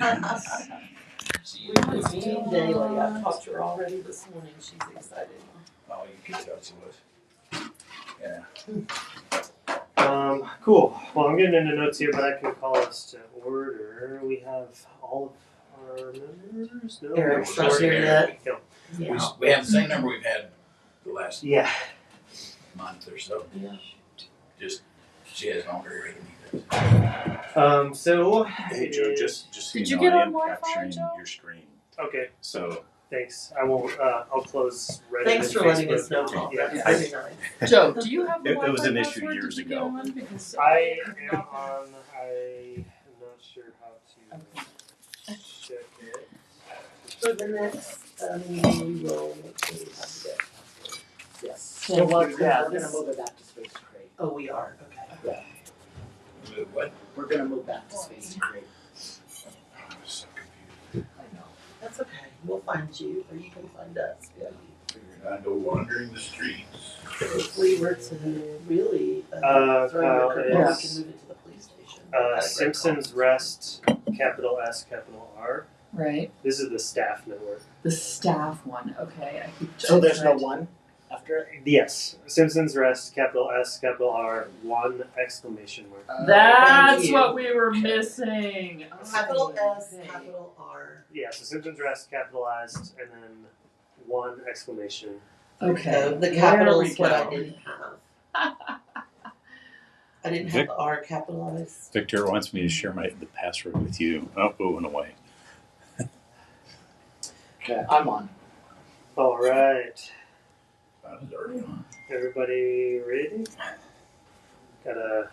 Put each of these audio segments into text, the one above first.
We was meeting daily. I've talked to her already this morning. She's excited. Oh, you can tell she was. Yeah. Cool. Well, I'm getting into notes here, but I can call us to order. We have all of our members. No, Eric's we're not short here Eric. yet. No. Yeah. We have the same number we've had the last month or so. Yeah. Just she has longer rating than he does. So Hey Joe, just so Did you you know, get I on am Wi-Fi, capturing Joe? your screen. okay. So Thanks. I won't. I'll close Reddit. Thanks and for letting Facebook. us know, Paul. Yeah. That's very nice. Joe, do you have the It Wi-Fi was an issue password? years Did you get ago. on? Because I am on. I am not sure how to check it. For the next meeting, we will have to get. Yes. So what's We're that? gonna move it back to Space to Create. Oh, we are. Okay. What? We're gonna move back to Space to Create. I'm so confused. I know. That's okay. We'll find you, or you can find us. Yeah. Figured I'd go wandering the streets. If we were to really Kyle, throw your cookie, we it's, can move it to the police station. Simpsons Rest, capital S, capital R. Right. This is the staff network. The staff one. Okay. I keep So there's no right. one after it? Yes, Simpsons Rest, capital S, capital R, one exclamation mark. That's Thank you. what we were missing. Capital S, Okay. capital R. Yeah, so Simpsons Rest capitalized and then one exclamation. Okay. The capital There is we what I go. didn't have. I didn't have the R capitalized. Victor wants me to share the password with you. Oh, it went away. Okay, I'm on. All right, I was already on. everybody ready? Got a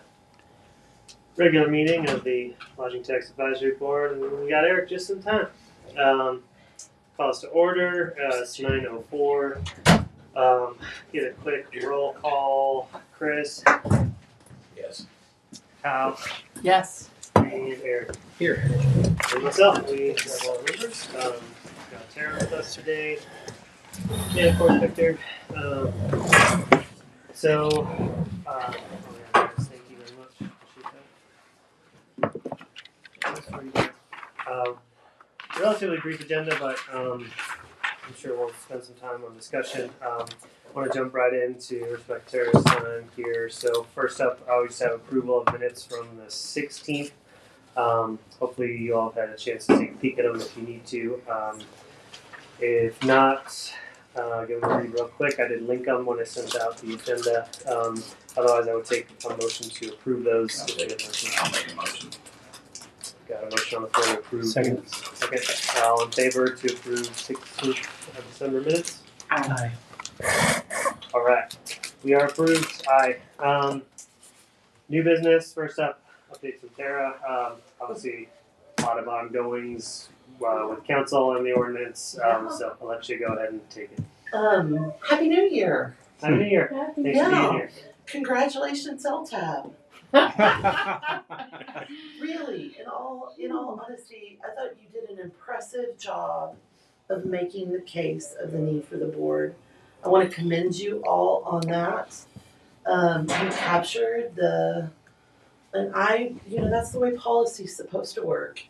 regular meeting of the Lodging Tax Advisory Board, and we got Eric just in time. Call us to order. It's 9:04. Get a quick roll call. Chris, Yes. Kyle, Yes. and Eric. Here. And myself, we have all the members. Got Tara with us today. And of course, Victor. Thank you very much. Appreciate that. Relatively brief agenda, but I'm sure we'll spend some time on discussion. I want to jump right into respect Tara's time here. So first up, I always have approval of minutes from the 16th. Hopefully you all have had a chance to take a peek at them if you need to. If not, give them a read real quick. I did link them when I sent out the agenda. Otherwise, I would take a motion to approve those. I'll make a motion. Got a motion on the floor to approve. Second. All in favor to approve 16th of December minutes? Aye. All right. We are approved. Aye. New business. First up, updates from Tara. Obviously, a lot of ongoings with council and the ordinance. So I'll let you go ahead and take it. Happy New Year. Happy New Year. Thanks for being here. Congratulations, CTLTAB. Really, in all honesty, I thought you did an impressive job of making the case of the need for the board. I want to commend you all on that. You captured that's the way policy is supposed to work.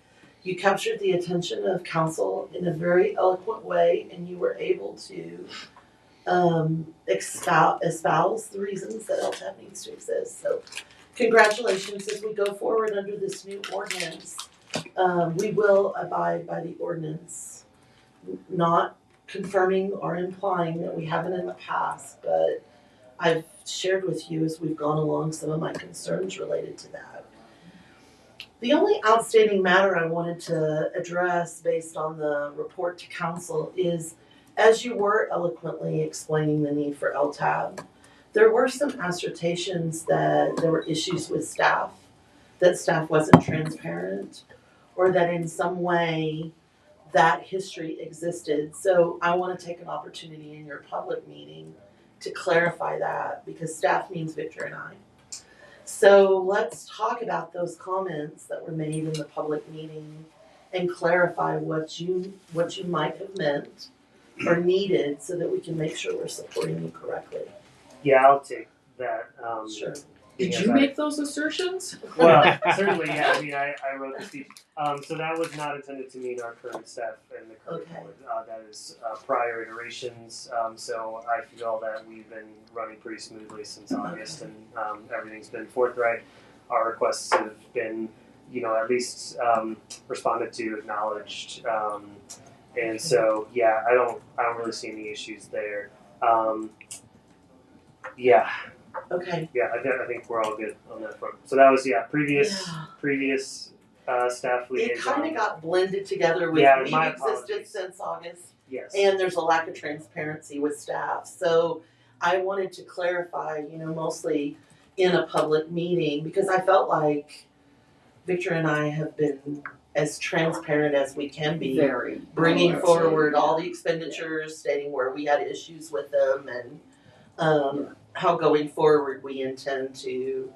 You captured the attention of council in a very eloquent way, and you were able to espouse the reasons that LTAB needs to exist. So congratulations. As we go forward under this new ordinance, we will abide by the ordinance, not confirming or implying that we haven't in the past, but I've shared with you as we've gone along some of my concerns related to that. The only outstanding matter I wanted to address based on the report to council is, as you were eloquently explaining the need for LTAB, there were some assertions that there were issues with staff, that staff wasn't transparent, or that in some way that history existed. So I want to take an opportunity in your public meeting to clarify that, because staff means Victor and I. So let's talk about those comments that were made in the public meeting and clarify what you might have meant or needed, so that we can make sure we're supporting you correctly. Yeah, I'll take that. Sure. Did Yes, you I- make those assertions? Well, certainly, yeah. I mean, I wrote the speech. So that was not intended to mean our current staff and the current Okay. board. That is prior iterations. So I feel that we've been running pretty smoothly since August, and everything's been forthright. Our requests have been, at least responded to, acknowledged, and so yeah, I don't really see any issues there. Yeah. Okay. Yeah, I think we're all good on that front. So that was previous staff It liaison. kind of got blended together with Yeah, we've my existed apologies. since August, Yes. and there's a lack of transparency with staff. So I wanted to clarify, mostly in a public meeting, because I felt like Victor and I have been as transparent as we can be, Very. bringing Oh, forward all the yeah. expenditures, stating where we had issues with them, and how going forward we intend to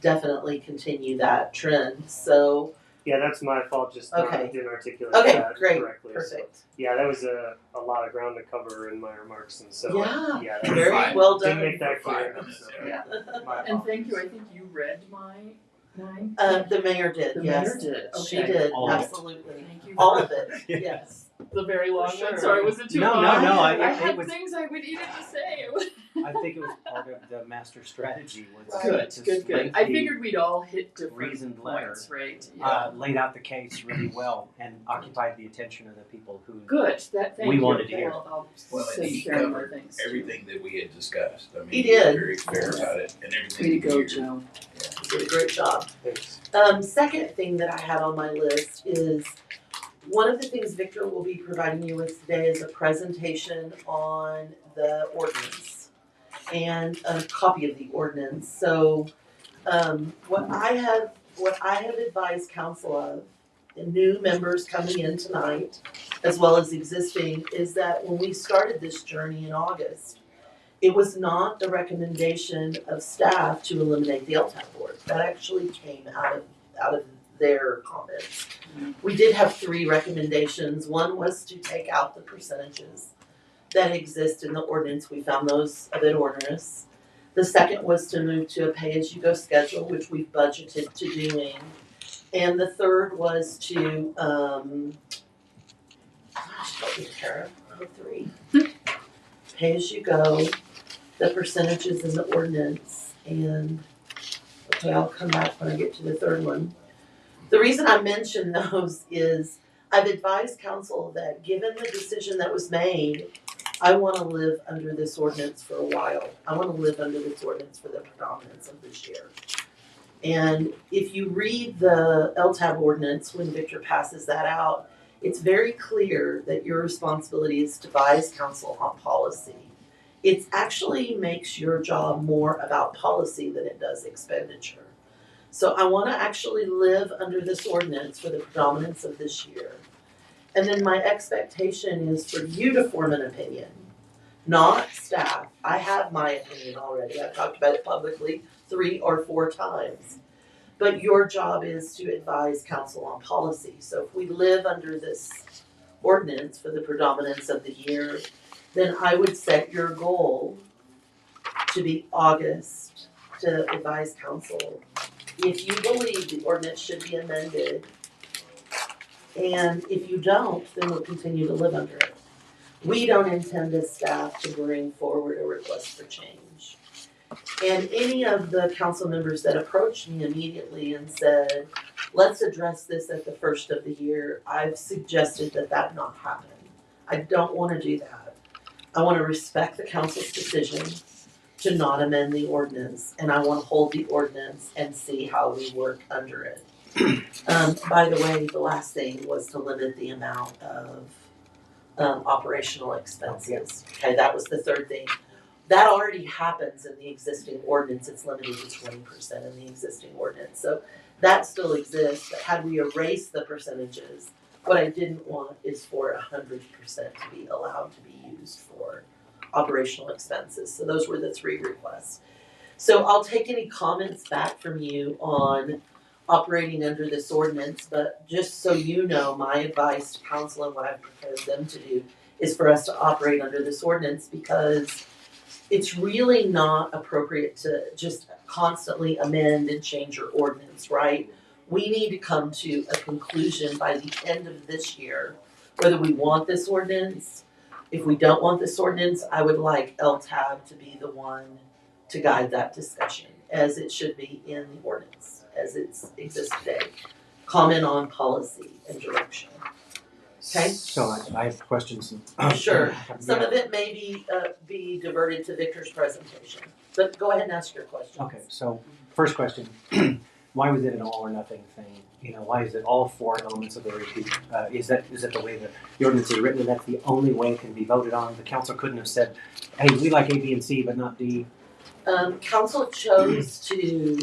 definitely continue that trend. So, Yeah, that's my fault. Just Okay. didn't articulate okay, that great, correctly. So, perfect. yeah, that was a lot of ground to cover in my remarks, and so Yeah, that very Fine. well didn't done. make that For 5 clear. minutes, So, Yeah. my And thank you. I apologies. think you read mine. The mayor did, The yes. mayor did. Okay. She did, All of it. absolutely. Thank you. All of it, yes. The very long For sure. one. Sorry, was it too No, long? no, no, I it had was- things I would needed to say. I think it was part of the master strategy was Right. to Good. I lengthy, figured we'd all hit different reasoned points, right? laid out the case really well and occupied the attention of the people who Good. Thank We you. wanted to hear. I'll Well, and say he share more covered things. everything that we had discussed. I mean, He did. was very fair about it and everything. Way to go, you- Joe. You did a great job. Thanks. Second thing that I had on my list is one of the things Victor will be providing you with today is a presentation on the ordinance and a copy of the ordinance. So, what I have advised council of, the new members coming in tonight, as well as existing, is that when we started this journey in August, it was not the recommendation of staff to eliminate the LTAP board. That actually came out of their comments. We did have 3 recommendations. One was to take out the percentages that exist in the ordinance. We found those a bit onerous. The second was to move to a pay-as-you-go schedule, which we've budgeted to doing. And the third was to, help me, Tara, the 3. Pay-as-you-go, the percentages in the ordinance, and, okay, I'll come back when I get to the third one. The reason I mention those is I've advised council that given the decision that was made, I wanna live under this ordinance for a while. I wanna live under this ordinance for the predominance of this year. And if you read the LTAB ordinance, when Victor passes that out, it's very clear that your responsibility is to advise council on policy. It actually makes your job more about policy than it does expenditure. So I wanna actually live under this ordinance for the predominance of this year. And then my expectation is for you to form an opinion, not staff. I have my opinion already. I've talked about it publicly 3 or 4 times. But your job is to advise council on policy. So if we live under this ordinance for the predominance of the year, then I would set your goal to be August to advise council. If you believe the ordinance should be amended, and if you don't, then we'll continue to live under it. We don't intend as staff to bring forward a request for change. And any of the council members that approached me immediately and said, let's address this at the first of the year, I've suggested that not happen. I don't wanna do that. I wanna respect the council's decision to not amend the ordinance, and I wanna hold the ordinance and see how we work under it. By the way, the last thing was to limit the amount of operational expenses. Okay, that was the third thing. That already happens in the existing ordinance, it's limited to 20% in the existing ordinance. So that still exists, but had we erased the percentages, what I didn't want is for 100% to be allowed to be used for operational expenses. So those were the 3 requests. So I'll take any comments back from you on operating under this ordinance, but just so you know, my advice to council and what I've prepared them to do is for us to operate under this ordinance, because it's really not appropriate to just constantly amend and change your ordinance, right? We need to come to a conclusion by the end of this year, whether we want this ordinance. If we don't want this ordinance, I would like LTAB to be the one to guide that discussion, as it should be in the ordinance, as it exists today. Comment on policy and direction. Okay. So I have questions. Sure. Some Yeah. of it may be diverted to Victor's presentation, but go ahead and ask your questions. Okay, so first question, why was it an all or nothing thing? You know, why is it all four elements of the repeat? Is that the way the ordinance is written, and that's the only way it can be voted on? The council couldn't have said, hey, we like A, B, and C, but not D. Council chose to,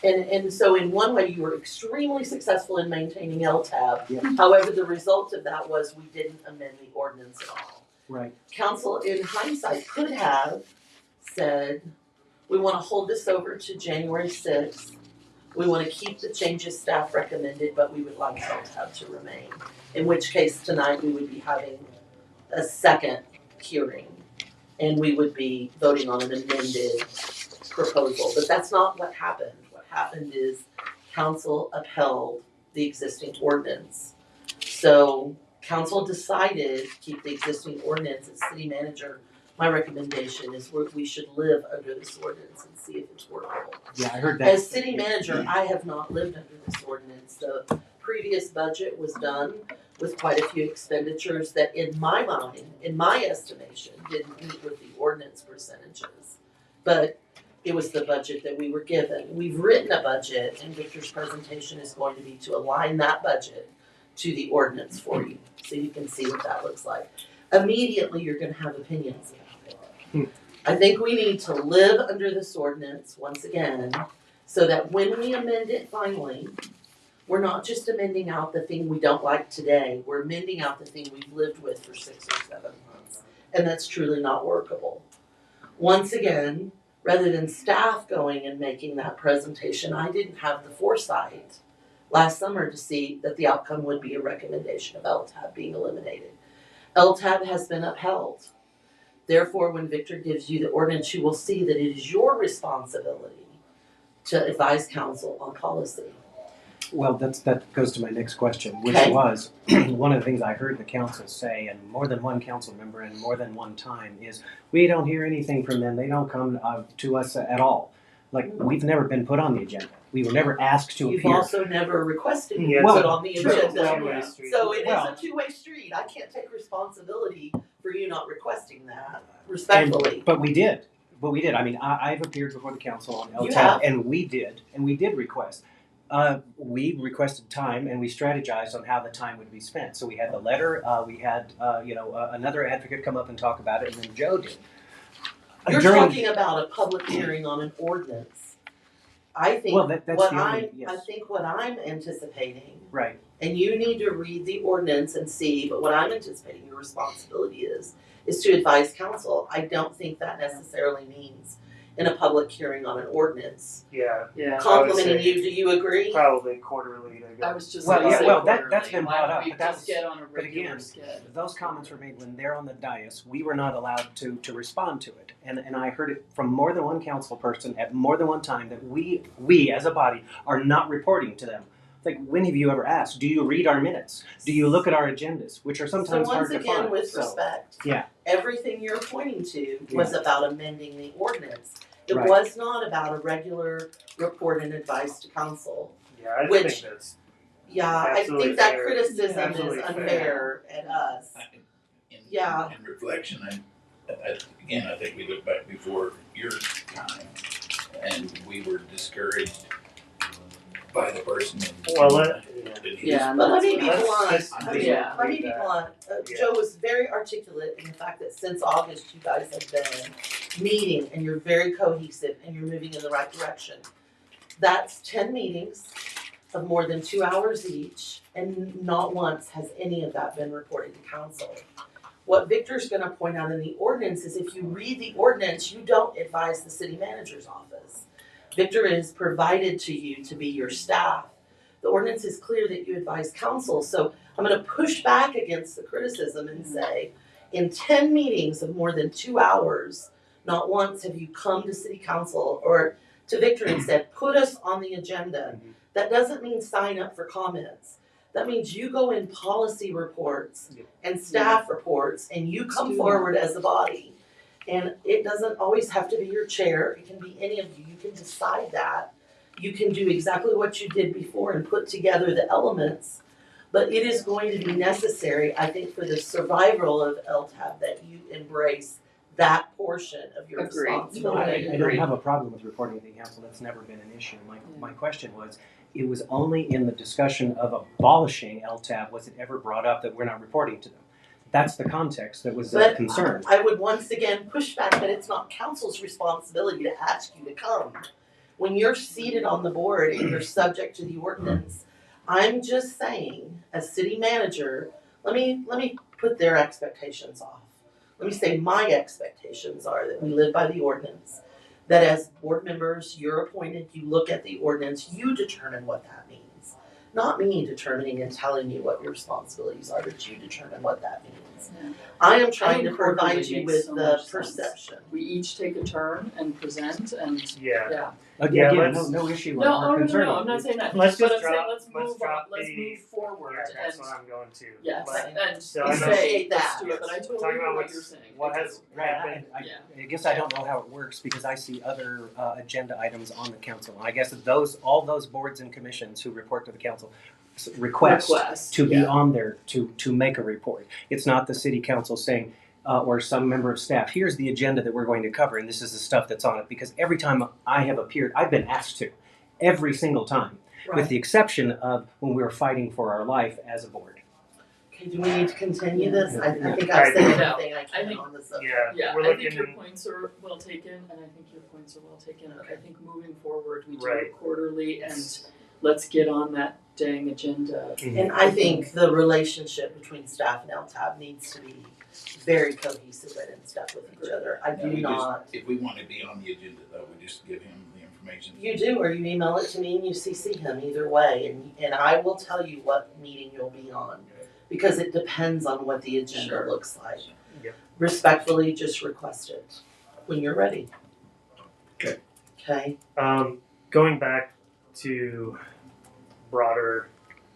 and so in one way, you were extremely successful in maintaining LTAB. Yeah. However, the result of that was we didn't amend the ordinance at all. Right. Council, in hindsight, could have said, we want to hold this over to January 6th. We want to keep the changes staff recommended, but we would like LTAB to remain. In which case, tonight, we would be having a second hearing, and we would be voting on an amended proposal. But that's not what happened. What happened is council upheld the existing ordinance. So council decided to keep the existing ordinance. As city manager, my recommendation is we should live under this ordinance and see if it's workable. Yeah, I heard that. As city manager, I have not lived under this ordinance. The previous budget was done with quite a few expenditures that in my mind, in my estimation, didn't meet with the ordinance percentages. But it was the budget that we were given. We've written a budget, and Victor's presentation is going to be to align that budget to the ordinance for you, so you can see what that looks like. Immediately, you're gonna have opinions about it. I think we need to live under this ordinance once again, so that when we amend it finally, we're not just amending out the thing we don't like today, we're amending out the thing we've lived with for 6 or 7 months. And that's truly not workable. Once again, rather than staff going and making that presentation, I didn't have the foresight last summer to see that the outcome would be a recommendation of LTAB being eliminated. LTAB has been upheld. Therefore, when Victor gives you the ordinance, you will see that it is your responsibility to advise council on policy. Well, that goes to my next question, which Okay. was, one of the things I heard the council say, and more than one council member and more than one time, is we don't hear anything from them. They don't come to us at all. Like, we've never been put on the agenda. We were never asked to You've appear. also never requested to be Yeah, put well, on the true. agenda. One-way street. So it is Well- a two-way street. I can't take responsibility for you not requesting that, respectfully. But we did. I mean, I've appeared before the council on You LTAB, have. and we did request. We requested time, and we strategized on how the time would be spent. So we had the letter. We had another advocate come up and talk about it, and then Joe did. You're During- talking about a public hearing on an ordinance. I think Well, that's what the only, I yes, think what I'm anticipating, right. and you need to read the ordinance and see, but what I'm anticipating your responsibility is to advise council. I don't think that necessarily means in a public hearing on an ordinance. Yeah, Yeah. Complimenting say- you, do you agree? probably quarterly to go. I was just Well, gonna yeah, say well, that's quarterly. been Why brought don't up, we but that's- just get on a but regular again, schedule? Those comments were made when they're on the dais. We were not allowed to respond to it. And I heard it from more than one council person at more than one time that we as a body are not reporting to them. Like, when have you ever asked? Do you read our minutes? Do you look at our agendas, which are sometimes So hard once to again, find? with So, respect, yeah. everything you're pointing to was about amending the ordinance. It Right. was not about a regular report and advice to council. Yeah, I Which- think that's Yeah, I Absolutely think that fair. criticism Absolutely is fair. unfair at us. Yeah. In reflection, again, I think we look back before your time, and we were discouraged by the person. well. in his- Yeah, But let me That's- be blunt. that's- yeah. Let me be blunt. Yeah. Joe was very articulate in the fact that since August, you guys have been meeting and you're very cohesive and you're moving in the right direction. That's 10 meetings of more than 2 hours each, and not once has any of that been reported to council. What Victor's gonna point out in the ordinance is if you read the ordinance, you don't advise the city manager's office. Victor is provided to you to be your staff. The ordinance is clear that you advise council, so I'm gonna push back against the criticism and say, in 10 meetings of more than 2 hours, not once have you come to city council or to Victor and said, put us on the agenda. Mhm. That doesn't mean sign up for comments. That means you go in policy reports Yep. and staff reports and you come do forward as a body. And it doesn't always have to be your chair, it can be any of you, you can decide that. You can do exactly what you did before and put together the elements. But it is going to be necessary, I think, for the survival of LTAB that you embrace that portion of your Agreed. responsibility. I don't have a problem with reporting to the council. That's never been an issue. My question was, it was only in the discussion of abolishing LTAB was it ever brought up that we're not reporting to them. That's the context that was But concerned. I would once again push back that it's not council's responsibility to ask you to come. When you're seated on the board and you're subject to the ordinance, I'm just saying, as city manager, let me put their expectations off. Let me say my expectations are that we live by the ordinance, that as board members, you're appointed, you look at the ordinance, you determine what that means. Not me determining and telling you what your responsibilities are, but you determine what that means. Yeah. I am trying think to provide quarterly you makes with so the much sense. perception. We each take a turn and present and, Yeah. yeah. Yeah, Again, let's- no issue No, or concern. I'm not saying that. Let's But just I'm saying drop- let's let's move drop on, let's the- move forward Yeah, that's and, what I'm going to. yes, But and so I know- say, Appreciate let's that. do it, but I totally Talking hear about what what's- you're saying. what I has do. happened. I guess I don't know how it works because I see other agenda items on the council. I guess all those boards and commissions who report to the council request to be on there to make a report. It's not the city council saying, or some member of staff, here's the agenda that we're going to cover and this is the stuff that's on it. Because every time I have appeared, I've been asked to, every single time, with the exception of when we were fighting for our life as a board. Okay, do we need to continue this? I think I I've said do. everything I I can think- on the subject. Yeah, Yeah, we're I think looking your in, points are well taken, and I think your points are well taken. Okay. I think moving forward, we do Right. it quarterly, and let's get on that dang agenda. And I think the relationship between staff and LTAB needs to be very cohesive and in step with each other. I do We just- not. If we want to be on the agenda though, we just give him the information. You do, or you email it to me and you CC him, either way, and I will tell you what meeting you'll be on. Because it depends on what the agenda Sure. looks like. Yep. Respectfully, just request it when you're ready. Okay. Okay, going back to broader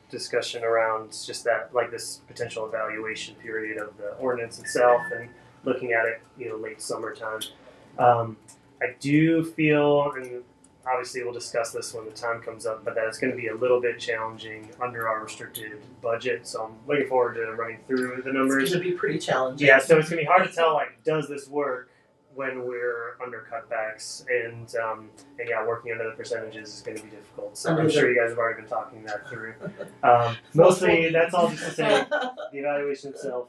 discussion around just that, like this potential evaluation period of the ordinance itself and looking at it, late summertime. I do feel, and obviously we'll discuss this when the time comes up, but that it's going to be a little bit challenging under our restricted budget. So I'm looking forward to running through the numbers. it's gonna be pretty challenging. Yeah, so it's gonna be hard to tell, like, does this work when we're under cutbacks, and yeah, working under the percentages is gonna be difficult. So I'm sure you guys have already been talking that through. Mostly, that's all just to say, the evaluation itself,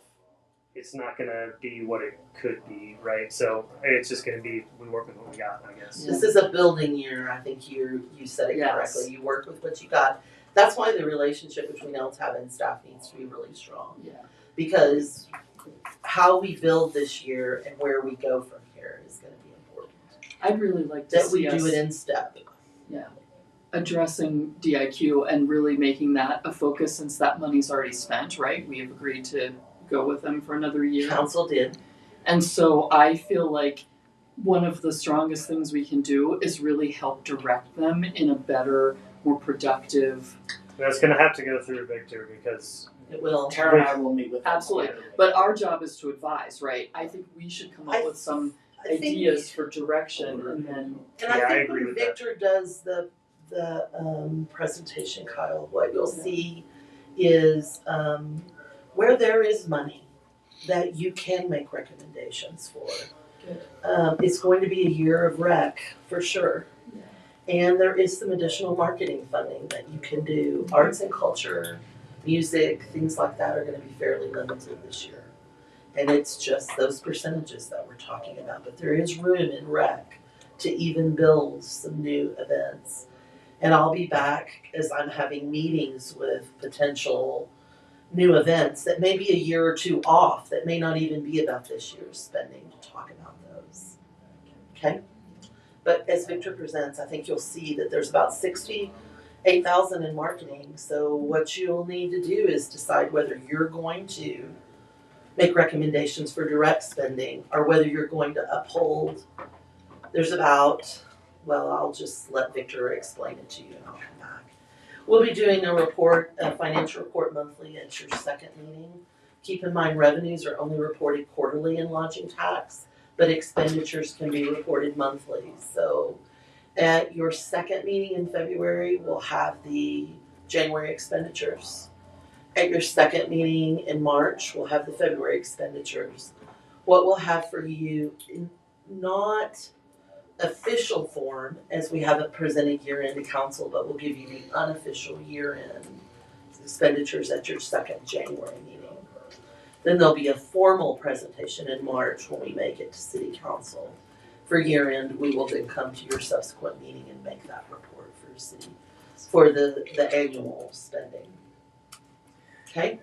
it's not gonna be what it could be, right? So it's just gonna be, we work with what we got, I guess. This is a building year, I think you said it Yes. correctly, you work with what you got. That's why the relationship between LTAB and staff needs to be really strong. Yeah. Because how we build this year and where we go from here is gonna be important. I'd really like to That we see us do it in step. addressing DIQ and really making that a focus since that money's already spent, right? We have agreed to go with them for another year. Council did. And so I feel like one of the strongest things we can do is really help direct them in a better, more productive. That's gonna have to go through Victor because It will. Tara and I will meet with them. Absolutely. quarterly. But our job is to advise, right? I think we should come up with some I think- ideas for direction and then And Yeah, I I think agree when with that. Victor does the presentation, Kyle, what you'll see is where there is money that you can make recommendations for. Good. It's going to be a year of rec for sure. Yeah. And there is some additional marketing funding that you can do. Arts and culture, music, things like that are going to be fairly limited this year. And it's just those percentages that we're talking about. But there is room in rec to even build some new events. And I'll be back as I'm having meetings with potential new events that may be a year or two off, that may not even be about this year's spending, to talk about those. Okay? But as Victor presents, I think you'll see that there's about 68,000 in marketing. So what you'll need to do is decide whether you're going to make recommendations for direct spending or whether you're going to uphold. There's about well, I'll just let Victor explain it to you and I'll come back. We'll be doing a financial report monthly at your second meeting. Keep in mind, revenues are only reported quarterly in lodging tax, but expenditures can be reported monthly. So at your second meeting in February, we'll have the January expenditures. At your second meeting in March, we'll have the February expenditures. What we'll have for you, in not official form, as we haven't presented year-end to council, but we'll give you the unofficial year-end expenditures at your second January meeting. Then there'll be a formal presentation in March when we make it to city council. For year-end, we will then come to your subsequent meeting and make that report for city, for the annual spending. Okay?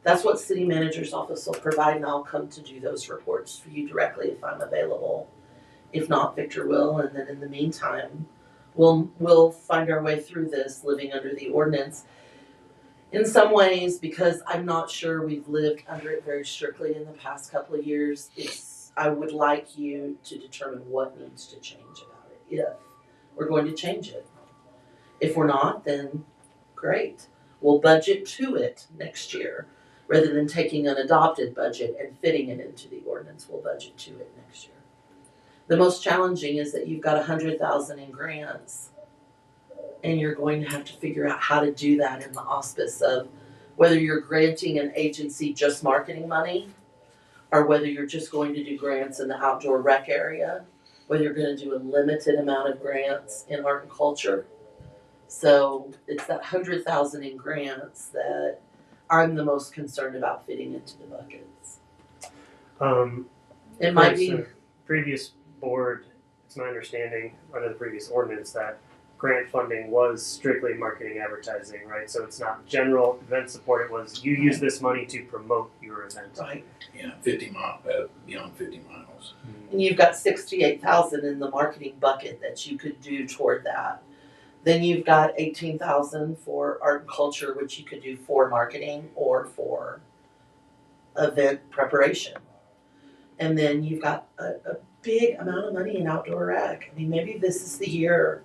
That's what city manager's office will provide, and I'll come to do those reports for you directly if I'm available. If not, Victor will, and then in the meantime, we'll find our way through this living under the ordinance. In some ways, because I'm not sure we've lived under it very strictly in the past couple of years, I would like you to determine what needs to change about it, if we're going to change it. If we're not, then great. We'll budget to it next year. Rather than taking an adopted budget and fitting it into the ordinance, we'll budget to it next year. The most challenging is that you've got 100,000 in grants, and you're going to have to figure out how to do that in the auspice of whether you're granting an agency just marketing money, or whether you're just going to do grants in the outdoor rec area, whether you're going to do a limited amount of grants in art and culture. So it's that 100,000 in grants that I'm the most concerned about fitting into the buckets. It might be previous board. It's my understanding under the previous ordinance that grant funding was strictly marketing advertising, right? So it's not general event support. It was you use this money to promote your event. right. Yeah, beyond 50 miles. And you've got 68,000 in the marketing bucket that you could do toward that. Then you've got 18,000 for art and culture, which you could do for marketing or for event preparation. And then you've got a big amount of money in outdoor rec. I mean, maybe this is the year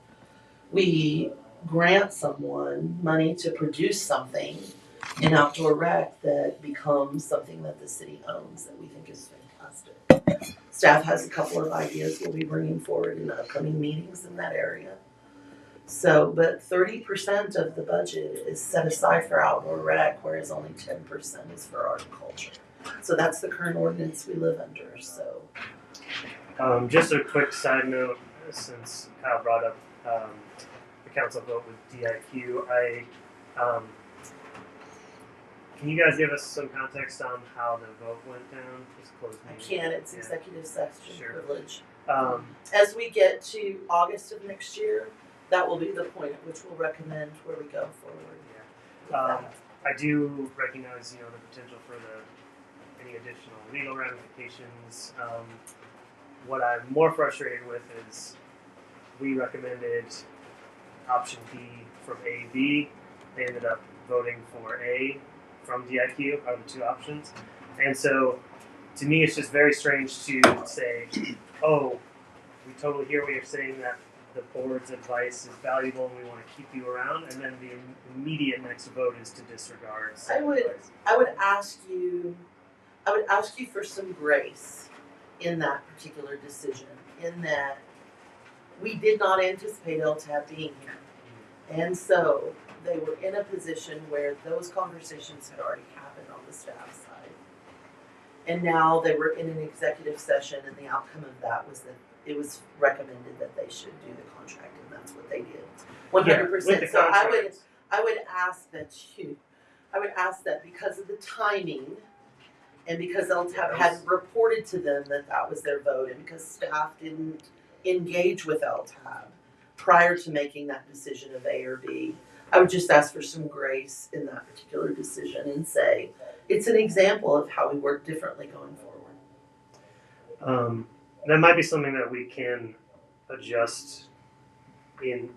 we grant someone money to produce something in outdoor rec that becomes something that the city owns that we think is fantastic. Staff has a couple of ideas we'll be bringing forward in the upcoming meetings in that area. So, but 30% of the budget is set aside for outdoor rec, whereas only 10% is for art and culture. So that's the current ordinance we live under, so. Just a quick side note, since Kyle brought up the council vote with DIQ, can you guys give us some context on how the vote went down? Just close I meeting. can't, it's executive session Sure. privilege. As As we get to August of next year, that will be the point at which we'll recommend where we go forward. with that. I do recognize, the potential for any additional legal ramifications. What I'm more frustrated with is we recommended option B from A, B. They ended up voting for A from DIQ are the two options. And so to me, it's just very strange to say, oh, we totally hear what you're saying that the board's advice is valuable and we want to keep you around, and then the immediate next vote is to disregard. I would ask you for some grace in that particular decision, in that we did not anticipate LTAB being here. And so they were in a position where those conversations had already happened on the staff side. And now they were in an executive session, and the outcome of that was that it was recommended that they should do the contract, and that's what they did. 100%. So I would ask that because of the timing, and because LTAB hadn't reported to them that that was their vote, and because staff didn't engage with LTAB prior to making that decision of A or B, I would just ask for some grace in that particular decision and say it's an example of how we work differently going forward. That might be something that we can adjust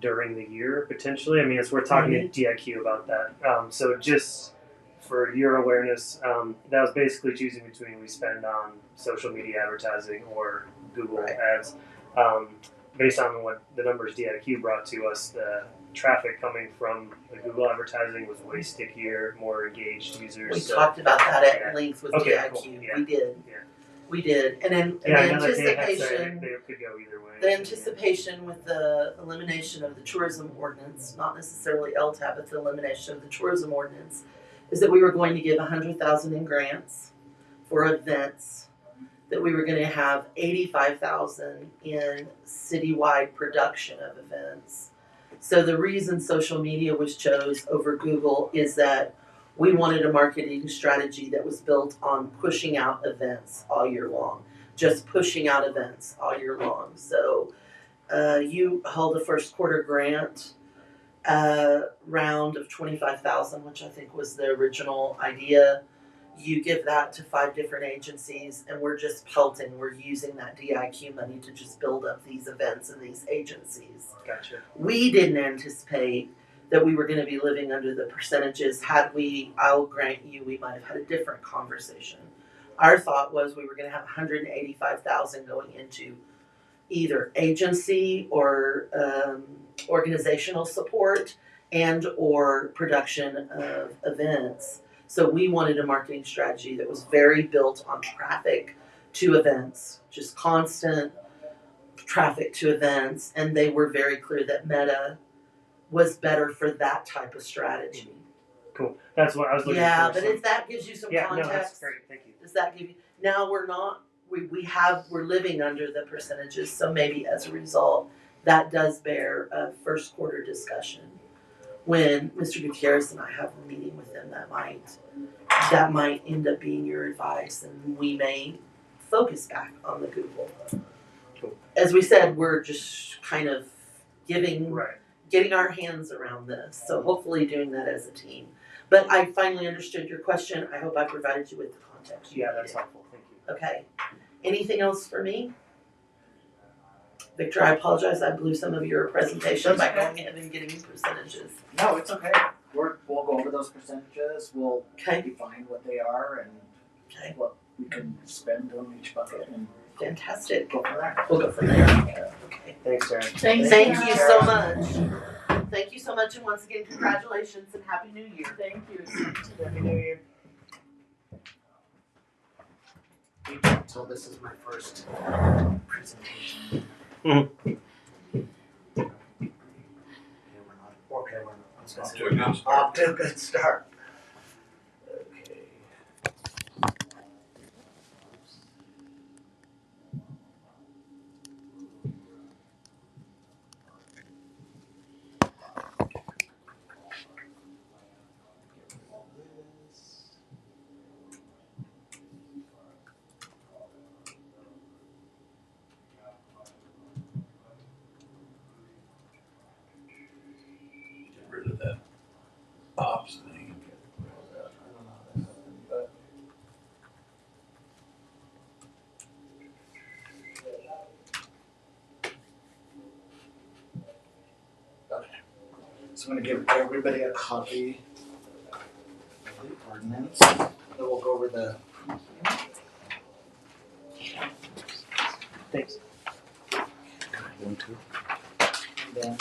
during the year potentially. I mean, as we're talking to DIQ about that. So just for your awareness, that was basically choosing between we spend on social media advertising or Google ads. based on what the numbers DIQ brought to us, the traffic coming from the Google advertising was way stickier, more engaged users. We so, talked about that at yeah. length with Okay, DIQ. cool. Yeah. We did. Yeah. We did. And then Yeah, in another thing I anticipation, they could go either way. the anticipation with the elimination of the tourism ordinance, not necessarily LTAB, but the elimination of the tourism ordinance, is that we were going to give $100,000 in grants for events, that we were going to have $85,000 in citywide production of events. So the reason social media was chose over Google is that we wanted a marketing strategy that was built on pushing out events all year long, just pushing out events all year long. So you held a first quarter grant round of $25,000, which I think was the original idea. You give that to 5 different agencies, and we're just pelting. We're using that DIQ money to just build up these events and these agencies. Gotcha. We didn't anticipate that we were going to be living under the percentages. Had we, I'll grant you, we might have had a different conversation. Our thought was we were going to have $185,000 going into either agency or organizational support and or production of events. So we wanted a marketing strategy that was very built on traffic to events, just constant traffic to events, and they were very clear that Meta was better for that type of strategy. Cool. That's what I was looking Yeah, for. but if that gives you some context, no, that's great. Thank you. does that give you? Now we're living under the percentages, so maybe as a result, that does bear a first quarter discussion. When Mr. Gutierrez and I have a meeting with him, that might end up being your advice, and we may focus back on the Google. Cool. As we said, we're just kind of getting our hands around this, so hopefully doing that as a team. But I finally understood your question. I hope I provided you with the context. Yeah, that's helpful. Thank you. Okay. Anything else for me? Victor, I apologize. I blew some of your presentation by going ahead and getting percentages. No, it's okay. We'll go over those percentages. We'll Okay. define what they are and Okay. what we can spend on each bucket and Fantastic. go from there. We'll go from there. Okay. Thanks, Sarah. Thanks. Thank Sarah. you so much. Thank you so much, and once again, congratulations and Happy New Year. Thank you. Happy New Year. So this is my first presentation. Mhm. Okay, we're not. I was gonna Off say to a we're good not start. off to a good start. Okay. Get rid of that ops thing. So I'm gonna give everybody a copy of the ordinance. Then we'll go over the. Thanks. One, two. And then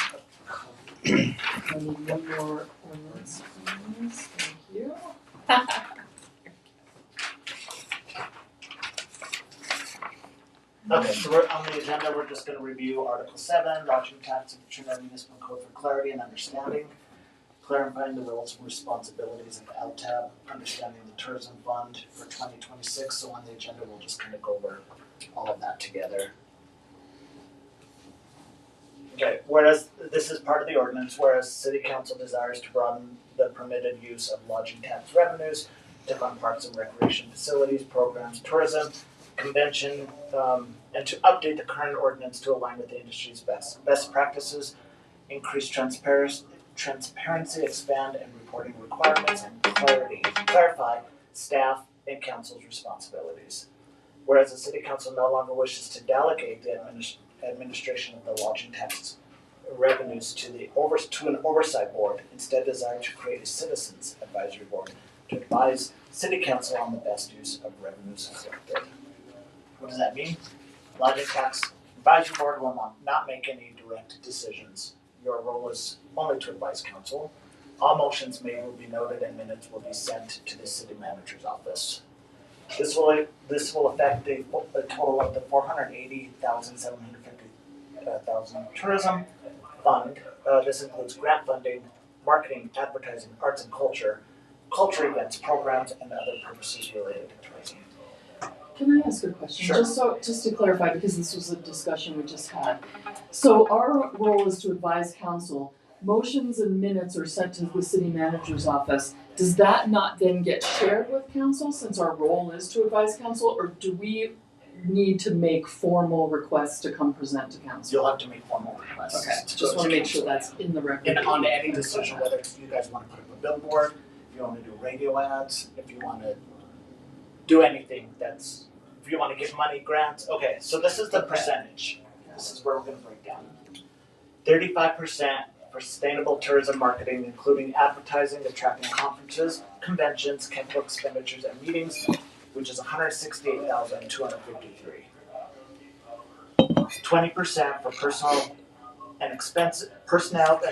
I need one more ordinance, please. Thank you. Okay, so we're on the agenda, we're just gonna review Article 7, lodging tax of the Trinidad Municipal Code for clarity and understanding, clarifying the roles and responsibilities of LTAB, understanding the tourism fund for 2026. So on the agenda, we'll just kind of go over all of that together. Okay, whereas this is part of the ordinance, whereas City Council desires to broaden the permitted use of lodging tax revenues to fund parks and recreation facilities, programs, tourism, convention, and to update the current ordinance to align with the industry's best practices, increase transparency, expand and reporting requirements, and clarify staff and council's responsibilities. Whereas the City Council no longer wishes to delegate the administration of the lodging tax revenues to an oversight board, instead desire to create a citizens advisory board to advise City Council on the best use of revenues collected. What does that mean? Lodging tax Advisory board will not make any direct decisions. Your role is only to advise council. All motions made will be noted and minutes will be sent to the city manager's office. This will affect the total of the $480,750 tourism fund. This includes grant funding, marketing, advertising, arts and culture events, programs, and other purposes related to tourism. Can I ask a question? Sure. Just to clarify, because this was a discussion we just had. So our role is to advise council. Motions and minutes are sent to the city manager's office. Does that not then get shared with council since our role is to advise council, or do we need to make formal requests to come present to council? You'll have to make formal requests. Okay, to just go wanna to make sure council. that's in the record. And on any decision, whether you guys wanna put up a billboard, if you wanna do radio ads, if you wanna do anything if you wanna give money, grants, okay, so this is the percentage. This is where we're gonna break down. 35% for sustainable tourism marketing, including advertising, attracting conferences, conventions, capital expenditures, and meetings, which is $168,253. 20% for personnel and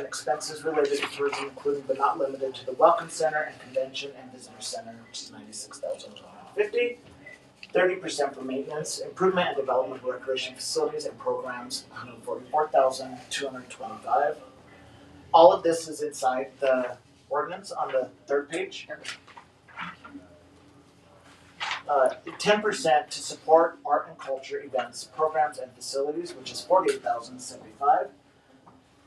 expenses related to tourism, including but not limited to the Welcome Center and Convention and Visitor Center, which is $96,250. 30% for maintenance, improvement and development of recreation facilities and programs, $144,225. All of this is inside the ordinance on the third page. 10% to support art and culture events, programs, and facilities, which is $48,075.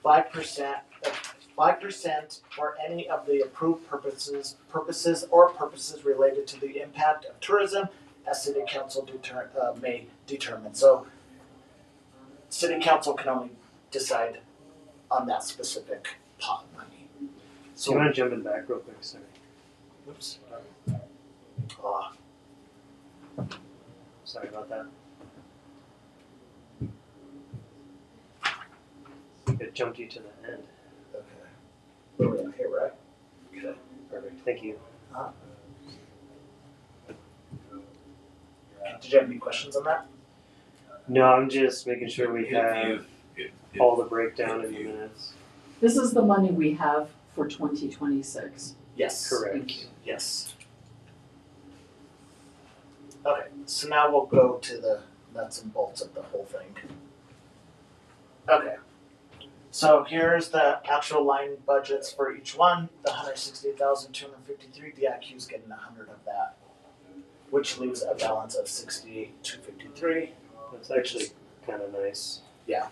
5% for any of the approved purposes or purposes related to the impact of tourism, as city council may determine. So, city council can only decide on that specific pot of money. Do So, you want to jump in back real quick? Sorry. oops. Sorry about that. It jumped you to the end. Okay. Where are we at here, right? Okay. Perfect. Thank you. Did you have any questions on that? No, I'm just making sure we have If all the breakdown in the minutes. This is the money we have for 2026. Yes. Correct. Thank you. Yes. Okay, so now we'll go to the nuts and bolts of the whole thing. Okay. So here's the actual line budgets for each one. The $168,253, the IQ's getting 100 of that, which leaves a balance of $68,253. That's actually kind of nice. Yeah,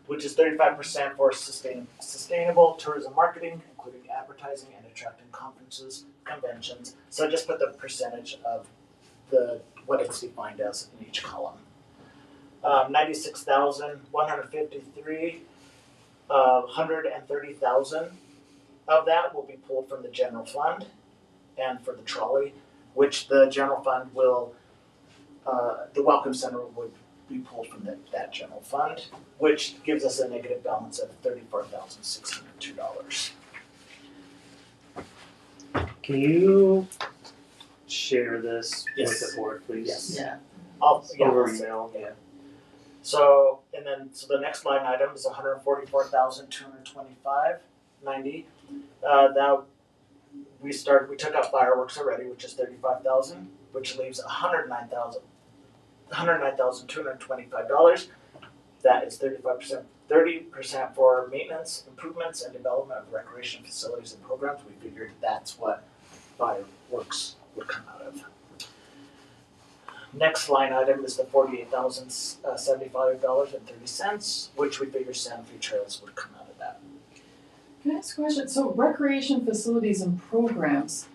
which is 35% for sustainable tourism marketing, including advertising and attracting conferences, conventions. So just put the percentage of what it's defined as in each column. 96,153, 130,000 of that will be pulled from the general fund, and for the trolley, which the general fund will, the Welcome Center would be pulled from that general fund, which gives us a negative balance of $34,602. Can you share this Yes. with the board, please? Yes. Yeah. Over I'll- email. Yeah. So the next line item is $144,225.90. Now we took out fireworks already, which is $35,000, which leaves $109,225. That is 35%. 30% for maintenance, improvements, and development of recreation facilities and programs. We figured that's what fireworks would come out of. Next line item is the $48,075.30, which we figure Santa Fe Trails would come out of that. Can I ask a question? So recreation facilities and programs,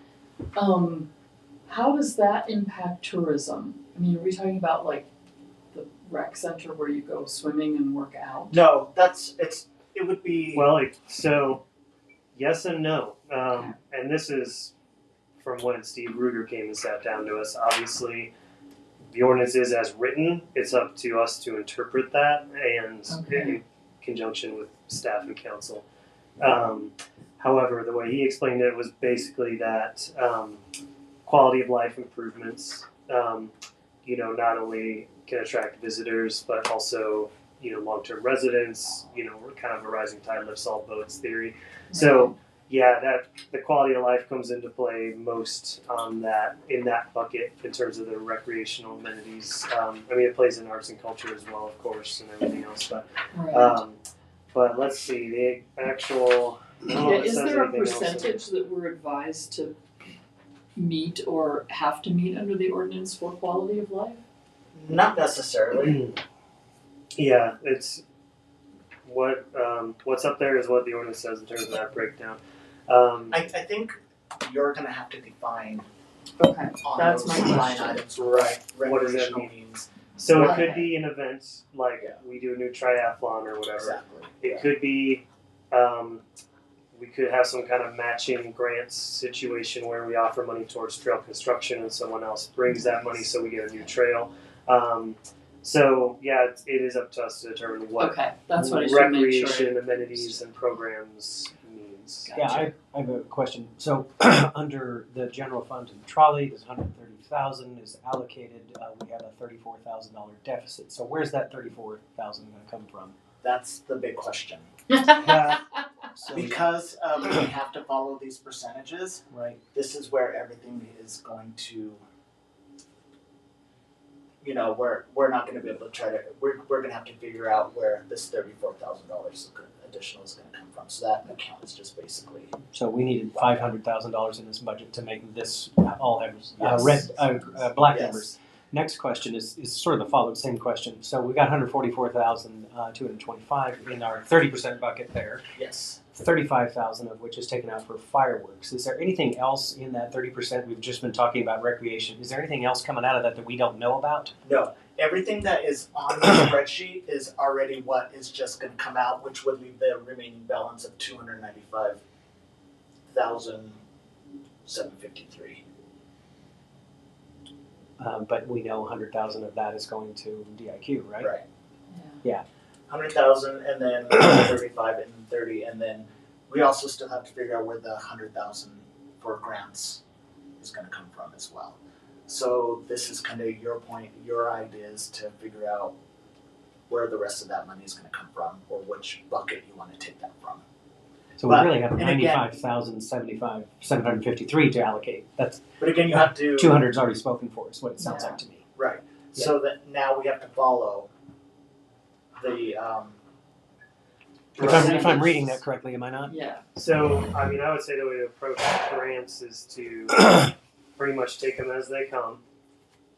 how does that impact tourism? I mean, are we talking about like the rec center where you go swimming and work out? No, it would be. Well, so yes and no. And this is from when Steve Ruger came and sat down to us. Obviously, the ordinance is as written. It's up to us to interpret that and in conjunction with staff and council. However, the way he explained it was basically that quality of life improvements, not only can attract visitors, but also, long-term residents, we're kind of a rising tide lifts all boats theory. So, yeah, that the quality of life comes into play most on in that bucket in terms of the recreational amenities. It plays in arts and culture as well, of course, and everything else. But let's see, the actual. I don't know if it Is says there a anything else in there. percentage that we're advised to meet or have to meet under the ordinance for quality of life? Not necessarily. Yeah, it's what's up there is what the ordinance says in terms of that breakdown. I think you're gonna have to define Okay, on that's those my line question. items, right, What does that recreational mean? means. So it Right. could be an event like Yeah. we do a new triathlon or whatever. Exactly. It could be we could have some kind of matching grants situation where we offer money towards trail construction and someone else brings that money so we get a new trail. So yeah, it is up to us to determine what Okay, that's what I should make sure. recreation amenities and programs means. Yeah, Gotcha. I have a question. So under the general fund and trolley, there's 130,000 is allocated. We have a $34,000 deficit. So where's that 34,000 going to come from? That's the big question. So, Because we have to follow these percentages, right. this is where everything is going to, we're not gonna be able to we're gonna have to figure out where this $34,000 additional is gonna come from. So that account is just basically. So we needed $500,000 in this budget to make this all have Yes. black Yes. numbers. Next question is sort of the following same question. So we got 144,225 in our 30% bucket there. Yes. 35,000 of which is taken out for fireworks. Is there anything else in that 30%? We've just been talking about recreation. Is there anything else coming out of that we don't know about? No. Everything that is on the spreadsheet is already what is just gonna come out, which would leave the remaining balance of $295,753. But we know 100,000 of that is going to DIQ, right? Right. Yeah. 100,000 and then 35 and 30, and then we also still have to figure out where the 100,000 for grants is going to come from as well. So this is kind of your point, your ideas to figure out where the rest of that money is going to come from, or which bucket you want to take that from. So we But- really have and again- 95,753 to allocate. That's But again, you have to 200's already spoken for, is what it sounds like to me. right. So that now we have to follow the If I'm reading that correctly, am I not? Yeah. So I would say the way to approach grants is to pretty much take them as they come,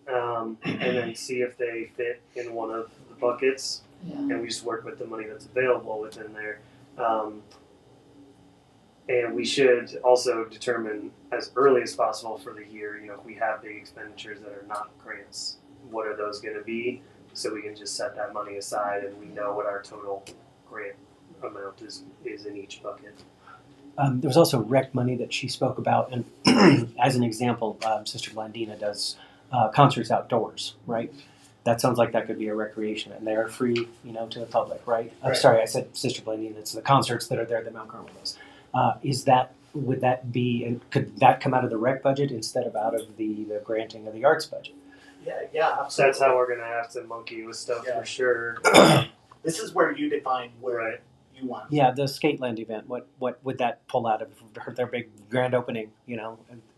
and then see if they fit in one of the buckets. Yeah. And we just work with the money that's available within there. And we should also determine as early as possible for the year, if we have big expenditures that are not grants, what are those going to be? So we can just set that money aside and we know what our total grant amount is in each bucket. There was also rec money that she spoke about, and as an example, Sister Blandina does concerts outdoors, right? That sounds like that could be a recreation, and they're free, to the public, right? I'm Right. sorry, I said Sister Blandina. It's the concerts that are there that Mount Carmel does. Would that be, and could that come out of the rec budget instead of out of the granting of the arts budget? yeah, So absolutely. that's how we're going to have to monkey with stuff Yeah. for sure. This is where you define where Right. you want. Yeah, the Skateland event. What would that pull out of their big grand opening?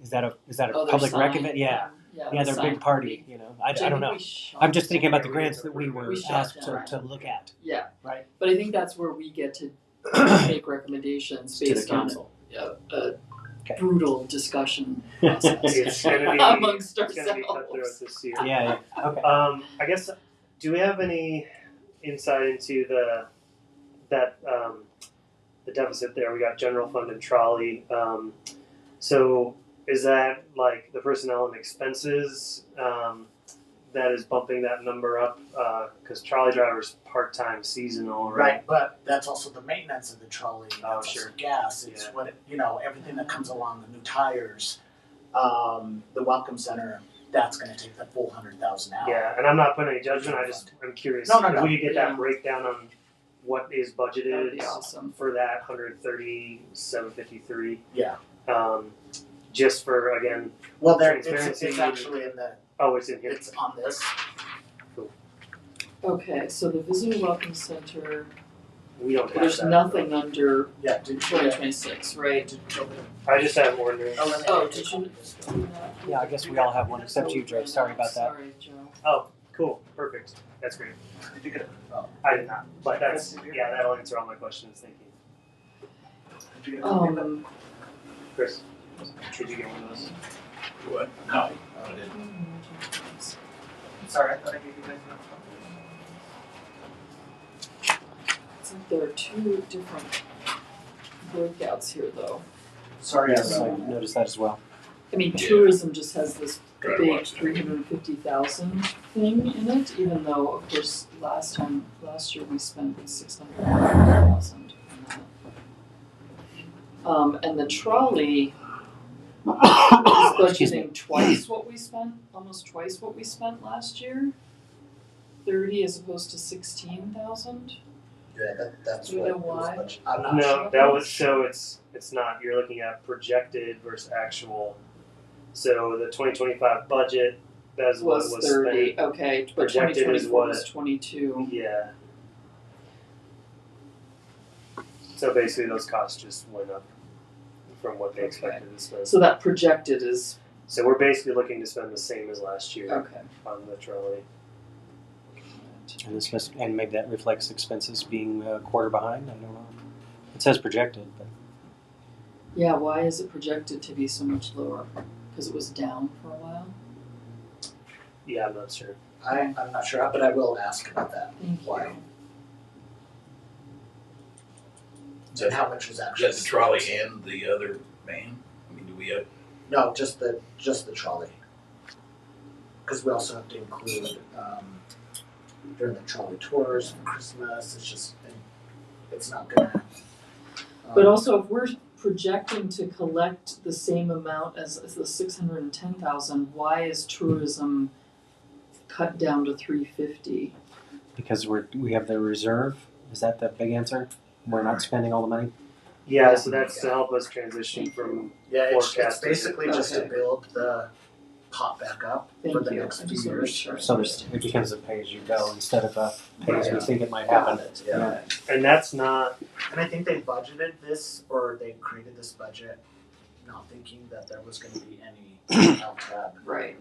Is that a Oh, their public rec sign. event? Yeah, the their sign. big party. I don't know. I'm just thinking about the grants that we were We shut asked down. to look at. Yeah. Right. But I think that's where we get to make recommendations To the based on council. a Okay. brutal discussion process It's going to be amongst it's going to be cutthroat ourselves. this year. Yeah. Okay. I guess, do we have any insight into the deficit there? We got general fund and trolley. So is that like the personnel and expenses that is bumping that number up? Because trolley drivers part-time, seasonal, right? Right, but that's also the maintenance of the trolley. Oh, That's sure. also gas. It's Yeah. what everything that comes along, the new tires, the welcome center. That's going to take the full 100,000 out. Yeah, and I'm not putting any judgment. I'm curious No, if we could get Yeah. that breakdown on what is That'd budgeted be awesome. for that 137.53. Yeah. Just for again, Well, it's Transparency. actually in Oh, it's in here. It's on this. Okay, so the Visitor Welcome Center, We don't have there's that. nothing under Yeah, did you? 2026, right? I just have ordinance. Oh, did you? Yeah, I guess we all have one except you, Joe. Sorry about that. Sorry, Joe. Oh, cool, perfect. That's great. Did you get it? Oh. I did not, but that's that'll answer all my questions. Thank you, Did you get a copy of it? Chris. Did you get one of those? What? No, I didn't. Sorry, I thought I gave you guys enough. It's like there are two different breakouts here, though. Sorry, Yes, I noticed that as well. I mean, Yeah. tourism just has this Try to big watch that. 350,000 thing in it, even though, of course, last year we spent 600,000 on that. And the trolley is budgeting twice what we spent, almost twice what we spent last year. 30 as opposed to 16,000. Yeah, that's Do you what know it was why? budget- I'm not No, sure. that was it's not. You're looking at projected versus actual. So the 2025 budget, that's what Was was 30, spent. okay, but Projected is 2024 what? was 22. Yeah. So basically, those costs just went up from what they expected to spend. So that projected is, So we're basically looking to spend the same as last year okay. on the trolley. And and maybe that reflects expenses being a quarter behind. I don't know. It says projected, but Yeah, why is it projected to be so much lower? Because it was down for a while? Yeah, I'm not sure. I'm not sure, but I will ask about that. Thank you. Why? And how much was Is actually? that the trolley and the other van? I mean, do we have, No, just the trolley. Because we also have to include during the trolley tours for Christmas. It's just it's not gonna. But also, if we're projecting to collect the same amount as the 610,000, why is tourism cut down to 350? because we have the reserve. Is that the big answer? We're not spending all the money. Yeah, so that's to help us transition from. Yeah, it's Forecasted. basically just to Okay. build the pot back up for Thank the you. next I few just wanna make years. sure. So it becomes a pay as you go instead of a pay as we think it might Got happen. it. Yeah. And that's not. And I think they budgeted this, or they created this budget, not thinking that there was going to be any LTAB, Right.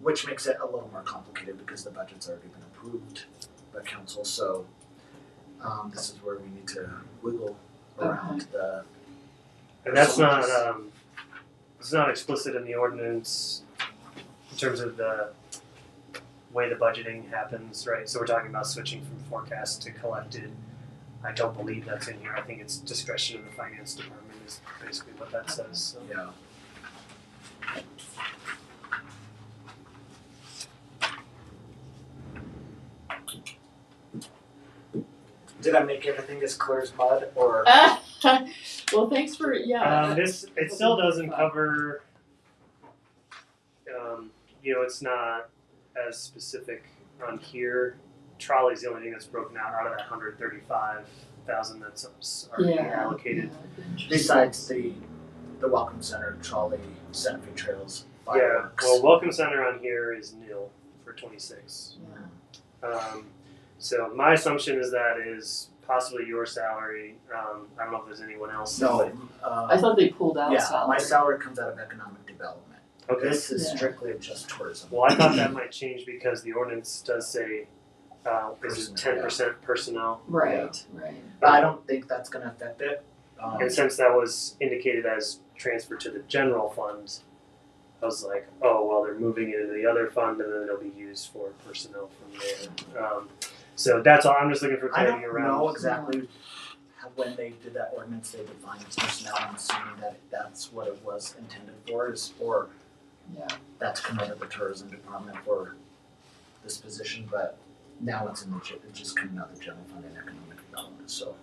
which makes it a little more complicated because the budget's already been approved by council. So this is where we need to wiggle around the. And that's not. It's not explicit in the ordinance in terms of the way the budgeting happens, right? So we're talking about switching from forecast to collected. I don't believe that's in here. I think it's discretion of the finance department is basically what that says. So. Yeah. Did I make everything as clear as mud, or? Well, thanks for, yeah. It still doesn't cover. It's not as specific on here. Trolley's the only thing that's broken out of that 135,000 that's already allocated. Yeah. Besides the Welcome Center, trolley, Santa Fe Trails, Yeah. fireworks. Well, Welcome Center on here is nil for 26. Yeah. So my assumption is that is possibly your salary. I don't know if there's anyone else. No, I thought they pulled out yeah, salary. my salary comes out of economic development. Okay. This is Yeah. strictly just tourism. Well, I thought that might change because the ordinance does say is it Personnel, 10% personnel. Right, right. But I don't think that's gonna affect it. And since that was indicated as transfer to the general fund, I was like, oh, well, they're moving it into the other fund and then it'll be used for personnel from there. So that's all. I'm just looking for I clarity don't around. know exactly how, when they did that ordinance, they defined personnel. I'm assuming that that's what it was intended for, is for Yeah. that to come out of the tourism department for this position, but now it's it's just coming out of the general fund and economic development, so.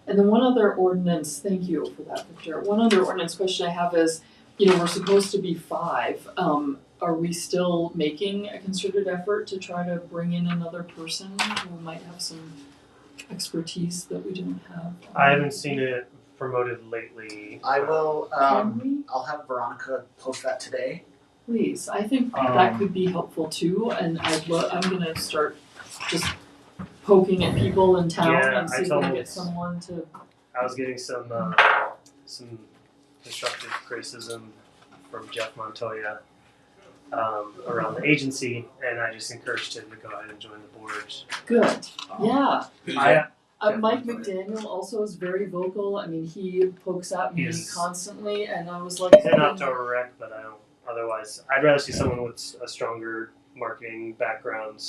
And then one other ordinance, thank you for that, Victor. One other ordinance question I have is, we're supposed to be 5. Are we still making a concerted effort to try to bring in another person who might have some expertise that we don't have? I haven't seen it promoted lately. I will, Can we? I'll have Veronica post that today, Please, I think that could be helpful too, and I'm gonna start just poking at people in town Yeah, and see I if we can told- get someone to. I was getting some constructive criticism from Jeff Montoya around the agency, and I just encouraged him to go ahead and join the board. Good, yeah. Who's I, that? Mike McDaniel also is very vocal. I mean, he pokes at me He's- constantly, and I was like, he's an outdoor rec, but I don't. Otherwise, I'd rather see someone with a stronger marketing background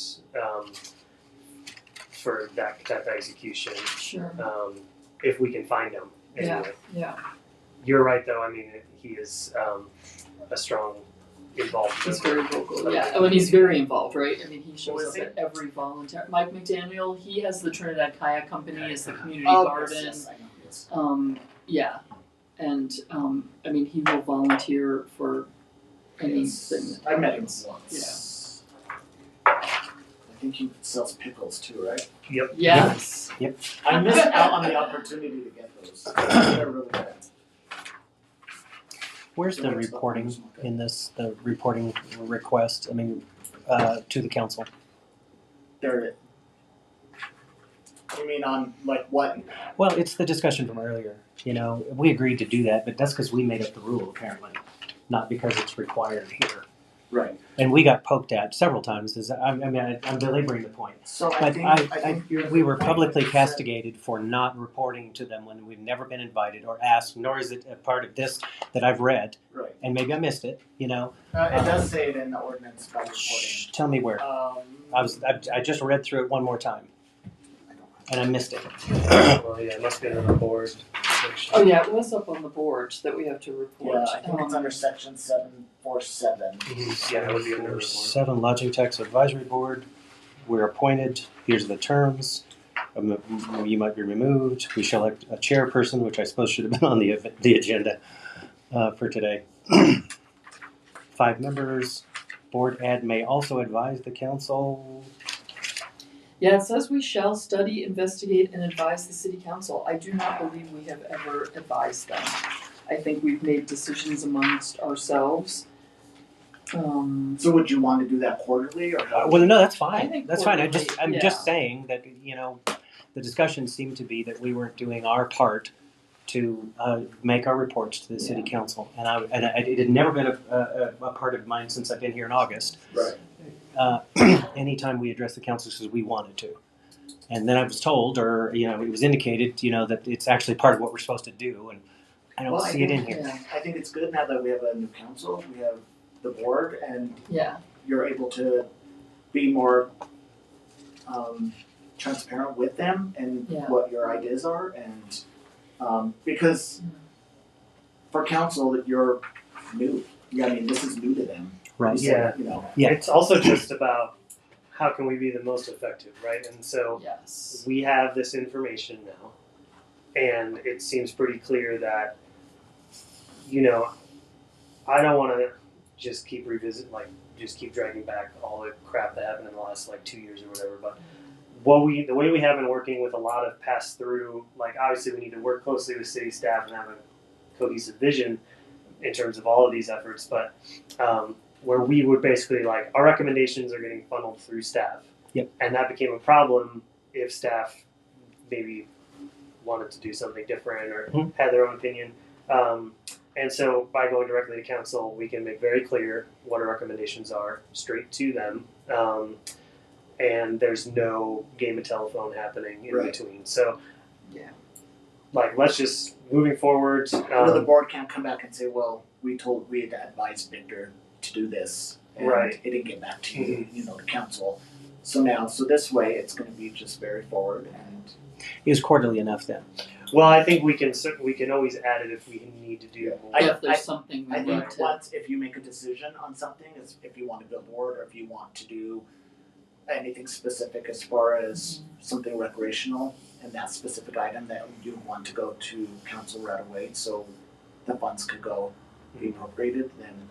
for that type of execution. sure, If we can find him, anyway. yeah. You're right, though. I mean, he is a strong involved. He's member. very vocal, yeah. I mean, he's very involved, right? I mean, he Who shows is up he? at every volunteer. Mike McDaniel, he has the Trinidad Kayak Company as the community Oh, garden. yes, I know, yes. Yeah, and I mean, he will volunteer for anything. I met him once. I think he sells pickles too, right? Yep. Yes. I missed out on the opportunity to get those. They're really good. Where's the reporting in this, the reporting request, I mean, to the council? They're. You mean on like what? Well, it's the discussion from earlier, you know, we agreed to do that, but that's because we made up the rule apparently, not because it's required here. Right. And we got poked at several times, I'm belaboring the point. So But I think we were publicly castigated for not reporting to them when we've never been invited or asked, nor is it a part of this that I've read, Right. and maybe I missed it, you know. It does say it in the ordinance by reporting. Shh, tell me where. I just read through it one more time, and I missed it. Well, yeah, it must be in the board section. Oh yeah, it was up on the board that we have to report. Yeah, I think it's under section 747. Yeah, that would be under the board. 7, Lodging Tax Advisory Board. We're appointed. Here's the terms. You might be removed. We shall elect a chairperson, which I suppose should have been on the agenda for today. 5 members. Board ad may also advise the council. Yeah, it says we shall study, investigate, and advise the city council. I do not believe we have ever advised them. I think we've made decisions amongst ourselves. So would you want to do that quarterly or how? Well, no, that's I fine. think That's fine. quarterly, I'm yeah. just saying that, you know, the discussion seemed to be that we weren't doing our part to make our reports to the city council, and it had never been a part of mine since I've been here in August. Right. Anytime we address the council, because we wanted to, and then I was told, or you know, it was indicated, you know, that it's actually part of what we're supposed to do, and I don't see it in here. Yeah. I think it's good now that we have a new council, we have the board, and Yeah. you're able to be more transparent with them and Yeah. what your ideas are, and because for council that you're new. Yeah, I mean this is new to them. Right. So, Yeah. You know. Yeah. It's also just about how can we be the most effective, right? And so Yes. we have this information now, and it seems pretty clear that, you know, I don't want to just keep just keep dragging back all the crap that happened in the last 2 years or whatever. But the way we have been working with a lot of pass through, obviously we need to work closely with city staff and have a cohesive vision in terms of all of these efforts. But where we would basically our recommendations are getting funneled through staff. Yep. And that became a problem if staff maybe wanted to do something different or had their own opinion. And so by going directly to council, we can make very clear what our recommendations are straight to them. And there's no game of telephone happening in Right. between. So, Yeah. let's just, moving forward. The board can't come back and say, well, we had advised Victor to do this, and Right. it didn't get back to you, you know, the council. So this way, it's going to be just very forward, and It was quarterly enough then. Well, I think we can always add it if we need to do Yeah. more. If there's something we I need think to. once if you make a decision on something, is if you want to billboard or if you want to do anything specific as far as something recreational and that specific item that you want to go to council right away, so the funds could go be appropriated, then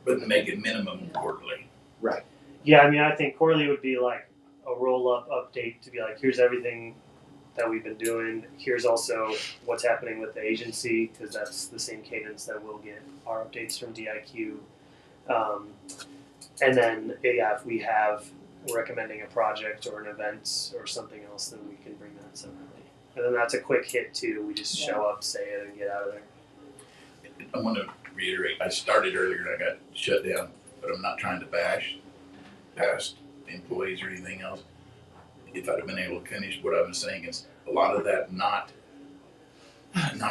But make it minimum quarterly. right. Yeah, I mean, I think quarterly would be a roll-up update to be here's everything that we've been doing. Here's also what's happening with the agency, because that's the same cadence that we'll get our updates from DIQ. And then, yeah, if we have recommending a project or an event or something else, then we can bring that separately. And then that's a quick hit too. We just show up, say it, and get out of there. I want to reiterate, I started earlier and I got shut down, but I'm not trying to bash past employees or anything else. If I'd have been able to finish, what I was saying is a lot of that not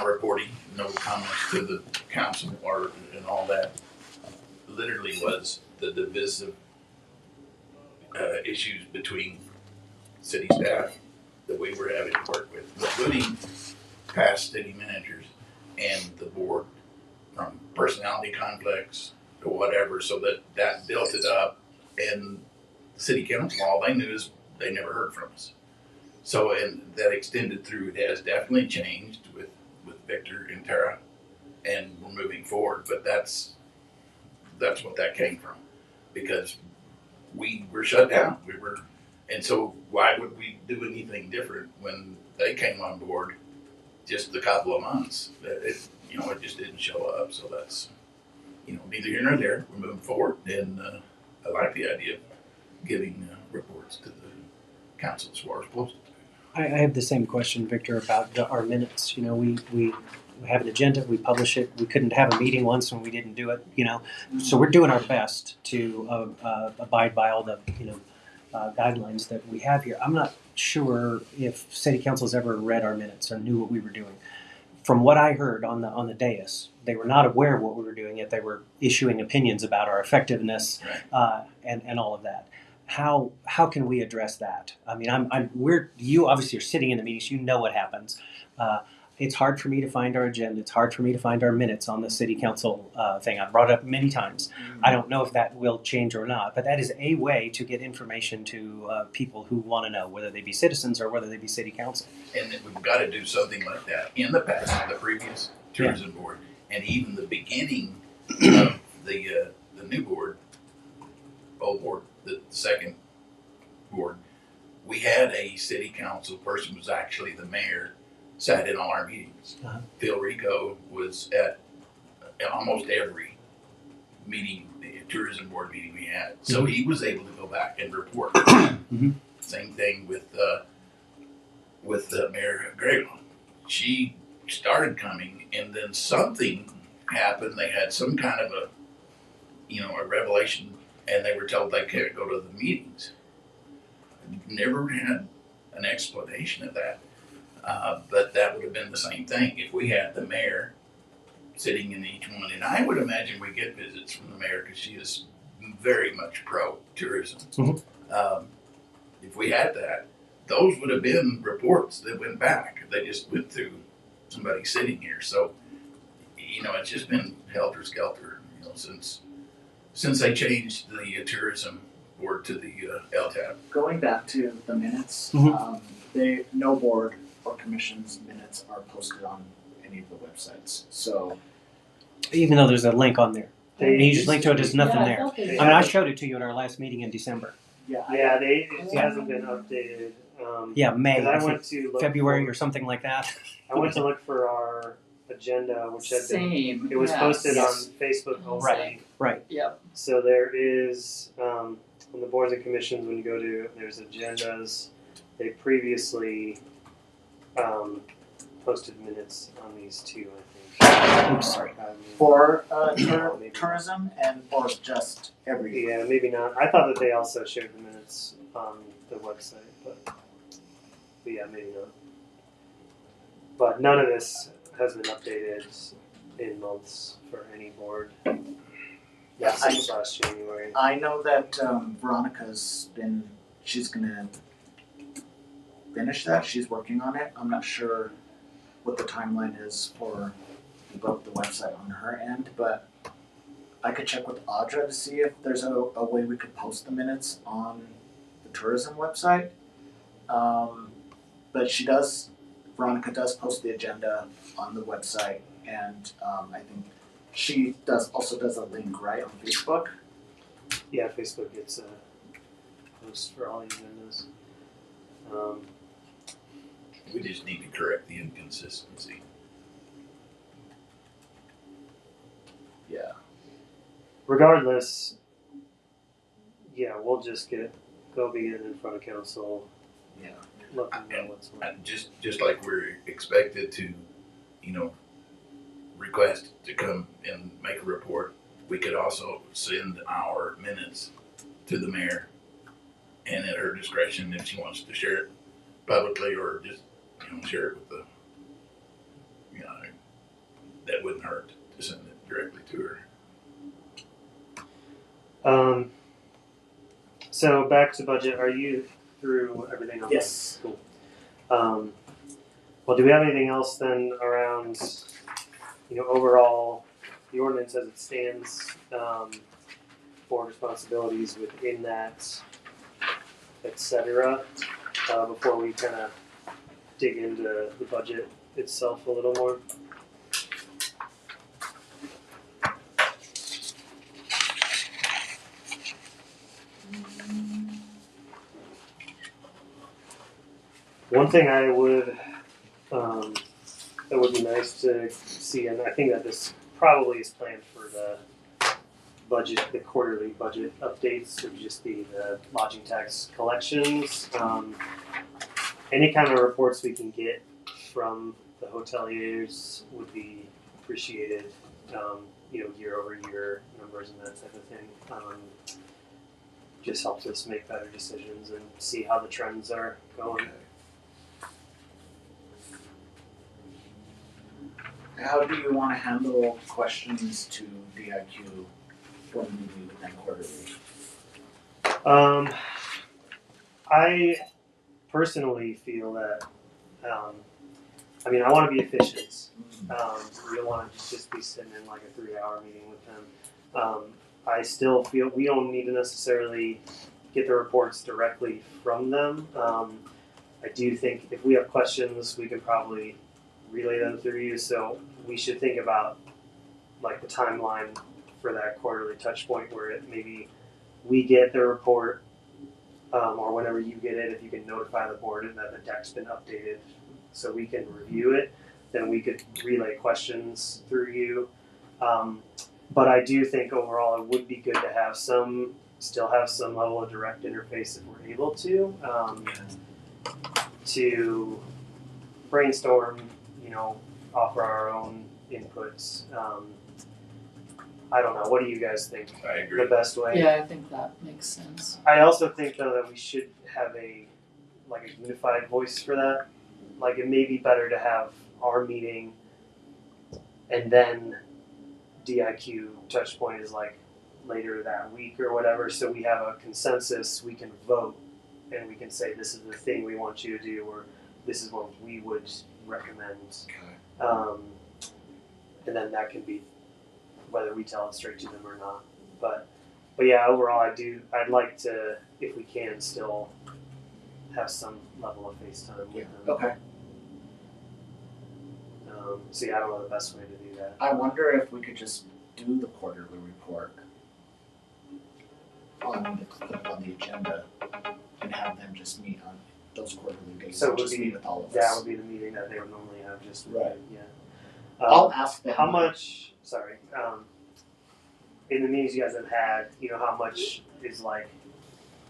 reporting, no comments to the council or and all that literally was the divisive issues between city staff that we were having to work with, including past city managers and the board, from personality conflicts to whatever, so that built it up. And city council, all they knew is they never heard from us. So, and that extended through, it has definitely changed with Victor and Tara, and we're moving forward. But that's what that came from, because we were shut down. And so why would we do anything different when they came on board just a couple of months? It just didn't show up. So that's, neither here nor there. We're moving forward, and I like the idea of giving reports to the council as far as posted. I have the same question, Victor, about our minutes. We have an agenda, we publish it. We couldn't have a meeting once when we didn't do it. So we're doing our best to abide by all the guidelines that we have here. I'm not sure if city council's ever read our minutes or knew what we were doing. From what I heard on the dais, they were not aware of what we were doing, yet they were issuing opinions about our effectiveness, Right. And all of that. How can we address that? I mean, you obviously are sitting in the meetings. You know what happens. It's hard for me to find our agenda. It's hard for me to find our minutes on the city council thing. I've brought it up many times. I don't know if that will change or not, but that is a way to get information to people who want to know, whether they be citizens or whether they be city council. And we've got to do something like that in the past, the previous tourism board, and even the beginning of the new board, old board, the second board. We had a city council person, was actually the mayor, sat in all our meetings. Uh-huh. Phil Rico was at almost every meeting, the tourism board meeting we had. So he was able to go back and report. Mm-hmm. Same thing with Mayor Graylon. She started coming, and then something happened. They had some kind of a revelation, and they were told they can't go to the meetings. Never had an explanation of that. But that would have been the same thing if we had the mayor sitting in each one. And I would imagine we get visits from the mayor, because she is very much pro-tourism. Mm-hmm. If we had that, those would have been reports that went back. They just went through somebody sitting here. So, it's just been helter-skelter, since they changed the tourism board to the LTAB. Going back to the minutes, no board or commission's minutes are posted on any of the websites. So Even though there's a link on there. You just link to it, there's nothing Yeah, I there. thought they I mean, I showed it to you at our last meeting in December. Yeah, it hasn't been updated. Yeah, May. 'Cause I I went think to look February for, or something like that. I went to look for our agenda, which had been Same. it was yes. posted Yes. on Facebook only. Right. Right. Yep. So there is on the boards and commissions, when you go to, there's agendas. They previously posted minutes on these two, I think. Oops, sorry. for Maybe. tourism or just everything. Yeah, maybe not. I thought that they also shared the minutes on the website, but yeah, maybe not. But none of this has been updated in months for any board. Yeah, Since last January. I know that she's gonna finish that. She's working on it. I'm not sure what the timeline is for the website on her end, but I could check with Audra to see if there's a way we could post the minutes on the tourism website. But Veronica does post the agenda on the website, and I think she also does a link, right, on Facebook. Yeah, Facebook gets a post for all agendas. We just need to correct the inconsistency. Yeah. regardless, yeah, we'll just go be in front of council. Yeah. Let them know what's what. And just like we're expected to, request to come and make a report, we could also send our minutes to the mayor, and at her discretion, if she wants to share it publicly or just, share it with the, that wouldn't hurt to send it directly to her. So back to budget. Are you through everything on that? Yes. Cool. Well, do we have anything else then around, overall, the ordinance as it stands, board responsibilities within that, et cetera, before we kind of dig into the budget itself a little more? One thing I would, that would be nice to see, and I think that this probably is planned for the budget, the quarterly budget updates, would just be the lodging tax collections. Any kind of reports we can get from the hoteliers would be appreciated. Year over year numbers and that type of thing. Just helps us make better decisions and see how the trends are going. How do you want to handle questions to DIQ when we meet with them quarterly? I personally feel that, I want to be efficient. We don't want to just be sitting in like a 3-hour meeting with them. I still feel we don't need to necessarily get the reports directly from them. I do think if we have questions, we can probably relay them through you. So we should think about like the timeline for that quarterly touch point where it maybe we get the report, or whenever you get it, if you can notify the board that the deck's been updated so we can review it, then we could relay questions through you. But I do think overall it would be good to still have some level of direct interface if we're able to brainstorm, offer our own inputs. I don't know. What do you guys think? I agree. The best way? Yeah, I think that makes sense. I also think though that we should have a unified voice for that. Like it may be better to have our meeting and then DIQ touch point is like later that week or whatever, so we have a consensus, we can vote and we can say this is the thing we want you to do or this is what we would recommend. Okay. And then that can be whether we tell it straight to them or not. But yeah, overall I'd like to, if we can, still have some level of FaceTime with them. Okay. So yeah, I don't know the best way to do that. I wonder if we could just do the quarterly report on the agenda and have them just meet on those quarterly days. So it would just be, meet with all of that us. would be the meeting that they would normally have just with Right. you, yeah. I'll ask them. How much, in the meetings you guys have had, how much is like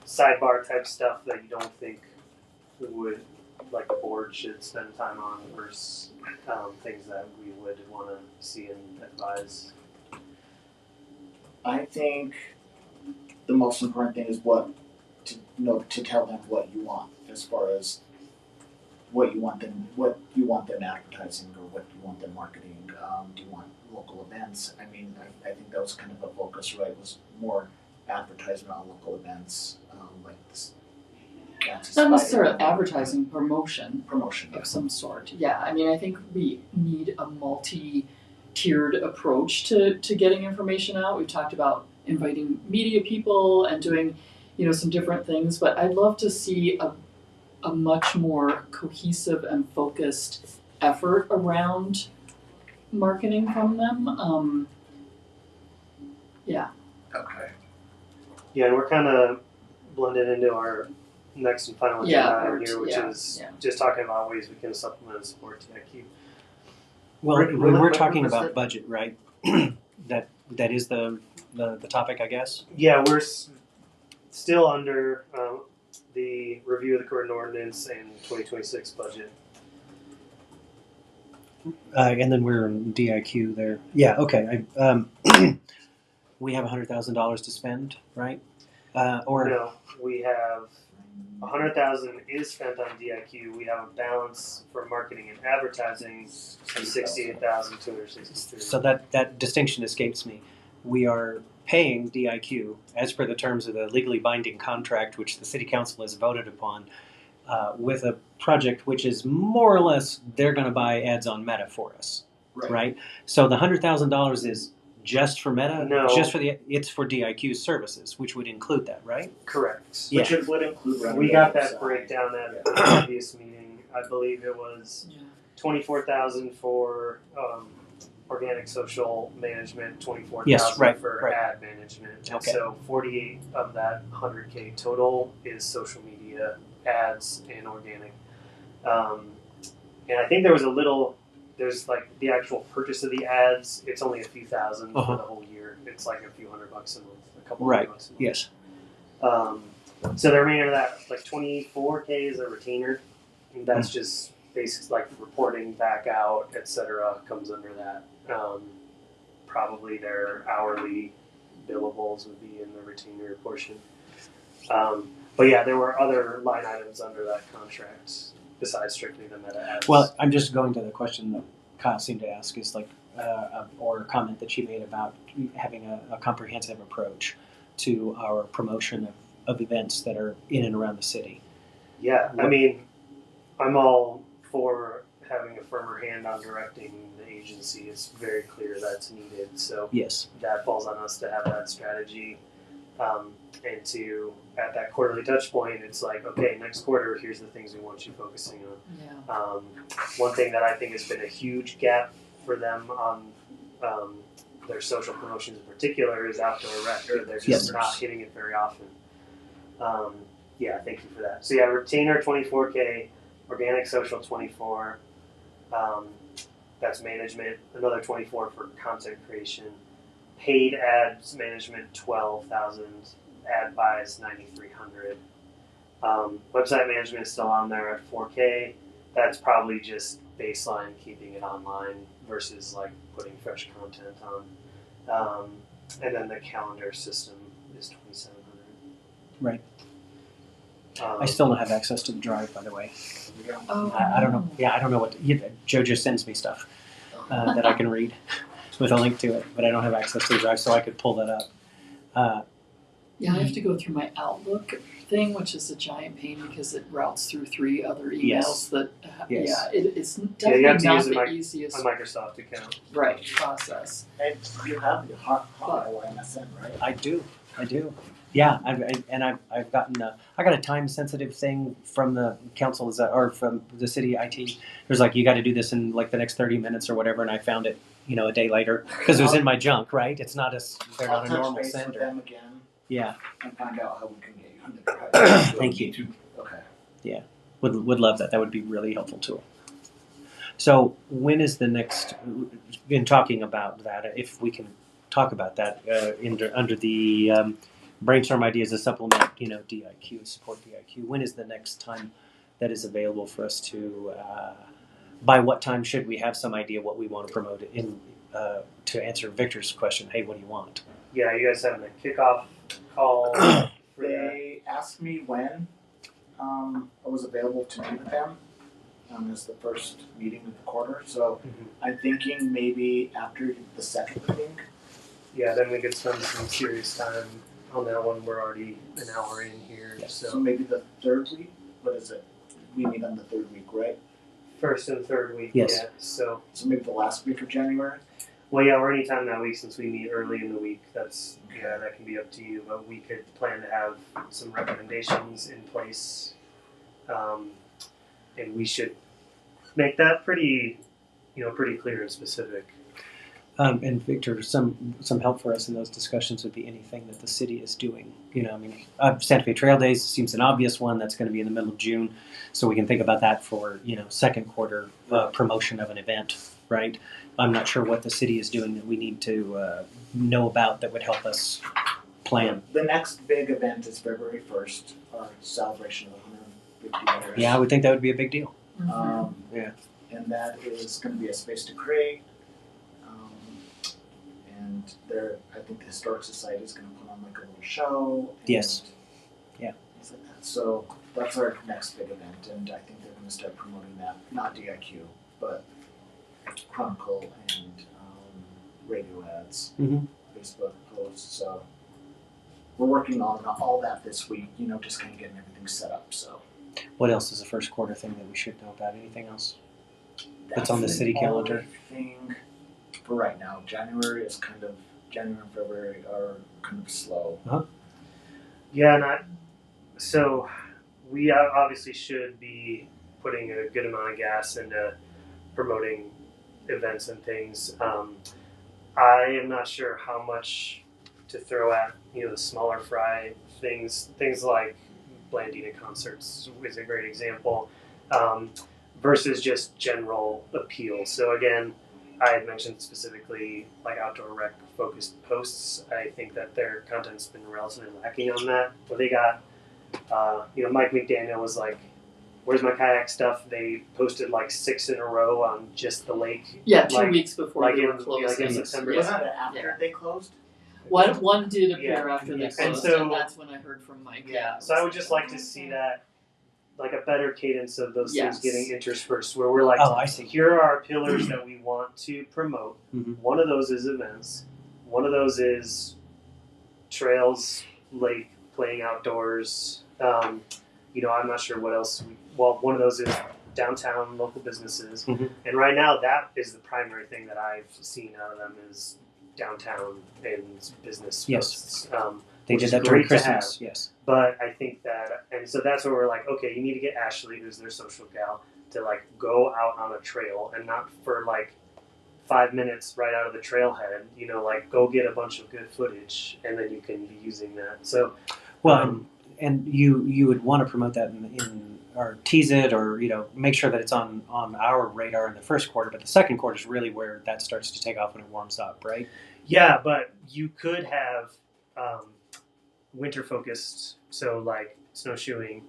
sidebar type stuff that you don't think would, like the board should spend time on versus things that we would want to see and advise? I think the most important thing is to tell them what you want as far as what you want them advertising or what you want them marketing. Do you want local events? I think that was kind of a focus, right? Was more advertisement on local events, like this. Not necessarily advertising, promotion Promotion. of some sort. Yeah, I think we need a multi-tiered approach to getting information out. We've talked about inviting media people and doing, some different things, but I'd love to see a much more cohesive and focused effort around marketing from them. Yeah. Okay. Yeah, and we're kind of blended into our next and final agenda item here, which is just talking about ways we can supplement and support TIQ. Well, Rick, when really we're quick, talking what's about that? budget, right? That that is the topic, I guess. Yeah, we're still under the review of the current ordinance and 2026 budget. And then we're in DIQ there. Yeah, okay. We have $100,000 to spend, right? Or No, we have 100,000 is spent on DIQ. We have a balance for marketing and advertising of 68,263. so that distinction escapes me. We are paying DIQ as per the terms of the legally binding contract, which the city council has voted upon, with a project which is more or less they're going to buy ads on Meta for us, right? So the $100,000 is just for Meta, No. just for it's for DIQ services, which would include that, right? Correct. Yeah. Which would include We got that renovations, breakdown at the previous meeting. I believe it was Yeah. 24,000 for organic social management, 24,000 Yes, right, for right. ad management. And Okay. so 48 of that 100K total is social media ads and organic. And I think there was there's like the actual purchase of the ads. It's only a few thousand Uh-huh. for the whole year. It's like a few $100 a month, a couple Right. $100 a month. Yes. So the remainder of that, like 24K is a retainer. And that's just basics like reporting back out, etc. comes under that. Probably their hourly billables would be in the retainer portion. But yeah, there were other line items under that contract besides strictly the meta ads. Well, I'm just going to the question that Kyle seemed to ask is like, or a comment that she made about having a comprehensive approach to our promotion of events that are in and around the city. Yeah, I mean, I'm all for having a firmer hand on directing the agency. It's very clear that's needed. So Yes. that falls on us to have that strategy. And to, at that quarterly touch point, it's like, okay, next quarter, here's the things we want you focusing on. Yeah. One thing that I think has been a huge gap for them on their social promotions in particular is outdoor rec. They're just Yes. not hitting it very often. Yeah, thank you for that. So yeah, retainer 24K, organic social 24. That's management. Another 24 for content creation. Paid ads management 12,000. Ad buys 9,300. Website management is still on there at 4K. That's probably just baseline keeping it online versus like putting fresh content on. And then the calendar system is 2,700. Right. I still don't have access to the drive, by the way. Oh. I don't know. Yeah, I don't know what Joe just sends me stuff that I can read with a link to it, but I don't have access to the drive, so I could pull that up. Yeah, I have to go through my Outlook thing, which is a giant pain because it routes through 3 other emails Yes. that, Yes. yeah, it's you definitely have to not use the a easiest A Microsoft account. right process. And you have the Hotmail MSN, right? I do. Yeah, I've gotten I got a time sensitive thing from the council or from the city IT. It was like you got to do this in like the next 30 minutes or whatever, and I found it a day later because it was in my junk. Right? It's not they're not a normal I'll touch base with sender. them again Yeah. and find out how we can get you on the drive. Thank you. Okay. Would love that. That would be really helpful too. So when is the next? In talking about that, if we can talk about that under the brainstorm ideas to supplement, DIQ, support DIQ. When is the next time that is available for us to? By what time should we have some idea what we want to promote to answer Victor's question? Hey, what do you want? Yeah, you guys having a kickoff call for that? They asked me when I was available to meet with them. It's the first meeting of the quarter, so I'm thinking maybe after the second meeting. Yeah, then we could spend some serious time on that one. We're already an hour in here, So so maybe the third week. What is it? We meet on the third week, right? first and third week. Yes. Yeah. So So maybe the last week of January. well, yeah, or any time that week since we meet early in the week. That can be up to you. But we could plan to have some recommendations in place, and we should make that pretty clear and specific. And Victor, some help for us in those discussions would be anything that the city is doing. Santa Fe Trail Days seems an obvious one. That's going to be in the middle of June, so we can think about that for second quarter promotion of an event. right? I'm not sure what the city is doing that we need to know about that would help us plan. The next big event is February 1st, our celebration of 150 years. Yeah, I would think that would be a big deal. Yeah. And that is going to be a space to create. And there, I think the Historic Society is going to put on like a little show. And Yes. Yeah. things like that. So that's our next big event, and I think they're going to start promoting that. Not DIQ, but Chronicle and radio ads, Mhm. Facebook posts. So we're working on all that this week. Just kind of getting everything set up. So What else is a first quarter thing that we should know about? Anything else? that's on the city calendar? only thing for right now. January and February are kind of slow. Yeah, so we obviously should be putting a good amount of gas into promoting events and things. I am not sure how much to throw at the smaller fry things like Blandina concerts is a great example, versus just general appeal. So again, I had mentioned specifically like outdoor rec focused posts. I think that their content's been relatively lacking on that. But they got, Mike McDaniel was like, "Where's my kayak stuff?" They posted like 6 in a row on just the lake. Yeah, 2 Like- weeks before like they were in- closing. like in September. Wasn't it after they closed? One did appear Yeah. after they Yes. closed, And so- and that's when I heard from Mike. Yeah. So I would just like to see that, like a better cadence of those Yes. things getting interspersed, where we're like, Oh, I see. here are our pillars that we want to promote. Mhm. One of those is events. One of those is trails, lake, playing outdoors. I'm not sure what else. One of those is downtown local businesses. Mhm. And right now, that is the primary thing that I've seen out of them is downtown and business Yes. posts. They Which did is that during great to Christmas. Yes. But I think that, and so that's where we're like, okay, you need to get Ashley, who's their social gal, to like go out on a trail and not for like 5 minutes right out of the trailhead, like go get a bunch of good footage and then you can be using that. So, Well, and you would want to promote that in or tease it or make sure that it's on our radar in the first quarter, but the second quarter is really where that starts to take off when it warms up, right? yeah, but you could have winter focused, so like snowshoeing,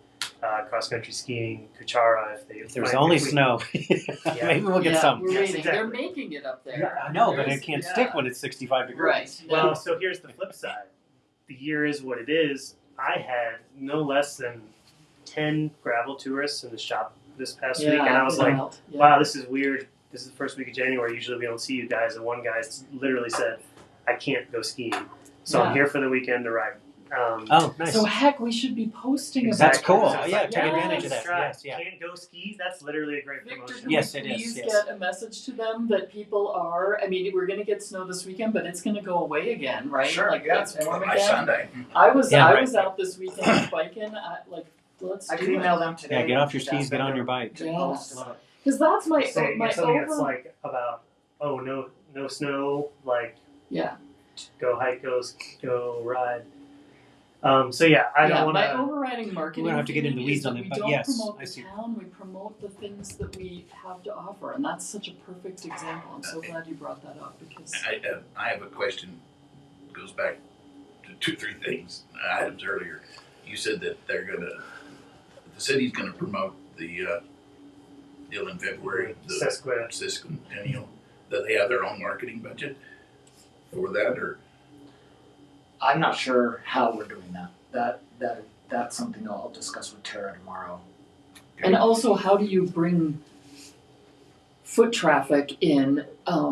cross country skiing, Kuchara. If there's only snow, maybe we'll get some. We're Yes, waiting. They're exactly. making it up there. Yeah, I know, but There's- it can't yeah. stick when it's 65 degrees. Right. Well, so here's the flip side. The year is what it is. I had no less than 10 gravel tourists in the shop this past week, and I was like, wild. Yeah. wow, this is weird. This is the first week of January. Usually we don't see you guys. And one guy literally said, I can't go skiing. So Yeah. I'm here for the weekend to ride. Oh, nice. So heck, we should be posting That's about cool. that. So it's Yeah, like, take advantage of that. try. Yes, yeah. Can't go ski. That's literally a great Victor, promotion. can Yes, we it is, please yes. get a message to them that people are, we're going to get snow this weekend, but it's going to go away again, right? Sure, Like, yeah. it's warm By again. Sunday. I was Yeah, I right. was out this weekend biking. Let's I do can it. email them today. Yeah, get off your Just skis, ask get them on to- your bike. to Yes. post it. Because that's my Say my something over. that's like about, no snow, like yeah. go hike, go ride. So yeah, I don't want My to. overriding marketing. We don't have to get into the theme weeds is on that it, we but don't yes, promote I the see. town. We promote the things that we have to offer, and that's such a perfect example. I'm so glad you brought that up because I have a question. Goes back to 2-3 items earlier. You said that the city's gonna promote the deal in February, the Sesquicentennial. That they have their own marketing budget for that, or I'm not sure how we're doing that. That's something I'll discuss with Tara tomorrow. and also how do you bring foot traffic in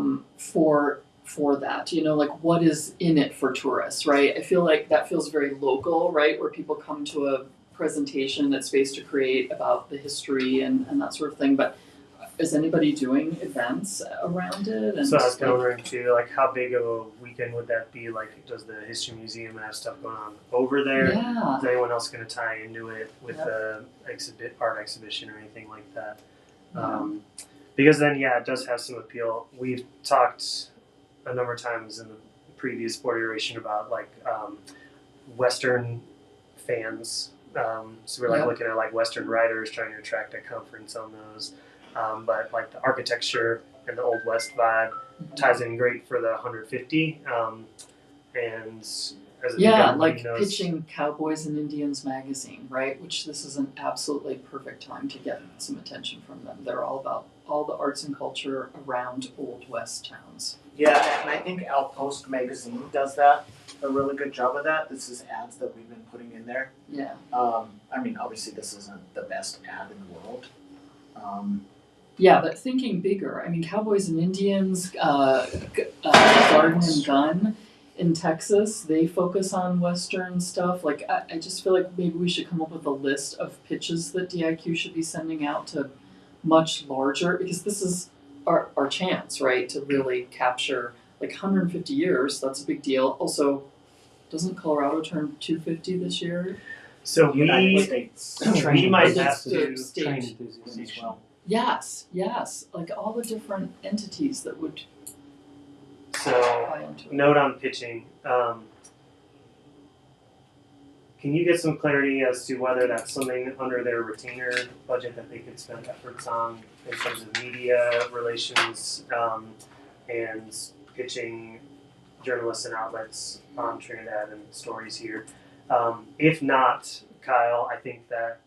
for that? Like what is in it for tourists, right? I feel like that feels very local, right? Where people come to a presentation that's Space to Create about the history and that sort of thing. But is anybody doing events around it? And So I was wondering too, like how big of a weekend would that be? Like, does the History Museum have stuff going on over there? yeah. Is anyone else going to tie into it with Yep. the art exhibition or anything like that? Yeah. Because then, yeah, it does have some appeal. We've talked a number of times in the previous board iteration about like Western fans. So we're like Yep. looking at like Western writers trying to attract a conference on those. But like the architecture and the Old West vibe ties in great for the 150. And as a Yeah, big like knows, pitching Cowboys and Indians magazine, right? Which this is an absolutely perfect time to get some attention from them. They're all about all the arts and culture around Old West towns. Yeah, and I think Outpost magazine does that, a really good job of that. This is ads that we've been putting in there. Yeah. I mean, obviously this isn't the best ad in the world. Yeah, but thinking bigger, I mean, Cowboys and Indians, Garden and Gun in Texas, they focus on Western stuff. Like, I just feel like maybe we should come up with a list of pitches that DIQ should be sending out to much larger, because this is our chance, right, to really capture like 150 years. That's a big deal. Also, doesn't Colorado turn 250 this year? so United States. we might That's have to. the state. Train enthusiasts as well. Yes, like all the different entities that would So buy into it. note on pitching. Can you get some clarity as to whether that's something under their retainer budget that they could spend efforts on in terms of media relations and pitching journalists and outlets on Trinidad and stories here? If not, Kyle, I think that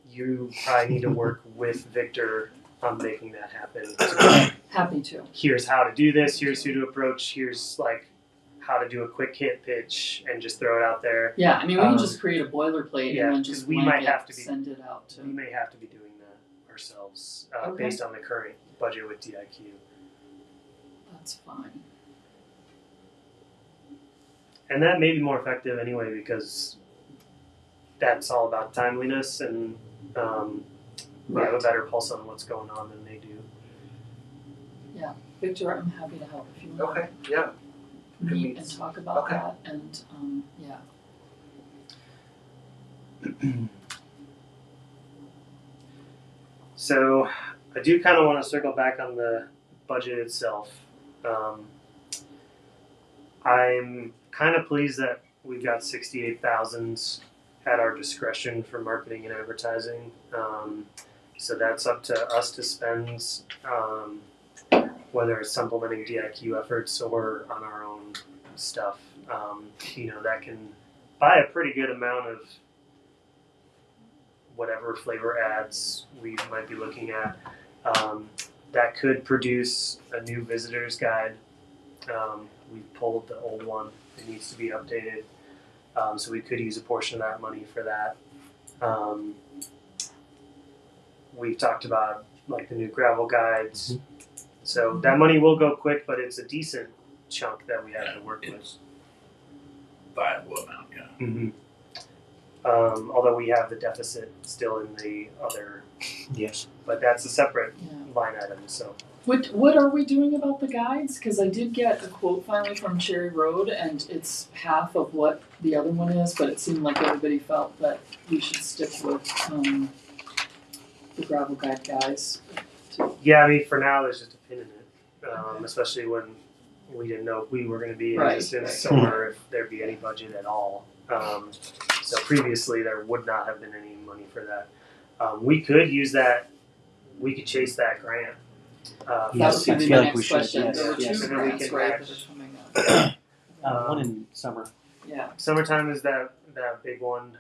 you probably need to work with Victor on making that happen. So Happy to. here's how to do this, here's who to approach, here's like how to do a quick hit pitch and just throw it out there. Yeah, I mean, we can just create a boilerplate yeah, and then 'cause just we might blanket have to be- send it out We to. may have to be doing that ourselves Okay. based on the current budget with DIQ. That's fine. And that may be more effective anyway because that's all about timeliness and we have a better pulse on what's going on than they do. Victor, I'm happy to help if you want Okay, yeah. to Can meet we- and talk about okay. that. And yeah, So I do kind of want to circle back on the budget itself. I'm kind of pleased that we've got 68,000 at our discretion for marketing and advertising. So that's up to us to spend, whether it's supplementing DIQ efforts or on our own stuff. That can buy a pretty good amount of whatever flavor ads we might be looking at. That could produce a new visitor's guide. We've pulled the old one. It needs to be updated. So we could use a portion of that money for that. We've talked about like the new gravel guides. So that money will go quick, but it's a decent chunk that we have to work with. It's viable amount, yeah. Mm-hmm. Although we have the deficit still in the other, Yes. but that's a separate yeah. line item. So What are we doing about the guides? Because I did get a quote finally from Cherry Road, and it's half of what the other one is. But it seemed like everybody felt that we should stick with the gravel guide guys. yeah, I mean for now there's just a pin in it, especially when we didn't know if we were going to be in Right, existence right. or if there'd be any budget at all. So previously there would not have been any money for that. We could use that. We could chase that grant. That Yes, was going I to be feel my like we next should, question. yes, There were yes. two And then we grants, can right, match. that are coming up. One in summer. Yeah. Summertime is that big one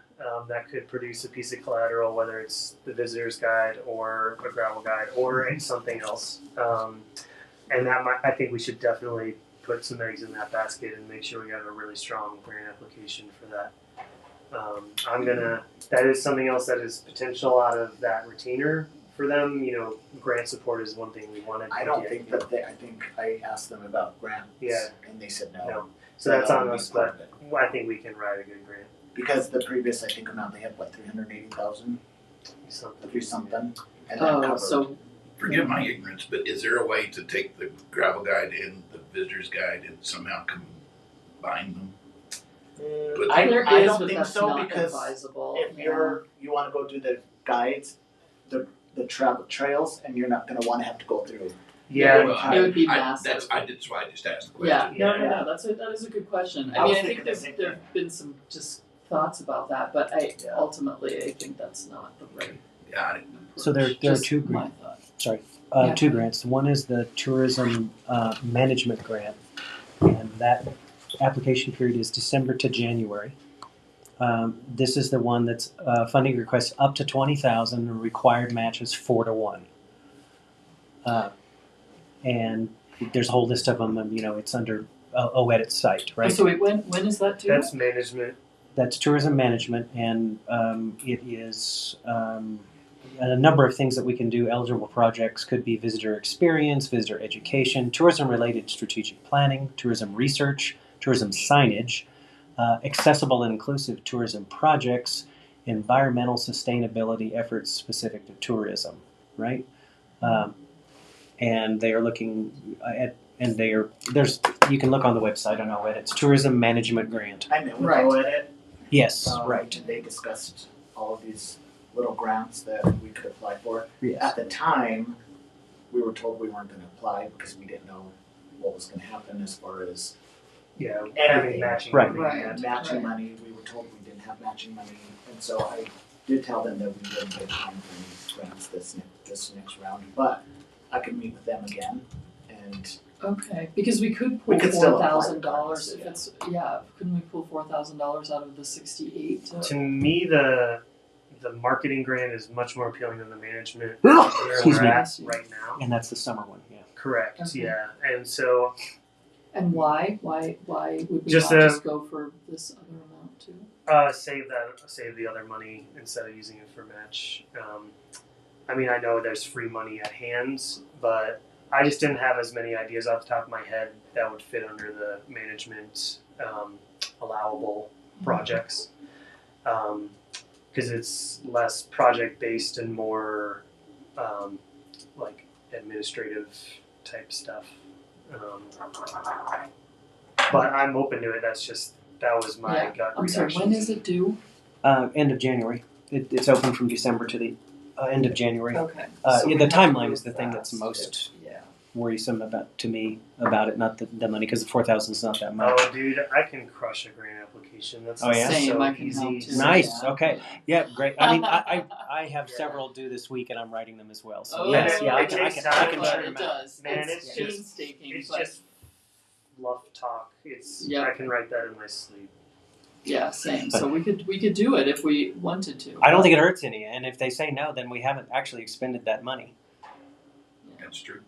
that could produce a piece of collateral, whether it's the visitor's guide or a gravel guide or something else. And I think we should definitely put some eggs in that basket and make sure we have a really strong grant application for that. That is something else that is potential out of that retainer for them. Grant support is one thing we wanted. I don't think that I think I asked them about grants. Yeah. And they said no. No. So that's on us, Part of but it. I think we can write a good grant. Because the previous, I think, amount they had, 380,000, Something. three something, and that covered. So Forgive my ignorance, but is there a way to take the gravel guide and the visitor's guide and somehow combine them? But I there I is, don't but think that's so not because advisable. if you want to go do the guides, the travel trails, and you're not going to want to have to go through. Yeah. Well, It would be that's massive. that's why I just asked the Yeah, question. no, Yeah. that is a good question. I I mean, was I think thinking the there's same there've been some just thoughts about that, but Yeah. ultimately I think that's not the right. Yeah, I didn't. So there are just two my thought. Yeah. Two grants. One is the tourism management grant, and that application period is December to January. This is the one that's funding requests up to 20,000 and required matches 4 to 1. And there's a whole list of them. And, it's under OEDIT's site, right? So wait, when is that due? That's management. That's tourism management, and it is a number of things that we can do. Eligible projects could be visitor experience, visitor education, tourism-related strategic planning, tourism research, tourism signage, accessible and inclusive tourism projects, environmental sustainability efforts specific to tourism, right? And they are looking at, and you can look on the website on OED. It's Tourism Management Grant. I met with Right. OEDIT. Yes, right. And they discussed all of these little grants that we could apply for. Yes. At the time, we were told we weren't going to apply because we didn't know what was going to happen as far as Yeah, Anything. having matching. Right. money. Right. matching money. We were told we didn't have matching money, and so I did tell them that we wouldn't get applying for any grants this next round. But I could meet with them again, and Okay, because we could We pull could still apply $4,000 if regardless, it's, couldn't we pull $4,000 out of the 68? To me, the marketing grant is much more appealing than the management. Excuse we're me. at right now. And that's the summer one, yeah. Correct. Okay. Yeah, and so And why? Why would we Just, not just go for this other amount too? save the other money instead of using it for match. I mean, I know there's free money at hands, but I just didn't have as many ideas off the top of my head that would fit under the management allowable projects. Because it's less project based and more like administrative type stuff. But I'm open to it. That was my Yeah. gut I'm sorry, reaction. when is it due? End of January. It's open from December to the end of January. Okay. Yeah, So we the have to timeline move is the thing that's fast. most Yeah. worrisome to me about it, not the money, because the 4,000 is not that much. Oh, dude, I can crush a grant application. That's Oh, yeah? Same, so I can easy. help too. Nice. Yeah. Okay. Yeah. Great. I mean, I have Yeah. several due this week, and I'm writing them as well. So Oh, yes, yeah, I it can takes churn time, them but it out. does. Man, it's it's just- painstaking, It's but just fluff talk. Yeah. I can write that in my sleep. yeah, same. So we could do it if we wanted to. I don't think it hurts any, and if they say no, then we haven't actually expended that money. That's true.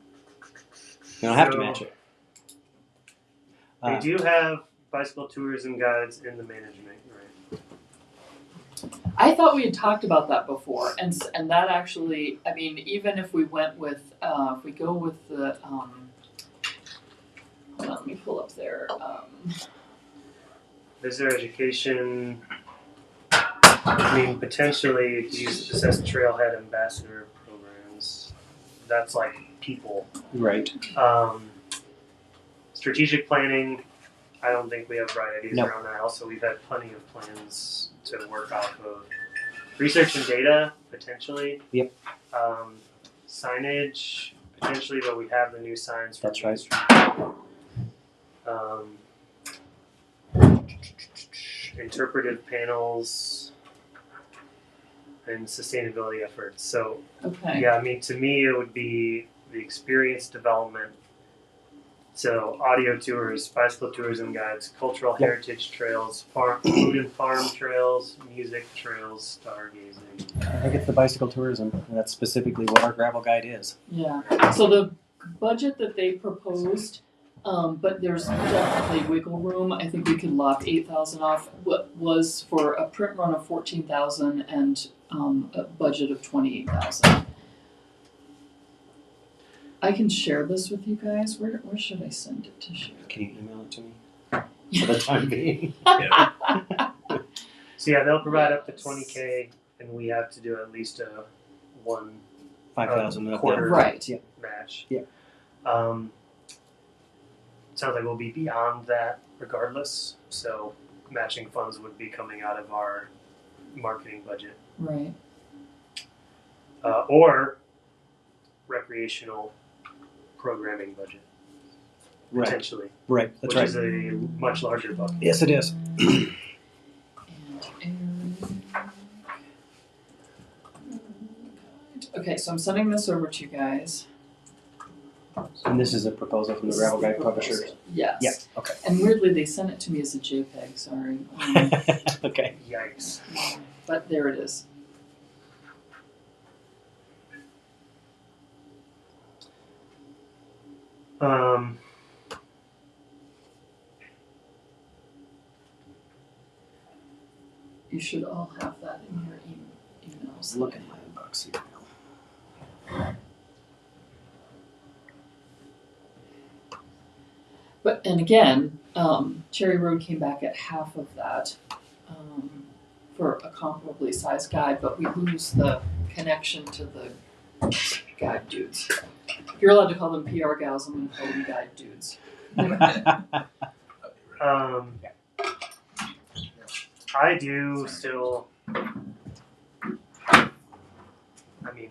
You don't have to So- match it. They do have bicycle tours and guides in the management, right? I thought we had talked about that before, and that actually, I mean, even if we went with, if we go with the, hold on, let me pull up there. Visitor education. I mean, potentially use assess trailhead ambassador programs. That's like people. Right. Strategic planning. I don't think we have bright ideas No. around that. Also, we've had plenty of plans to work off of. Research and data, potentially. Yep. Signage, potentially, but we have the new signs. That's right. Interpretive panels and sustainability efforts. So, Okay. yeah, I mean, to me, it would be the experience development. So, audio tours, bicycle tours and guides, cultural Yep. heritage trails, food and farm trails, music trails, stargazing. I think it's the bicycle tourism. And that's specifically what our gravel guide is. Yeah. So the budget that they proposed, but there's definitely wiggle room. I think we could lock 8,000 off. What was for a print run of 14,000 and a budget of 28,000. I can share this with you guys. Where should I send it to share? Can you email it to me for the time being? Yeah. So, yeah, they'll provide up to Yes. 20K, and we have to do at least a one 5,000 of quarter that. Right. Yeah. match. Yeah. Sounds like we'll be beyond that regardless. So matching funds would be coming out of our marketing budget Right. or recreational programming budget Right. potentially, Right. That's which right. is a much larger bucket. Yes, it is. And Okay, so I'm sending this over to you guys. And this is a proposal from the This is Gravel the Guide publishers. proposal. Yes. Yeah. Okay. And weirdly, they sent it to me as a JPEG. Sorry. Okay. Yikes. But there it is. You should all have that in your emails. Look at my inbox email. But and again, Cherry Road came back at half of that for a comparably sized guide, but we lose the connection to the guide dudes. If you're allowed to call them PR gals, I'm going to call them guide dudes. I do still. I mean,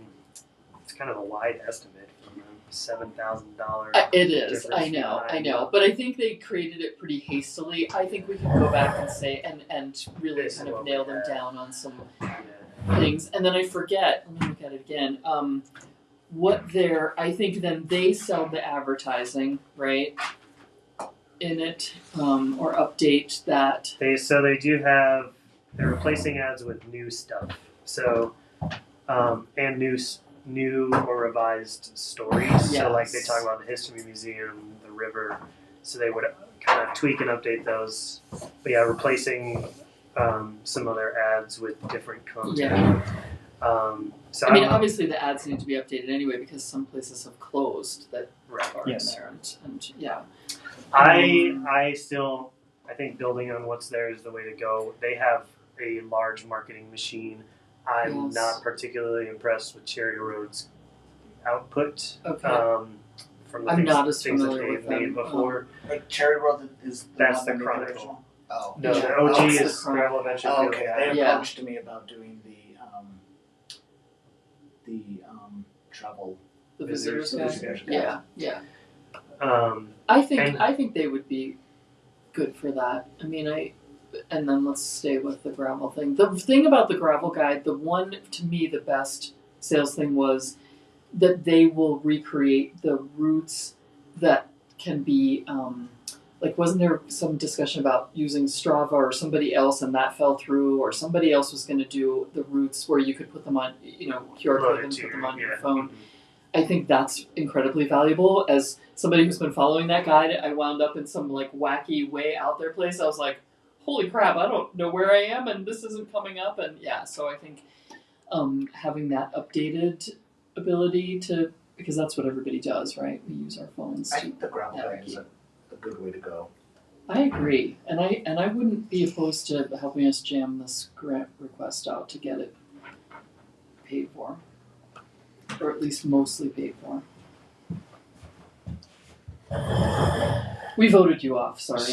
it's kind of a wide estimate from $7,000. It is. difference I know. behind- But I think they created it pretty hastily. I think we can go back and say and really This is kind of what we nail them had. down on some Yeah. things. And then I forget. Let me look at it again. What I think then they sell the advertising, right? In it, or update that. They do have. They're replacing ads with new stuff. So, and new or revised stories. So like they Yes. talk about the history museum, the river. So they would kind of tweak and update those. But yeah, replacing some other ads with different content. Yeah. So I mean, I'm- obviously the ads need to be updated anyway because some places have closed that are Yes. in there, and yeah. I think building on what's there is the way to go. They have a large marketing machine. I'm Yes. not particularly impressed with Cherry Road's output Okay. from the I'm things, not as things that familiar they've with made them. before. Like Cherry Road is the That's one the that made Chronicle. original? Oh. No, Yeah. the Oh, OG it's the is Chronicle. Gravel Adventure Oh, Field okay. Guide. They Yeah. approached me about doing the travel. The Visitors visitors Guide. guide. Yeah. Um, I think And- they would be good for that. I mean, and then let's stay with the gravel thing. The thing about the gravel guide, the one to me the best sales thing was that they will recreate the routes that can be like wasn't there some discussion about using Strava or somebody else and that fell through, or somebody else was going to do the routes where you could put them on, QR load code it and to put them on your yeah. phone. I think that's incredibly valuable. As somebody who's been following that guide, I wound up in some like wacky way out there place. I was like, holy crap, I don't know where I am and this isn't coming up. And yeah, so I think having that updated ability to, because that's what everybody does, right? We use our phones I to. think the gravel guide is navigate. a good way to go. I agree. And I wouldn't be opposed to helping us jam this grant request out to get it paid for. Or at least mostly paid for. We voted you off, sorry.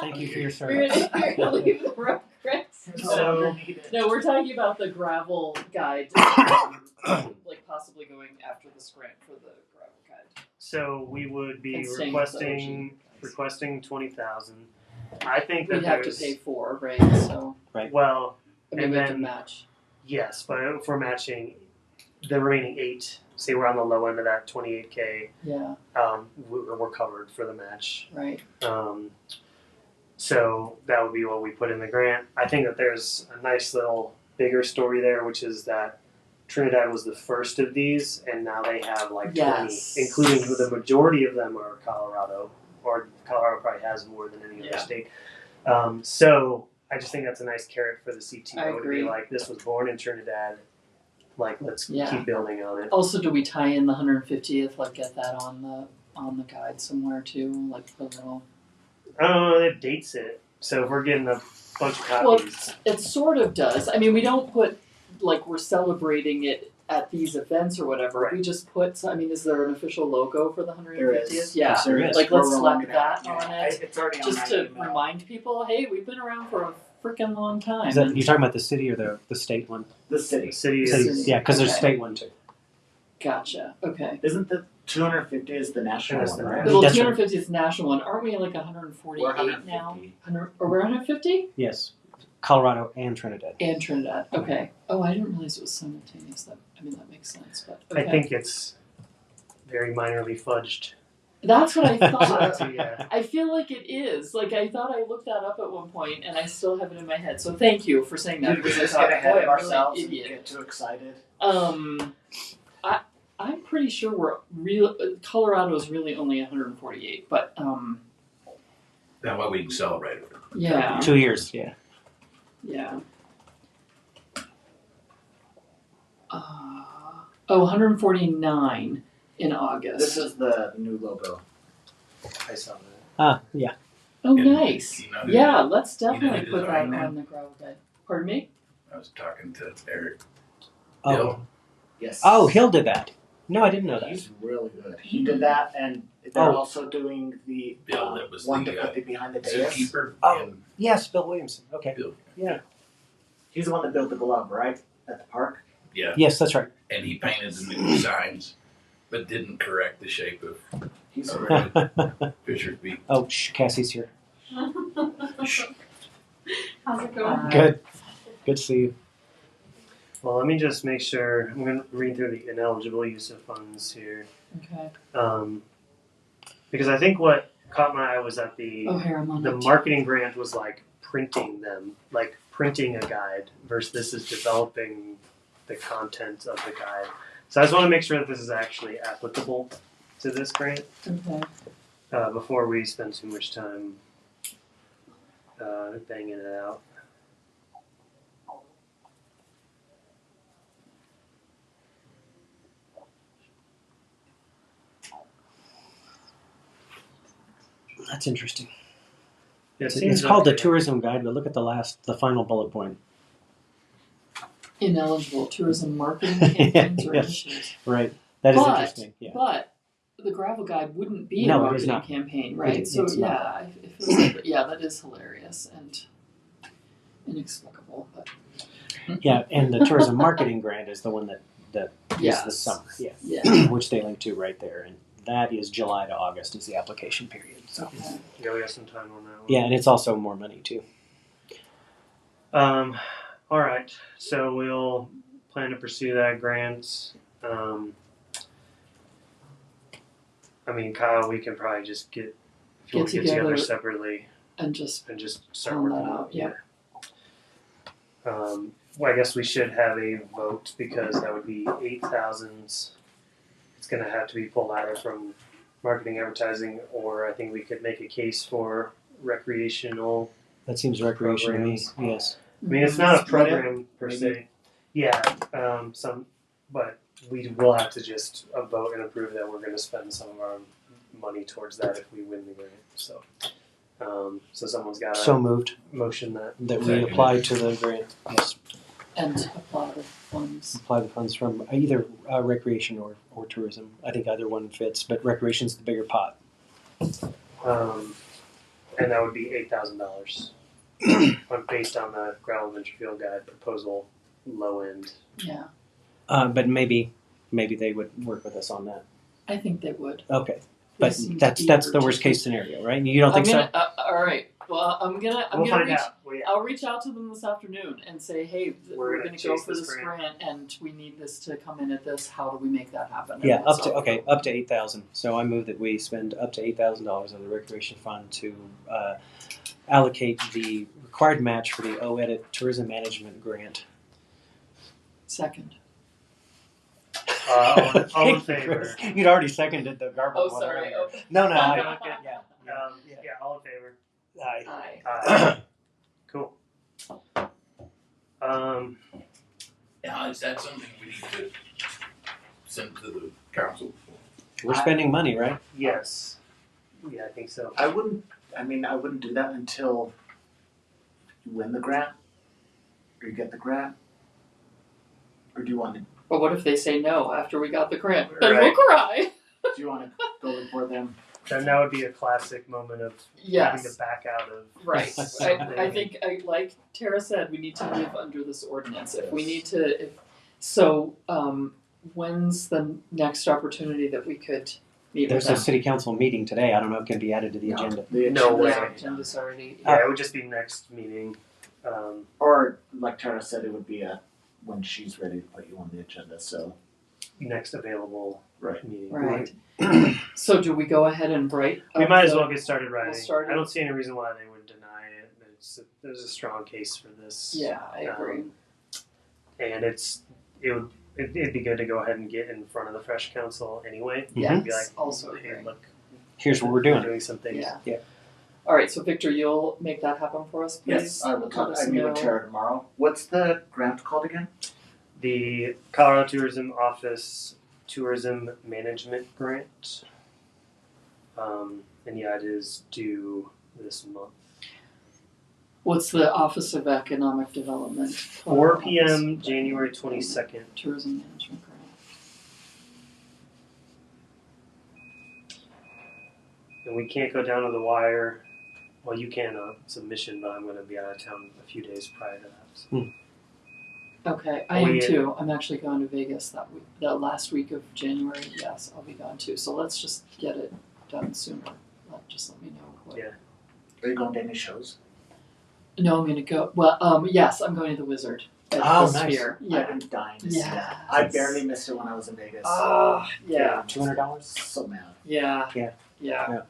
Thank you for your We're service. gonna leave the road, Chris. So- No, we're talking about the gravel guide, like possibly going after this grant for the gravel guide. So we would be And staying with the requesting 20,000. I think that We'd have to there's pay 4, right? So well, I mean And we then- can match. yes, but if we're matching the remaining 8, say we're on the low end of that 28K, Yeah, we're covered for the match. right. So that would be what we put in the grant. I think that there's a nice little bigger story there, which is that Trinidad was the first of these, and now they have like 20, Yes. including who the majority of them are Colorado, or Colorado probably has more than any other Yeah. state. So I just think that's a nice carrot for the I CTO to agree. be like, this was born in Trinidad, like let's Yeah. keep building on it. Also, do we tie in the 150th? Like get that on the guide somewhere too, like the little. It dates it. So if we're getting a bunch of Well, copies, it sort of does. I mean, we don't put like we're celebrating it at these events or whatever. Right. We just put. I mean, is there an official logo for the 150th? There is. Yeah. Yes, there is. Like We're let's rolling slap it out. that on Yeah, it, It's already on just that to email. remind people, hey, we've been around for a freaking long time. Is that, you're talking about the city or the state one? The the city. city is City. Yeah, because there's Okay. state one too. Gotcha. Okay. Isn't the 250 is the national That's one, the right? The little That's right. 250th national one. Aren't we like We're 148 now? 150. 100, or we're 150? Yes. Colorado and Trinidad. And Trinidad, okay. Oh, I didn't realize it was simultaneous, that makes sense, but, okay. I think it's very minorly fudged. That's what I thought. So, yeah. I feel like it is. Like, I thought I looked that up at one point, and I still have it in my head. So thank you for saying that. Did we because I just thought, get ahead boy, of I'm really ourselves an and idiot. get too excited? I'm pretty sure Colorado is really only 148, but That way we can celebrate it. yeah, 2 years, yeah. yeah. 149 in August. This is the new logo. I saw that. Yeah. Oh, And nice. you know who- Yeah, let's you know who definitely put that designed that? on the gravel guide. Pardon me? I was talking to Eric. Oh. Bill. Yes. Oh, Hill did that. No, I didn't know that. He's really good. He did that, and they're Oh. also doing the Bill, that was one the, to put it behind the dais. Zookeeper. Oh. And Yes, Bill Williamson. Okay. Bill. Yeah. He's the one that built the glove, right? At the park. Yeah, Yes, that's right. and he painted the new signs, but didn't correct the shape of He's Oh, great. Fisher's Beak. Oh, Cassie's here. How's it going? Good. Good to see you. Well, let me just make sure. I'm going to read through the ineligible use of funds here. Okay. Because I think what caught my eye was that Oh, here, I'm on the it. marketing grant was like printing them, like printing a guide, versus this is developing the content of the guide. So I just want to make sure that this is actually applicable to this grant Okay. before we spend too much time banging it out. That's interesting. It It's seems called the okay. tourism guide, but look at the final bullet point. Ineligible tourism marketing campaigns or Yes. initiatives. Right. That is But- interesting. Yeah. But the gravel guide wouldn't be No, a it is marketing not. campaign, right? It- So it's yeah, not. it feels like, yeah, that is hilarious and inexplicable. But Yeah, and the tourism marketing grant is the one that is the Yes. summer. Yeah. yeah. Which they link to right there, and that is July to August is the application period. So Okay. Yeah, we got some time on that one. yeah, and it's also more money too. All right. So we'll plan to pursue that grant. I mean, Kyle, we can probably just get together together separately And just and just start Plan that working on out, it. Yeah. Well, I guess we should have a vote because that would be 8,000. It's going to have to be pulled either from marketing, advertising, or I think we could make a case for recreational. That seems recreation to me. Programs. Yes. I mean, it's not a Split it, program per maybe. se. Yeah, but we will have to just vote and approve that we're going to spend some of our money towards that if we win the grant. So, so someone's got to So moved motion that. that we Second. apply to the grant. Yes. and apply the funds. Apply the funds from either recreation or tourism. I think either one fits, but recreation's the bigger pot. And that would be $8,000 based on the gravel venture field guide proposal, low end. Yeah, But maybe they would work with us on that. I think they would. Okay. They But seem that's eager the to worst do- case scenario, right? You don't think I'm gonna, all right. Well, I'm gonna We'll find reach. out. I'll reach out to them this afternoon and say, hey, We're we're gonna gonna go chase for this this grant. grant, and we need this to come in at this. How do we make that happen? And Yeah, that's up to how we go. up to 8,000. So I move that we spend up to $8,000 of the recreation fund to allocate the required match for the OEdit tourism management grant. Second. All in favor. You'd already seconded the garbled Oh, one sorry. earlier. Oh. No, Okay. yeah. Yeah, all in favor. Aye. Aye. Cool. Now, is that something we need to send to the council? We're spending money, right? Yes. Yeah, I think so. I wouldn't do that until you win the grant, or you get the grant, or do you want to But what if they say no after we got the grant? Then Right. we'll cry. go before them? Then that would be a classic moment of having Yes. to back out of. Right. something. I think, like Tara said, we need to live under this ordinance. If we need to, when's the next opportunity that we could meet There's with a them? city council meeting today. I don't know if it can be added to the No. agenda. The No agenda's way. already done. Agenda's already. Yeah, it would just be next meeting. Or like Tara said, it would be when she's ready to put you on the agenda, so. next available Right. meeting. Right. So do we go ahead and write? We might as well get started writing. start it. I don't see any reason why they would deny it. There's a strong case for this. Yeah, I agree. And it'd be good to go ahead and get in front of the Fresh Council anyway. Yes, Be like, also hey, agree. look, Here's what we're we're doing. doing some things. Yeah. All right, so Victor, you'll make that happen for us, please? Yes, I will Let us meet know. with Tara tomorrow. What's the grant called again? The Colorado Tourism Office Tourism Management Grant. And yeah, it is due this month. What's the Office of Economic Development? 4 p.m. January 22nd. Tourism Management Grant. And we can't go down to the wire. Well, you can submission, but I'm going to be out of town a few days prior to that. Okay, I Oh, am yeah. too. I'm actually going to Vegas that week, the last week of January. Yes, I'll be gone too. So let's just get it done sooner. Just let me know. What. Yeah. Are you going to any shows? No, I'm going to go. Well, yes, I'm going to the Wizard at Oh, the nice. Sphere. I've Yeah. been dying to see Yeah. that. I barely missed it when I was in Vegas. Yeah. $200. So mad. Yeah. Yeah.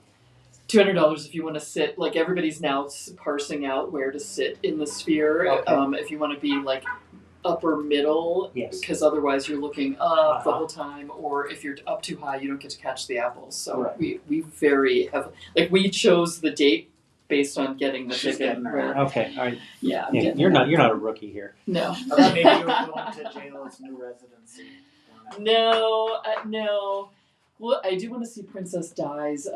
$200 if you want to sit. Like everybody's now parsing out where to sit in the Sphere. Okay. If you want to be like upper middle, Yes. because otherwise you're looking up the Uh-huh. whole time, or if you're up too high, you don't get to catch the apples. So Right. we very have we chose the date based on getting the She's ticket. getting there. Right. Okay, all right. Yeah, I'm Yeah, getting you're there. not a rookie here. No. I thought maybe you were going to JLo's new residency. No. Well, I do want to see Princess Di's.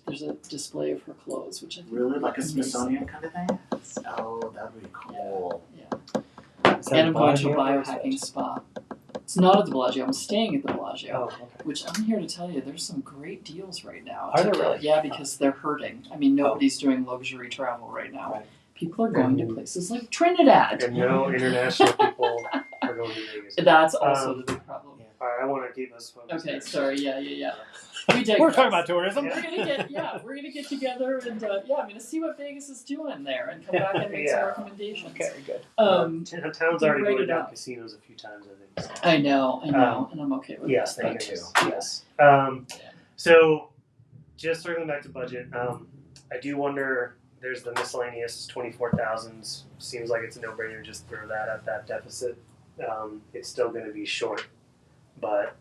There's a display of her clothes, which I think Really? would Like a amazing. Smithsonian kind of thing? Oh, that would be cool. Is that And I'm going to a Bellagio or is biohacking spa. It's not at the Bellagio. I'm staying at the Bellagio. Oh, okay. Which I'm here to tell you, there's some great deals right now. Are there really? Yeah, because they're hurting. I mean, nobody's doing luxury travel right now. Right. People are going to places like Trinidad. And no international people are going to Vegas. That's also the big problem. All right, I want to keep us focused. Okay, here. sorry. Yeah. We digress. We're talking about tourism. We're gonna get together and I'm gonna see what Vegas is doing there and come back and make some Yeah. recommendations. Okay, good. Town's already Write it voted down up. casinos a few times, I think. I know, and I'm okay with Yes, that. thank too. goodness. Yes. So, just circling back to budget, I do wonder. There's the miscellaneous 24,000. Seems like it's a no-brainer. Just throw that at that deficit. It's still going to be short, but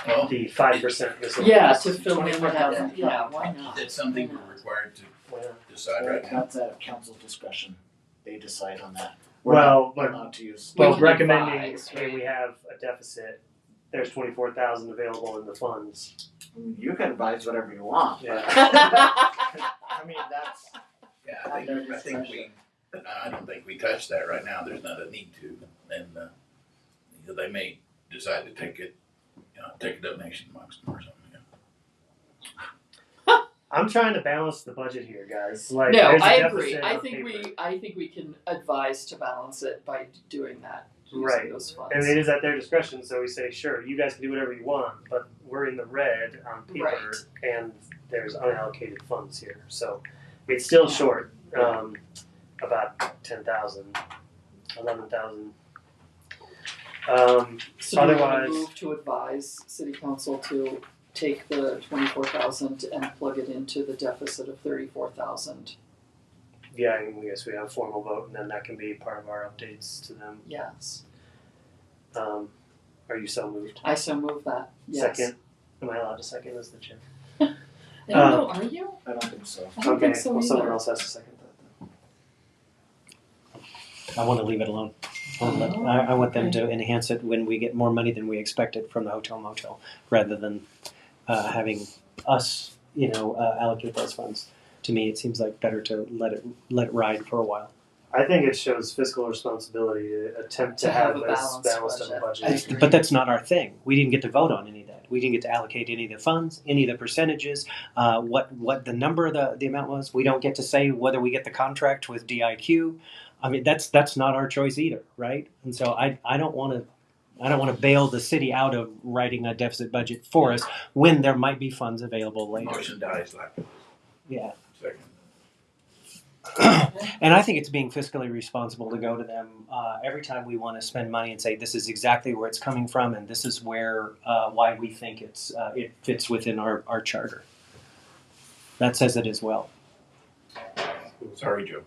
Well, the 5% miscellaneous. Yeah, to fill in that. 24,000. Yeah, why not? that's something we're required to Why not? decide right now. That's at council's discretion. They decide on that. Well, We're but allowed to use. We well, can recommending, advise, hey, right? we have a deficit. There's 24,000 available in the funds. You can advise whatever you want. Yeah. I mean, that's. Yeah, I don't think we touch that right now. There's not a need to, and they may decide to take a donation amongst them or something. I'm trying to balance the budget here, guys. Like, No, there's a I deficit agree. I on think paper. I think we can advise to balance it by doing that. Using Right. those funds. And it is at their discretion, so we say, sure, you guys can do whatever you want, but we're in the red on paper, Right. and there's unallocated funds here. So it's still short, about 10,000, 11,000. So do we want Otherwise- to move to advise City Council to take the 24,000 and plug it into the deficit of 34,000? Yeah, I guess we have a formal vote, and then that can be part of our updates to them. Yes. Are you so moved? I so move that. Yes. Second? Am I allowed to second as the chair? I don't know, are you? I don't think so. I don't Okay, think so well, either. someone else has to second that then. I want to leave it alone. I want them to enhance it when we get more money than we expected from the hotel motel, rather than having us, allocate those funds. To me, it seems like better to let it ride for a while. I think it shows fiscal responsibility to attempt to have a as balanced of a I budget. agree. But that's not our thing. We didn't get to vote on any of that. We didn't get to allocate any of the funds, any of the percentages, what the number of the amount was. We don't get to say whether we get the contract with DIQ. I mean, that's not our choice either, right? And so I don't want to bail the city out of writing a deficit budget for us when there might be funds available later. Motion dies like Yeah. second. And I think it's being fiscally responsible to go to them every time we want to spend money and say this is exactly where it's coming from, and this is where why we think it fits within our charter. That says it as well. Sorry, Joe.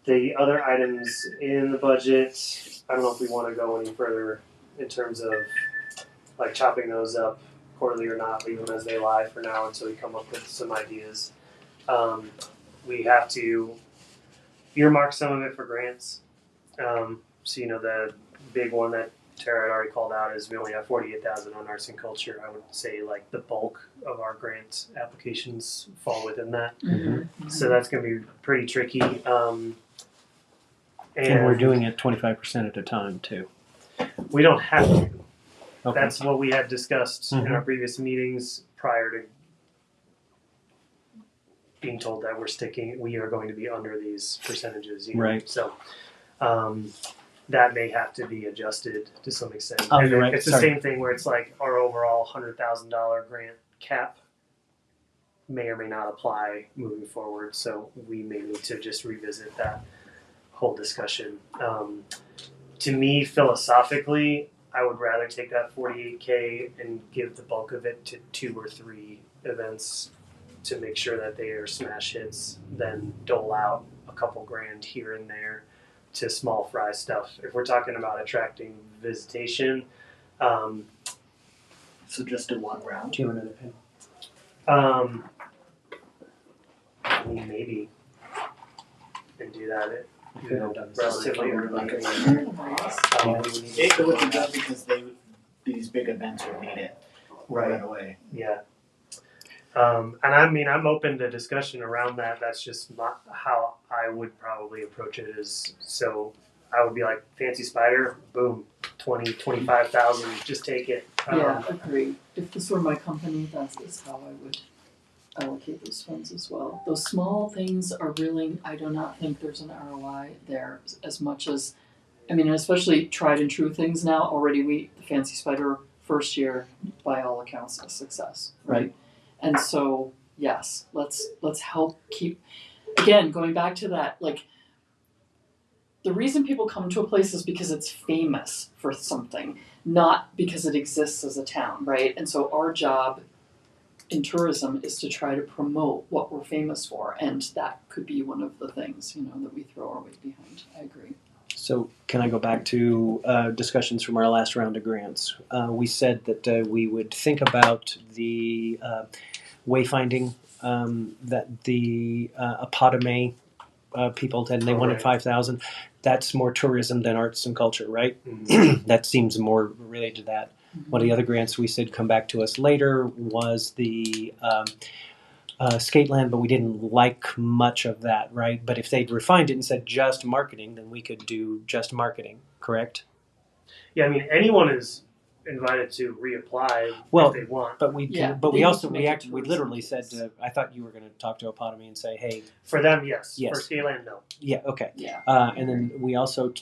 The other items in the budget, I don't know if we want to go any further in terms of like chopping those up quarterly or not, leave them as they lie for now until we come up with some ideas. We have to earmark some of it for grants. So, you know, the big one that Tara had already called out is we only have 48,000 on arts and culture. I would say like the bulk of our grant applications fall within that. So that's going to be pretty tricky. And we're doing it 25% at a time too. We don't have to. Okay. That's what we had discussed in our previous meetings prior to being told that we are going to be under these percentages. You know? Right. So that may have to be adjusted to some extent. Oh, and you're right. It's the same thing where it's like our overall $100,000 grant cap may or may not apply moving forward. So we may need to just revisit that whole discussion. To me, philosophically, I would rather take that 48K and give the bulk of it to 2 or 3 events to make sure that they are smash hits than dole out a couple grand here and there to small fry stuff. If we're talking about attracting visitation, So just do one round. Do you have another pen? I mean, maybe, and do that. Okay. Relatively early. It would be good because these big events would need it right away. Yeah. And I mean, I'm open to discussion around that. That's just not how I would probably approach it. So I would be like, Fancy Spider, boom, 20, 25,000, just take it. Yeah, agreed. If this were my company, that is how I would allocate those funds as well. Those small things are really, I do not think there's an ROI there as much as, I mean, especially tried and true things now. Already the Fancy Spider first year, by all accounts, a success, right? And so, yes, let's help keep, again, going back to that, like, the reason people come to a place is because it's famous for something, not because it exists as a town, right? And so our job in tourism is to try to promote what we're famous for, and that could be one of the things, you know, that we throw our weight behind. I agree. So can I go back to discussions from our last round of grants? We said that we would think about the wayfinding that the Apotome people did, and they wanted 5,000. That's more tourism than arts and culture, right? That seems more related to that. One of the other grants we said come back to us later was the Skateland, but we didn't like much of that, right? But if they'd refined it and said just marketing, then we could do just marketing, correct? Yeah, I mean, anyone is invited to reapply if they want. But we Yeah, but they we need also to make we it actually we tourism literally said based. I thought you were going to talk to Apotome and say, hey, For them, yes. Yes. For Scaland, no. yeah, okay. Yeah. And then we also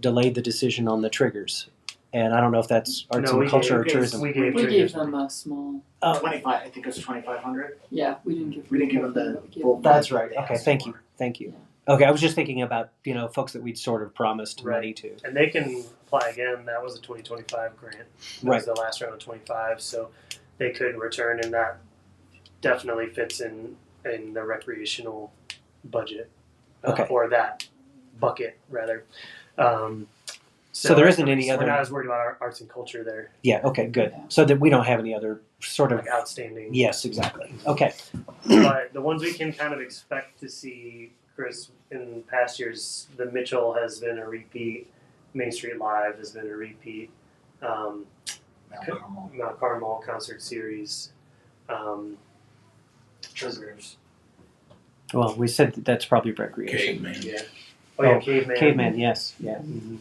delayed the decision on the triggers. And I don't know if that's arts No, and culture or gave- tourism. We gave We triggers. gave them a small, 25, I think it was 2,500. yeah, we didn't give them the we gave full. them- That's right. They Okay, asked thank for. you. Thank you. Okay, I was just thinking about, folks that we'd sort of promised Right. money to. And they can apply again. That was a 2025 grant. That Right. was the last round of 25. So they could return, and that definitely fits in the recreational budget. Okay. Or that bucket, rather. So there isn't any we're other- not as worried about our arts and culture there, Yeah, okay, good. Yeah. So that we don't have any other sort of like outstanding. Yes, exactly. Okay. But the ones we can kind of expect to see, Chris, in past years, the Mitchell has been a repeat. Main Street Live has been a repeat. Mount Carmel. Mount Carmel concert series. Triggers. Well, we said that's probably recreation. Caveman. Yeah. Oh yeah, Caveman. Caveman, yes. Yeah. Mhm.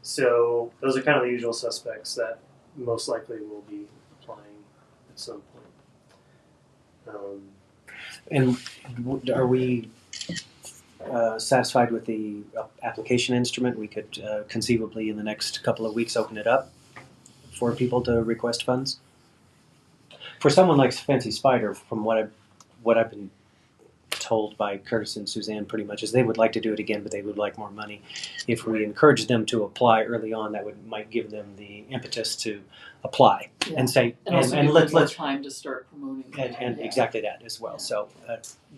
So those are kind of the usual suspects that most likely will be applying at some point. And are we satisfied with the application instrument? We could conceivably in the next couple of weeks open it up for people to request funds? for someone like Fancy Spider, from what I've been told by Curtis and Suzanne pretty much is they would like to do it again, but they would like more money. If we encourage them to apply early on, that might give them the impetus to apply Yeah. and say And also and give let's them more time to start promoting. and Yeah. exactly that as well. Yeah. So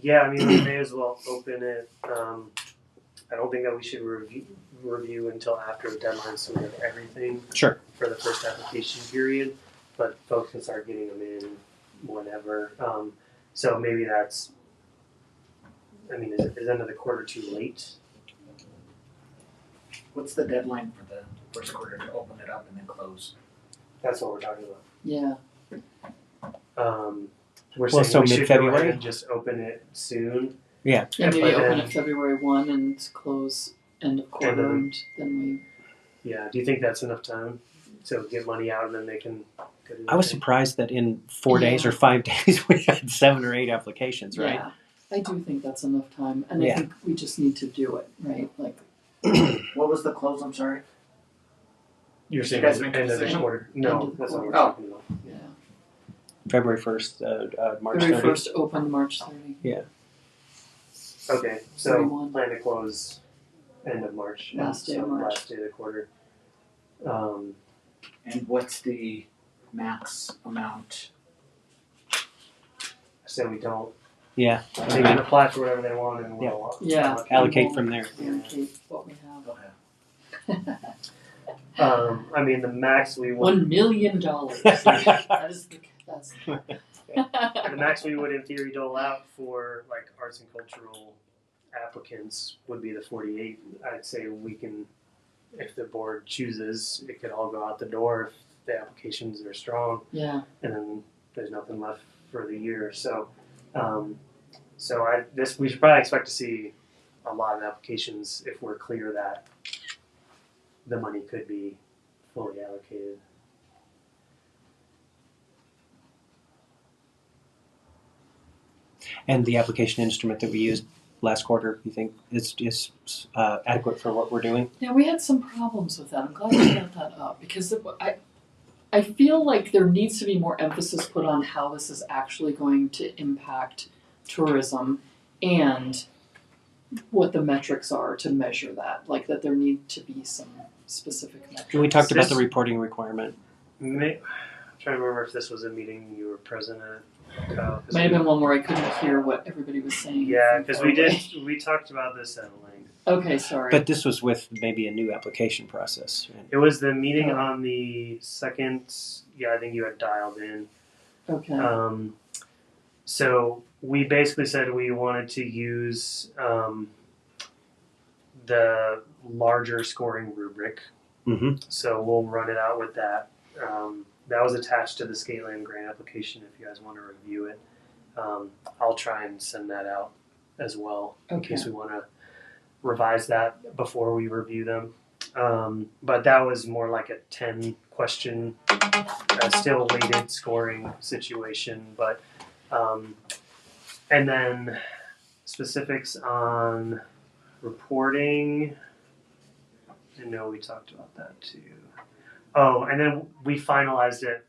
Yeah, I mean, we may as well open it. I don't think that we should review until after the deadline, so we have everything sure. for the first application period. But folks can start getting them in whenever. So maybe that's. I mean, is end of the quarter too late? What's the deadline for the first quarter to open it up and then close? That's what we're talking about. Yeah. We're Well, saying so we should go mid-February? ahead and just open it soon. Yeah. And maybe but open then- it February 1 and close end of quarter, then- and then Yeah. Do you think that's enough time to get money out and then they can? Go to I was their thing? surprised that in 4 days or 5 days we had 7 or 8 applications, we, right? yeah, I do think that's enough time, and Yeah. I think we just need to do it, right? Like, What was the close, I'm sorry? You're saying You guys end make a of the decision? quarter? End No, of the that's what we're quarter. talking about. yeah, February 1st, March February 30th. 1st open, March 30. Okay, so 31. plan to close end of March. Last day of so March. Last day of the quarter. And what's the max amount? I say we don't. Yeah. They can apply for whatever they want and we'll Yeah. Allocate from there. Allocate what we have. I mean the max we would $1 million. That is that's. the max we would in theory dole out for like arts and cultural applicants would be the 48. I'd say we can, if the board chooses, it could all go out the door if the applications are strong. Yeah. And then there's nothing left for the year. So, we should probably expect to see a lot of applications if we're clear that the money could be fully allocated. And the application instrument that we used last quarter, you think is adequate for what we're doing? Yeah, we had some problems with that. I'm glad you brought that up because I feel like there needs to be more emphasis put on how this is actually going to impact tourism and what the metrics are to measure that. Like that there need to be some specific metrics. We talked about the This- reporting requirement. I'm trying to remember if this was a meeting you were present at. Might have been one where I couldn't hear what everybody was saying. Yeah, from because far we away. we talked about this at length. Okay, sorry. But this was with maybe a new application process. Right? It was the meeting Oh. on the second. Yeah, I think you had dialed in. Okay. So we basically said we wanted to use the larger scoring rubric. Mm-hmm. So we'll run it out with that. That was attached to the Skateland grant application if you guys want to review it. I'll try and send that out as well in Okay. case we want to revise that before we review them. But that was more like a 10 question, still weighted scoring situation. But and then specifics on reporting. I know we talked about that too. Oh, and then we finalized it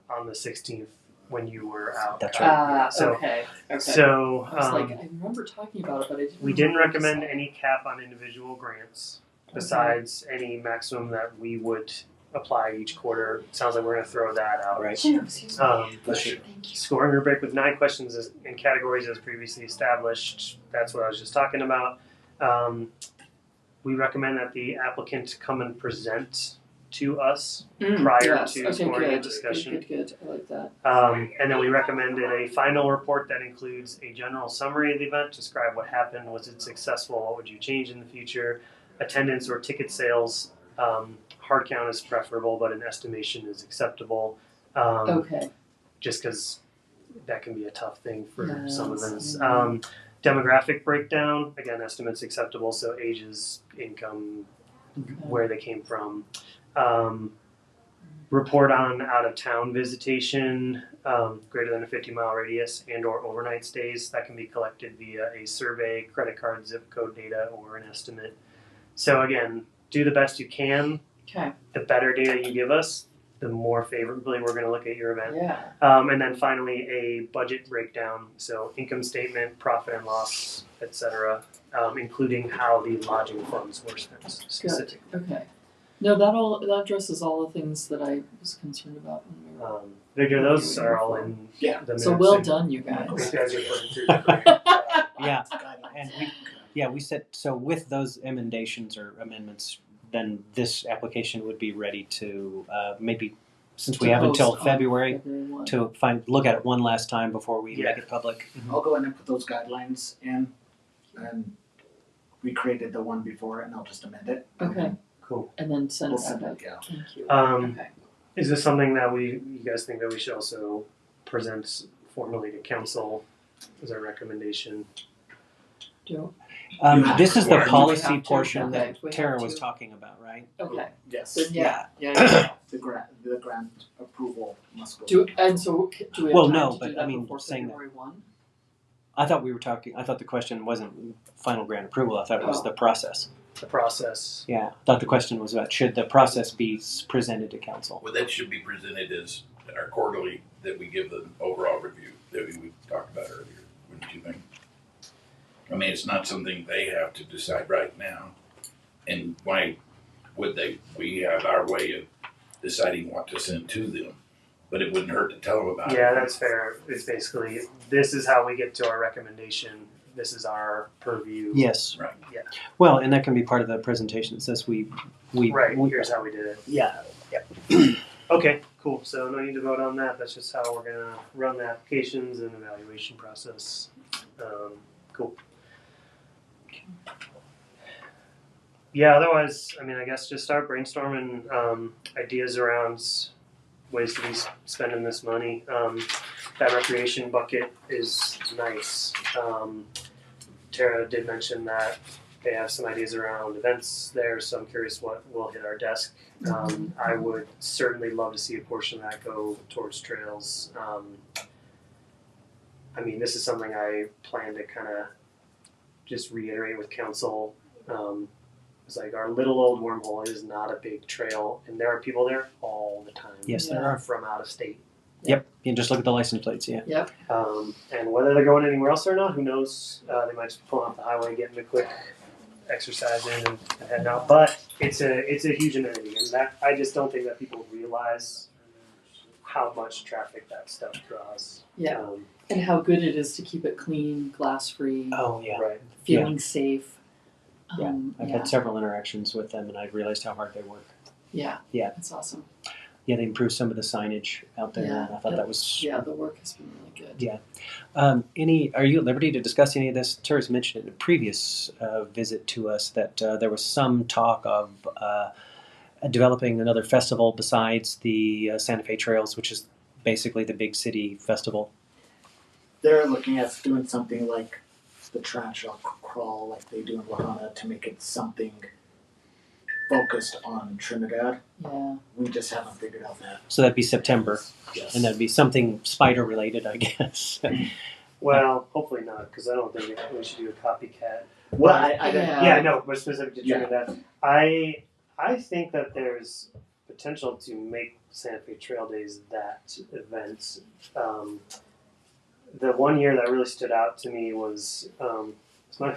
on the 16th when you were out. That's Kyle. So, Okay. so I was like, I remember talking about it, but I didn't. we didn't remember recommend deciding. any cap on individual grants besides any maximum that we would apply each quarter. Sounds like we're going to throw that out. Right. Excuse me. Bless you. Thank you. Scoring rubric with 9 questions in categories as previously established. That's what I was just talking about. We recommend that the applicant come and present to us prior Yes. to Okay, scoring good. and discussion. Good. I like that. And then we recommended a final report that includes a general summary of the event, describe what happened, was it successful, what would you change in the future, attendance or ticket sales. Hard count is preferable, but an estimation is acceptable. Okay. Just because that can be a tough thing for Yes, some events. yeah. Demographic breakdown, again, estimates acceptable, so ages, income, where they came from. Report on out-of-town visitation, greater than a 50-mile radius and or overnight stays. That can be collected via a survey, credit card, zip code data, or an estimate. So again, do the best you can. Okay. The better data you give us, the more favorably we're going to look at your event. Yeah. And then finally, a budget breakdown, so income statement, profit and loss, etc., including how the lodging funds were spent specifically. Okay. No, that addresses all the things that I was concerned about when we were. Victor, those are all in Yeah. the minutes. So well and done, you You guys. guys are putting through the great job. Yeah, and we said, so with those emendations or amendments, then this application would be ready to, maybe, since we To have until post on February, February 1. to look at it one last time before we Yeah. make it public. I'll go in and put those guidelines in, and we created the one before, and I'll just amend it. Okay, Cool. and then send We'll it send back it, out. yeah. Thank you. Okay. Is this something that you guys think that we should also present formally to council as a recommendation? Do This is the We have policy to. portion Okay, that we have Tara to. was talking about, right? okay. Yes. Then yeah. The grant approval must go. Do we have Well, time no, to but do that I mean, before saying that- February 1? I thought the question wasn't final grant approval, I thought it was Oh. the process. The process. Yeah, I thought the question was about should the process be presented to council? Well, that should be presented as our quarterly, that we give the overall review that we talked about earlier, wouldn't you think? I mean, it's not something they have to decide right now. And why would they? We have our way of deciding what to send to them, but it wouldn't hurt to tell them about it. Yeah, that's fair. It's basically, this is how we get to our recommendation. This is our purview. Yes. Right. Yeah. Well, and that can be part of the presentation. It says we Right, here's how we did it. yeah. Okay, cool. So no need to vote on that. That's just how we're gonna run the applications and evaluation process. Cool. Yeah, otherwise, I mean, I guess just start brainstorming ideas around ways to be spending this money. That recreation bucket is nice. Tara did mention that they have some ideas around events there, so I'm curious what will hit our desk. I would certainly love to see a portion of that go towards trails. I mean, this is something I plan to kind of just reiterate with council. It's like our little old wormhole is not a big trail, and there are people there all the time. Yes, Yeah. there are. From out of state. Yep. You can just look at the license plates. Yeah. And whether they're going anywhere else or not, who knows? They might just pull off the highway, getting a quick exercise in, and heading out. But it's a huge amenity, and that I just don't think that people realize how much traffic that stuff draws. Yeah. And how good it is to keep it clean, glass free, Oh yeah. Right. feeling safe. Yeah. I've yeah. had several interactions with them, and I realized how hard they work. Yeah. Yeah. That's awesome. Yeah, they improved some of the signage out there. Yeah. And I thought that was. Yeah, the work has been really good. Yeah. Are you at liberty to discuss any of this? Tara's mentioned in a previous visit to us that there was some talk of developing another festival besides the Santa Fe Trails, which is basically the big city festival. They're looking at doing something like the trash crawl, like they do in Lahana, to make it something focused on Trinidad. Yeah. We just haven't figured out that. So that'd be September, Yes. and that'd be something spider related, I guess. Well, hopefully not, because I don't think we should do a copycat. Well, I didn't. Yeah. Yeah, no, but specific to Yeah. Trinidad. I think that there's potential to make Santa Fe Trail Days that event. The one year that really stood out to me was it's my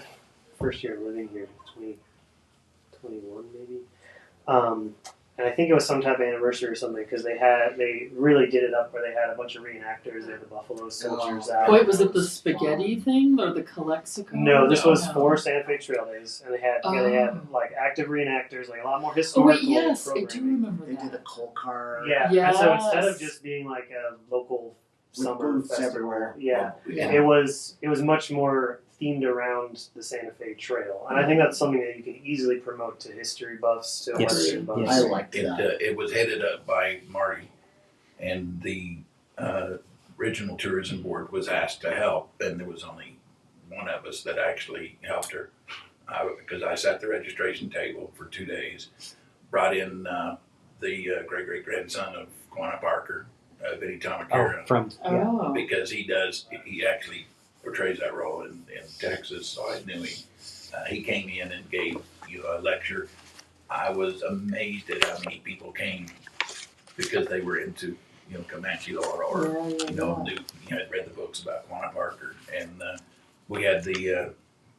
first year living here, 2021 maybe. And I think it was some type of anniversary or something, because they really did it up where they had a bunch of reenactors. They had the Buffalo Soldiers out. Wait, was it the spaghetti thing or the Calexico? No, this was No. for Santa Fe Trail Days, and they had like active reenactors, like a lot more Oh historical wait, yes, I do programming. remember They did the that. coal car. Yeah, and so instead Yes. of just being like a local With summer booths festival, everywhere. yeah, Yeah. it was much more themed around the Santa Fe Trail, and I think that's something that you can easily promote to history buffs, to Yes. Western buffs. Yes. I liked that. It was headed up by Marty, and the regional tourism board was asked to help, and there was only one of us that actually helped her, because I sat at the registration table for 2 days, brought in the great grandson of Quanah Parker, Vinnie Tomakura, From Oh. because he actually portrays that role in Texas, so I knew him. He came in and gave a lecture. I was amazed at how many people came because they were into, Comanche lore or, Yeah. had read the books about Quanah Barker. And we had the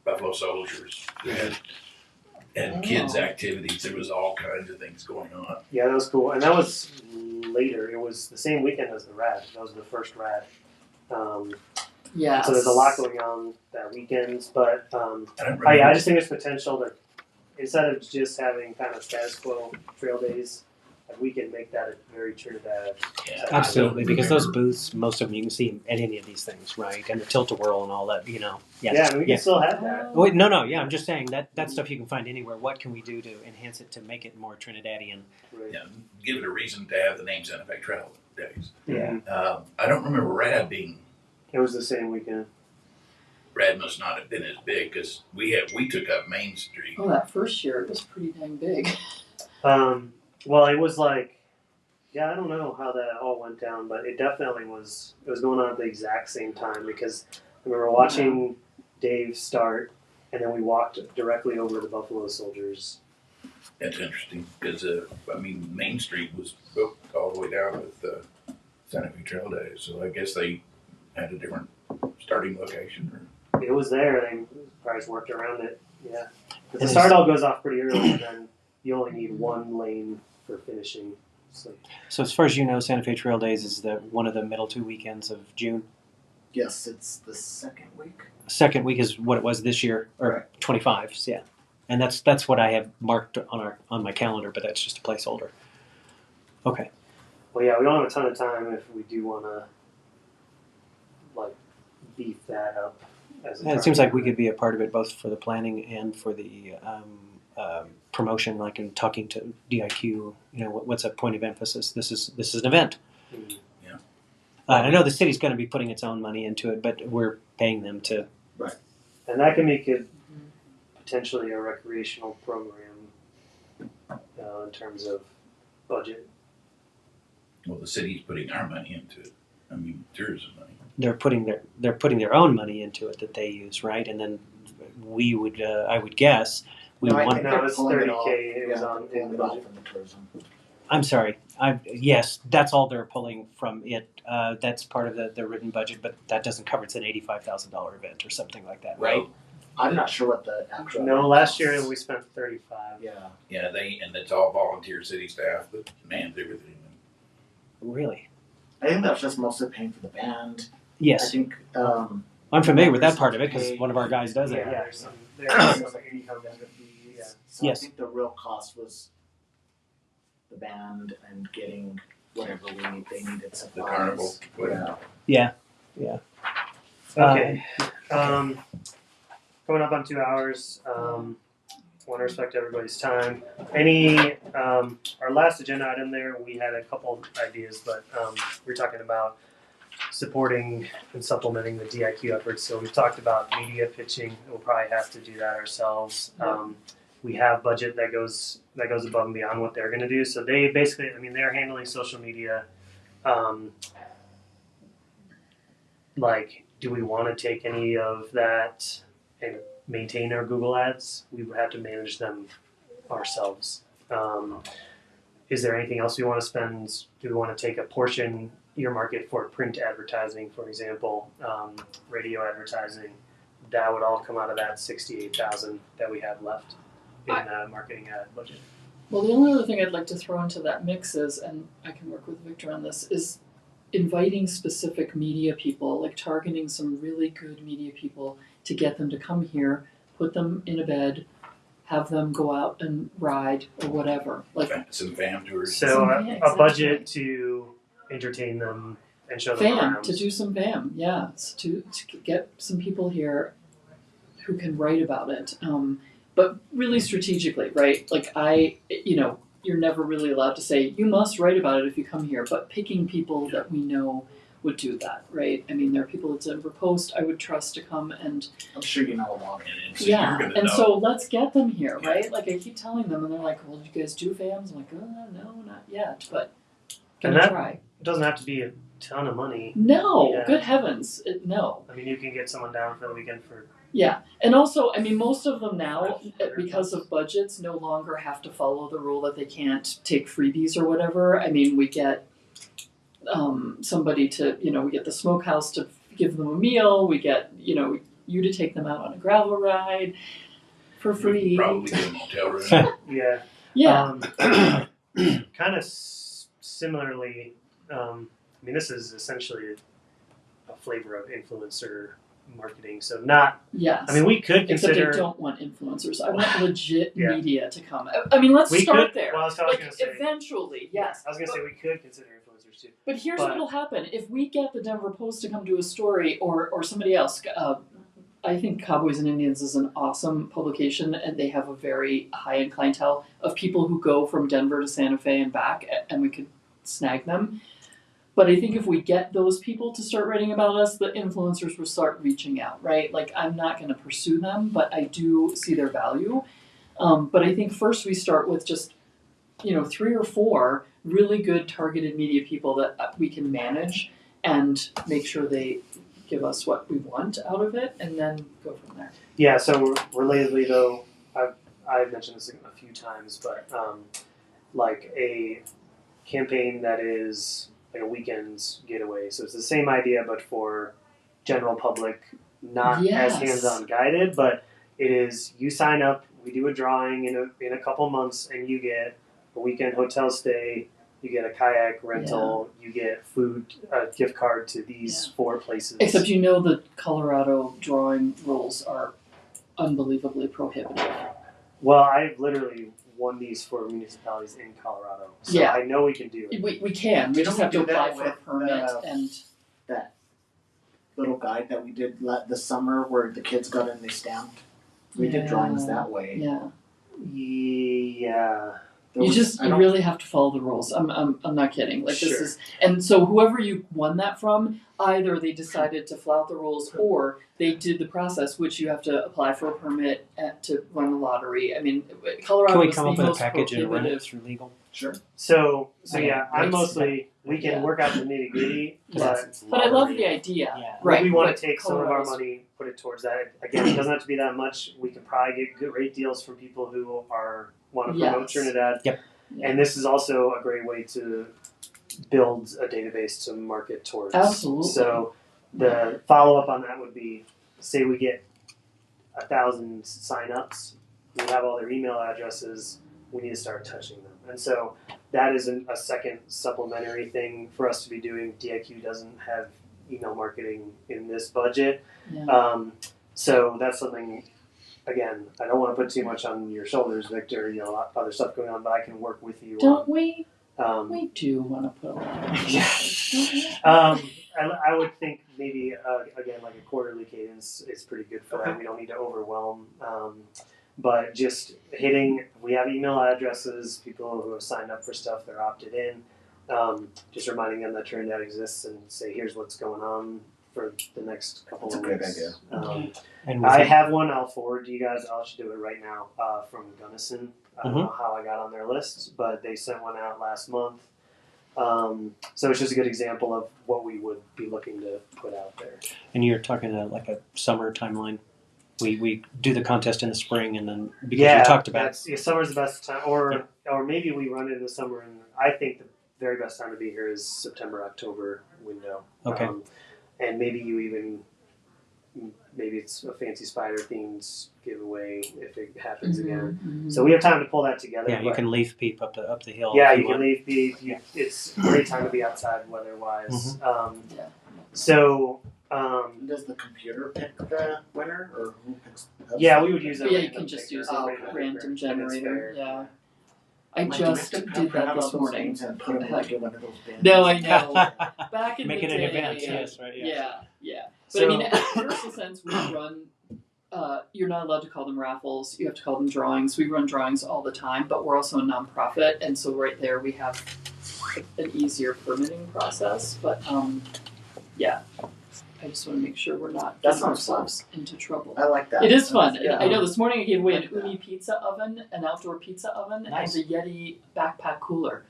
Buffalo Soldiers. We had kids' activities. There was all kinds of things going on. Yeah, that was cool, and that was later. It was the same weekend as the rad. That was the first rad. Yeah. So there's a lot going on that weekend, but I I just think there's potential to, instead of just having kind of status quo trail days, like we can make that a very Trinidad. Yeah. Absolutely, because those booths, most of them you can see at any of these things, right? And the tilt-a-whirl and all that, Yeah, and we can still have that. Wait, no, yeah, I'm just saying that stuff you can find anywhere. What can we do to enhance it to make it more Trinidadian? Right. Yeah, give it a reason to have the name Santa Fe Trail Days. Yeah, I don't remember Rad being. it was the same weekend. Rad must not have been as big because we took up Main Street. Oh, that first year it was pretty dang big. Well, it was like, yeah, I don't know how that all went down, but it definitely was. It was going on at the exact same time because I remember watching Dave start, and then we walked directly over to the Buffalo Soldiers. That's interesting because Main Street was booked all the way down with Santa Fe Trail Days, so I guess they had a different starting location. It was there. They probably just worked around it. Yeah, the start all goes off pretty early, and then you only need one lane for finishing. So as far as you know, Santa Fe Trail Days is one of the middle 2 weekends of June. Yes, it's the second week. Second week is what it was this year, or 25. Yeah, and that's what I have marked on my calendar, but that's just a placeholder. Okay. Well, yeah, we don't have a ton of time if we do want to beef that up. It seems like we could be a part of it both for the planning and for the promotion, like in talking to DIQ. What's a point of emphasis? This is an event. Mm-hmm. Yeah. I know the city's going to be putting its own money into it, but we're paying them to. Right. And that can make it potentially a recreational program in terms of budget. Well, the city's putting our money into it. Tourism money. They're putting their own money into it that they use, right? And then we would, I would guess, we No, I want. think No, they're it's pulling it 30K. off. It was Yeah, on they're pulling the it off budget. from the tourism. I'm sorry. Yes, that's all they're pulling from it. That's part of the written budget, but that doesn't cover. It's an $85,000 event or something like that, right? I'm not sure what the actual. No, last year we spent 35. Yeah. Yeah, and it's all volunteer city staff that mans everything. Really? I think that's just mostly paying for the band. I Yes, think. I'm familiar with that part of it because one of our guys does it. Yeah, Yeah. there's some income vendor fee. Yeah. So Yes. I think the real cost was the band and getting whatever they needed supplies. The carnival. Yeah. Okay. Coming up on 2 hours. Want to respect everybody's time. Our last agenda item there, we had a couple ideas, but we were talking about supporting and supplementing the DIQ efforts. So we've talked about media pitching. We'll probably have to do that ourselves. We have budget that goes above and beyond what they're going to do. So they basically, they're handling social media. Do we want to take any of that and maintain our Google ads? We would have to manage them ourselves. Is there anything else we want to spend? Do we want to take a portion, earmark it for print advertising, for example, radio advertising? That would all come out of that $68,000 that we have left in marketing ad budget. Well, the only other thing I'd like to throw into that mix is, and I can work with Victor on this, is inviting specific media people, like targeting some really good media people to get them to come here, put them in a bed, have them go out and ride or whatever. Like Some fam tours. So Yeah, a budget to entertain them and show them FAM, around. to do some FAM, yeah, to get some people here who can write about it, but really strategically, right? Like you're never really allowed to say, you must write about it if you come here, but picking people that we know would do that, right? There are people at Denver Post I would trust to come and I'm sure you know a lot. And so yeah, you're gonna and know. so let's get them here, right? Like I keep telling them and they're like, well, do you guys do FAMs? I'm like, no, not yet, but And gonna that- try. It doesn't have to be ton of money. No, Yeah. good heavens, no. I mean, you can get someone down for the weekend for. Yeah, and also, I mean, most of them now, because of budgets, no longer have to follow the rule that they can't take freebies or whatever. I mean, we get somebody to, we get the smokehouse to give them a meal. We get, you to take them out on a gravel ride for free. Probably get a motel room. Yeah. Yeah. Kind of similarly, I mean, this is essentially a flavor of influencer marketing. So not. Yes. I mean, we could Except consider. I don't want influencers. I want legit Yeah. media to come. I mean, let's We start could- there. well, that's what I was gonna say. Eventually, yes. I was gonna say we could consider influencers too. But here's But- what'll happen if we get the Denver Post to come do a story, or somebody else. I think Cowboys and Indians is an awesome publication, and they have a very high-end clientele of people who go from Denver to Santa Fe and back, and we could snag them. But I think if we get those people to start writing about us, the influencers will start reaching out, right? Like, I'm not going to pursue them, but I do see their value. But I think first we start with just, 3 or 4 really good targeted media people that we can manage and make sure they give us what we want out of it, and then go from there. Yeah. So relatedly, though, I've mentioned this a few times, but like a campaign that is like a weekend's getaway. So it's the same idea, but for general public, not Yes. as hands-on guided, but it is you sign up, we do a drawing in a couple months, and you get a weekend hotel stay, you get a kayak rental, you get food, a gift card to these 4 places. Except the Colorado drawing rules are unbelievably prohibitive. Well, I've literally won these for municipalities in Colorado, so Yeah. I know we can do it. We can. We just have to do that apply for a with, permit and. That little guide that we did this summer where the kids got in, they stamped. We did drawings that way. Yeah. Yeah. You really have to follow the rules. I'm not kidding. Like, this Sure. is, and so whoever you won that from, either they decided to flout the rules or they did the process, which you have to apply for a permit to run a lottery. I mean, Colorado Can we is come the up with a most package and run it prohibitive. through legal? Sure. So Okay. yeah, I'm Right. mostly we can Yeah. work out the nitty gritty, but But I love the idea. Yeah. Right. we want but to take some of our Colorado's- money, put it towards that. Again, it doesn't have to be that much. We can probably get great deals from people who want to promote Yes. Trinidad. Yep. Yeah. And this is also a great way to build a database to market towards. Absolutely. So the follow up on that would be, say we get 1,000 signups, we have all their email addresses, we need to start touching them. And so that is a second supplementary thing for us to be doing. DIQ doesn't have email marketing in this budget. Yeah. So that's something, again, I don't want to put too much on your shoulders, Victor, a lot of other stuff going on, but I can work with you Don't we? on. We do want to put a lot of Yeah. I would think maybe, again, like a quarterly cadence is pretty good for that. We don't need to overwhelm. But just hitting, we have email addresses, people who have signed up for stuff, they're opted in. Just reminding them that Trinidad exists and say, here's what's going on for the next couple That's of a great weeks. idea. And I have one I'll forward to you guys. I'll just do it right now from Gunnison. I don't Mhm. know how I got on their list, but they sent one out last month. So it's just a good example of what we would be looking to put out there. And you're talking like a summer timeline. We do the contest in the spring, and then because Yeah, you talked about summer's the best time, or maybe we run it in the summer. And I think the very best time to be here is September, October window. Okay. And maybe it's a fancy spider themed giveaway if it happens again. Mhm. So we have time to pull that together. yeah, you but- can leaf peep up the hill. Yeah, if you can want. leave the. It's a great time to be outside weather-wise. Yeah. So Does the computer pick the winner, or who picks? yeah, we would use a Yeah, you random can just picker, use a a random random picker, and generator. it's Yeah. I Like, do we just have to did print that out this all those morning. names and put them into one of those bins? No, I know. Back in Make the it an day, event. Yes, right. Yeah. yeah. But So, I mean, at First Sense, we run. You're not allowed to call them raffles. You have to call them drawings. We run drawings all the time, but we're also a nonprofit, and so right there we have an easier permitting process. But yeah, I just want to make sure we're not That getting sounds fun. ourselves into trouble. I like that. It is fun. Yeah. I know this morning I gave away an Like that. Uni pizza oven, an outdoor pizza oven, Nice. and a Yeti backpack cooler.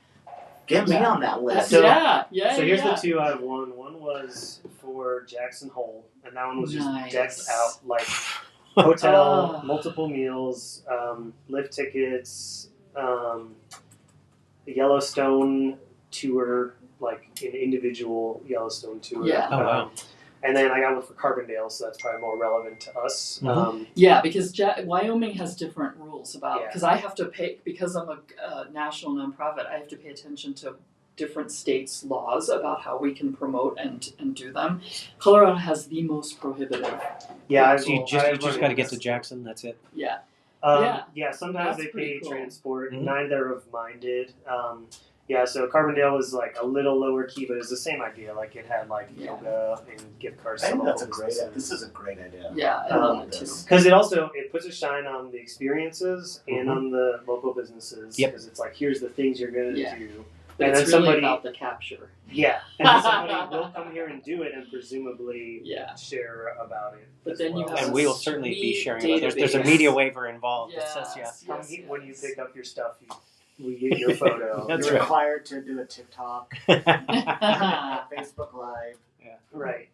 Get me Yeah. on that list. So- yeah. So here's yeah. the two I won. One was for Jackson Hole, and that one was just Nice. decked out like hotel, Ah. multiple meals, lift tickets, Yellowstone tour, like an individual Yellowstone tour. Yeah. Oh, wow. And then I got one for Carbondale, so that's probably more relevant to us. Mhm. Yeah, because Wyoming has different rules about Yeah. because I have to pay because I'm a national nonprofit. I have to pay attention to different states' laws about how we can promote and do them. Colorado has the most prohibitive. Yeah, I've, So you I've just run got to get into to Jackson. That's it. Yeah. Yeah, sometimes That's they pretty pay cool. transport. Mhm. Neither of mine did. Yeah, so Carbondale was like a little lower key, but it was the same idea. Like it had like Yeah. yoga and gift cards. I to think that's a local great. businesses. This is a great idea. Yeah, I love it too. Because it puts a shine on the experiences and Mhm. on the local businesses. Yep. Because it's like here's the things you're gonna Yeah. do. But And it's then really somebody- about the capture. Yeah, and then somebody will come here and do it, and presumably Yeah. share about it. But as then you well. have And we will certainly be sweet sharing about it. There's a database. media waiver involved that says, Yes, Come yes, when you yes. pick up your stuff, we get your photo. That's You're right. required to do a TikTok, Yeah. Facebook Live. Right.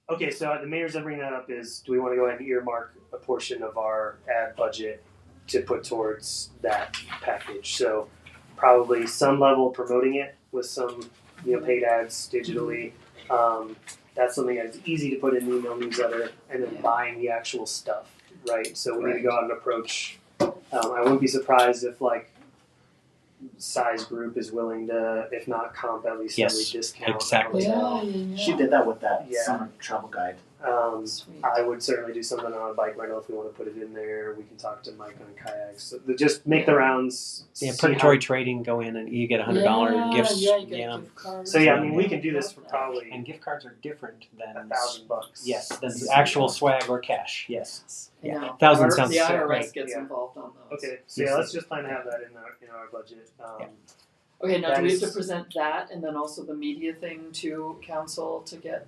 Okay, so the main reason I bring that up is, do we want to go ahead and earmark a portion of our ad budget to put towards that package? So probably some level of promoting it with some paid ads digitally. That's something that's easy to put in the email newsletter, and then buying the actual stuff, right? So we need to go out and approach. I wouldn't be surprised if like size group is willing to, if not comp, at least Yes, some discount. exactly. Yeah, yeah. She did that with that Yeah. summer travel guide. Sweet. I would certainly do something on a bike rental if we want to put it in there. We can talk to Mike on kayaks. So just make the rounds. Yeah, see predatory how- trading, go in and you get $100 gifts. Yeah, you get yeah. gift cards. So yeah, I mean, we can do Love this for that. probably And gift cards are different than $1,000. Yes, than This is- actual swag or cash. Yes. I Yeah. know. 1,000 The sounds so IRS great. gets Yeah. involved on those. Okay, so yeah, let's just plan to have that in our budget. Yeah. Okay, now That do we have is- to present that and then also the media thing to council to get?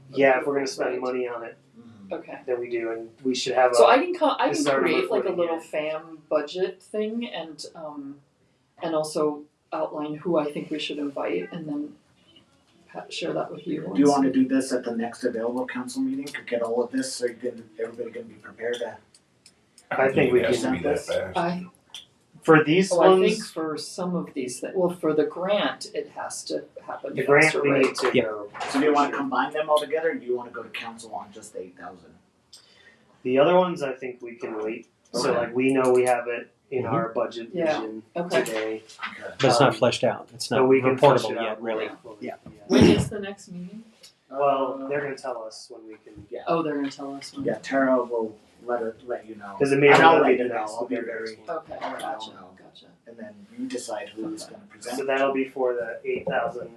Yeah, if we're gonna spend Right. money on it, Okay. then we do, and we should have a. So I can this is our create number like a 40 little here. fam budget thing and also outline who I think we should invite and then share that with you. Do you want to do this at the next available council meeting to get all of this so everybody can be prepared to? I think we it has can- to be that fast. For these I ones, think for some of these things, well, for the grant, it has to happen the grant faster, we right? need to Yeah. go. So do you want to combine them all together, or do you want to go to council on just the 8,000? The other ones, I think we can wait. So Okay. like we know we have it in Mhm. our budget Yeah. vision Okay. today. Okay. But it's not Um, fleshed out. It's So not we can flesh reportable it out yet, really. more fully. Yeah. When is the next meeting? Well, they're gonna tell us when we can. Oh, they're gonna tell us when. Yeah, Tara will let you know. Because it may And I'll not be let the you know. next. I'll be the very. next one. Okay, Alright, gotcha, I'll know. gotcha. And then you decide who's going to present. So that'll be for the 8,000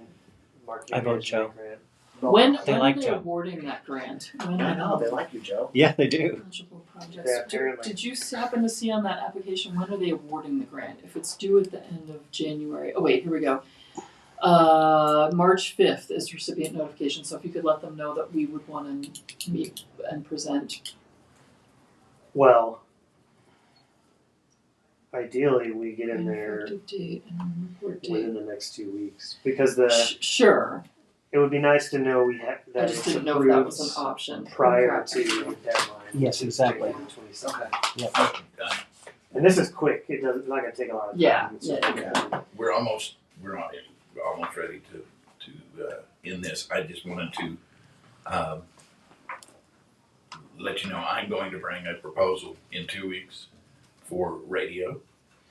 marketing I vote management Joe. grant. Well, When They are like they Joe. awarding that grant? When I know they like you, Joe. Yeah, they do. Eligible projects. Yeah, apparently. Did you happen to see on that application, when are they awarding the grant? If it's due at the end of January, oh wait, here we go. March 5th is recipient notification, so if you could let them know that we would want to meet and present. Well, ideally, we get in there Effective date and report date. within the next 2 weeks because Sure, it would be nice to know we have I that just it's didn't know if approved that was an option. prior Okay. to the deadline. Yes, which is exactly. January 22nd. Okay. And this is quick. It's not going to take a lot of time. Yeah, It's yeah. We're almost ready to end this. I just wanted to let you know I'm going to bring a proposal in 2 weeks for radio,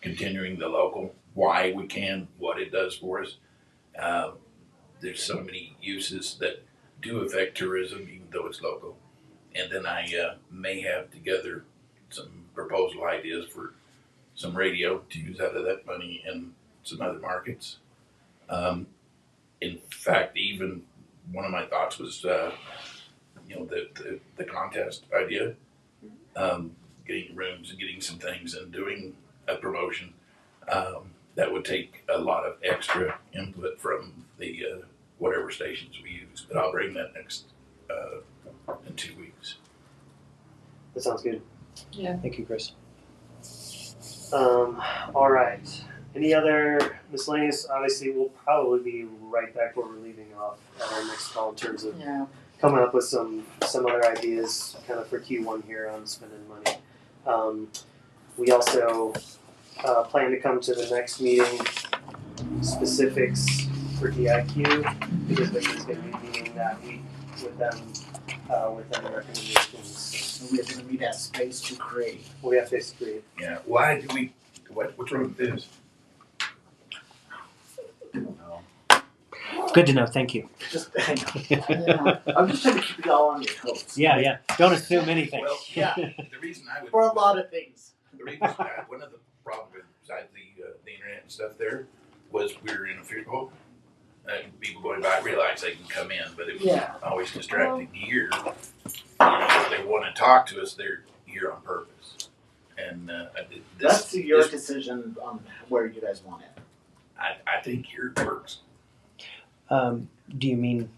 continuing the local, why we can, what it does for us. There's so many uses that do affect tourism, even though it's local. And then I may have together some proposal ideas for some radio to use out of that money in some other markets. In fact, even one of my thoughts was, the contest idea, getting rooms and getting some things and doing a promotion. That would take a lot of extra input from the whatever stations we use. But I'll bring that next in 2 weeks. That sounds good. Yeah. Thank you, Chris. All right. Any other miscellaneous? Obviously, we'll probably be right back where we're leaving off at our next call in terms of Yeah. coming up with some other ideas kind of for Q1 here on spending money. We also plan to come to the next meeting specifics for DIQ because Vicky's going to be meeting that week with them with any recommendations. So we're gonna meet at Space to Create. We have to create. Yeah, why do we, what's wrong with this? Good to know. Thank you. Just, Yeah. I'm just trying to keep you all on your toes. Yeah. Don't assume anything. Well, Yeah. the reason I would. For a lot of things. The reason, one of the problems besides the internet and stuff there was we were in a fearful. People going by realize they can come in, but it was Yeah. always distracting here. If they want to talk to us, they're here on purpose. And That's your decision on where you guys want it. I think your works. Do you mean?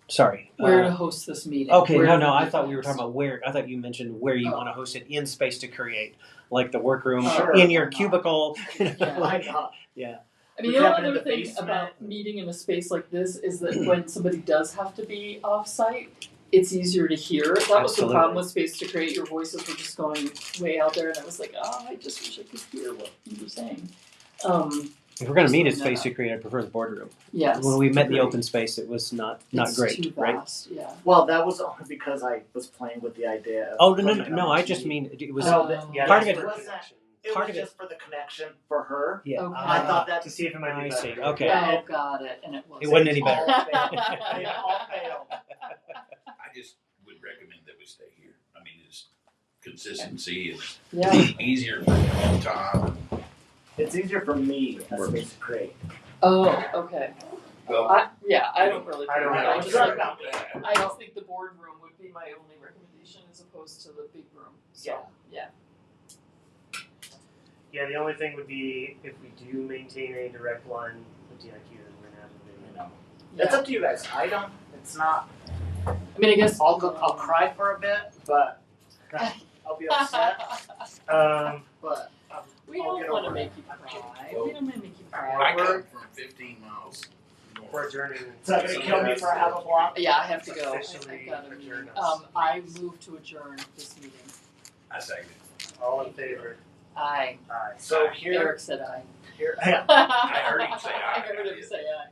Sorry. Where to host this meeting? Okay, Where no. to I meet thought we were us. talking about where. I thought you mentioned where you Oh. want to host it in Space to Create, like the workroom Sure, in your why not? cubicle. Why not? I mean, We the have only it in other the thing basement. about meeting in a space like this is that when somebody does have to be off-site, it's easier to hear. That was the problem with Space to Create. Your voices were just going way out there, and I was like, oh, I just wish I could hear what you were saying. If we're going to meet at Just Space like to Create, I prefer the boardroom. Yes. When we met in the agreed. open space, it was not It's great, too right? vast, yeah. Well, that was only because I was playing with the idea of. Oh putting it on I TV. just mean it was. Oh. Yeah, Part of that's it- for wasn't- connection. It part was of it- just for the connection for her. Yeah. Okay. I thought that To see if it might be I better. see. Okay. Oh, got it, and it wasn't. It wasn't any better. All failed. They all failed. I just would recommend that we stay here. I mean, it's consistency and Yeah. easier for Tom. It's easier for me as Space to Create. Oh, okay. Well, I don't really I care. don't I know. just It's not think- about me. I just think the boardroom would be my only recommendation as opposed to the big room. So, yeah. Yeah, the only thing would be if we do maintain a direct line with DIQ, then we're going to have a You video. know, it's up to you guys. I don't. It's not. I mean, I guess I'll cry for a bit, but I'll be upset. But We I'll don't get want to over make it. you cry. We don't want to make you I cry. come from 15 miles north. We're adjourning. Is that gonna kill me for half a block? Yeah, I have to go. Officially I've got a adjourn meeting. us. I move to adjourn this meeting. I say, All in favor? Aye. Aye. So here, Eric said aye. here. I heard him say aye. I heard him say aye.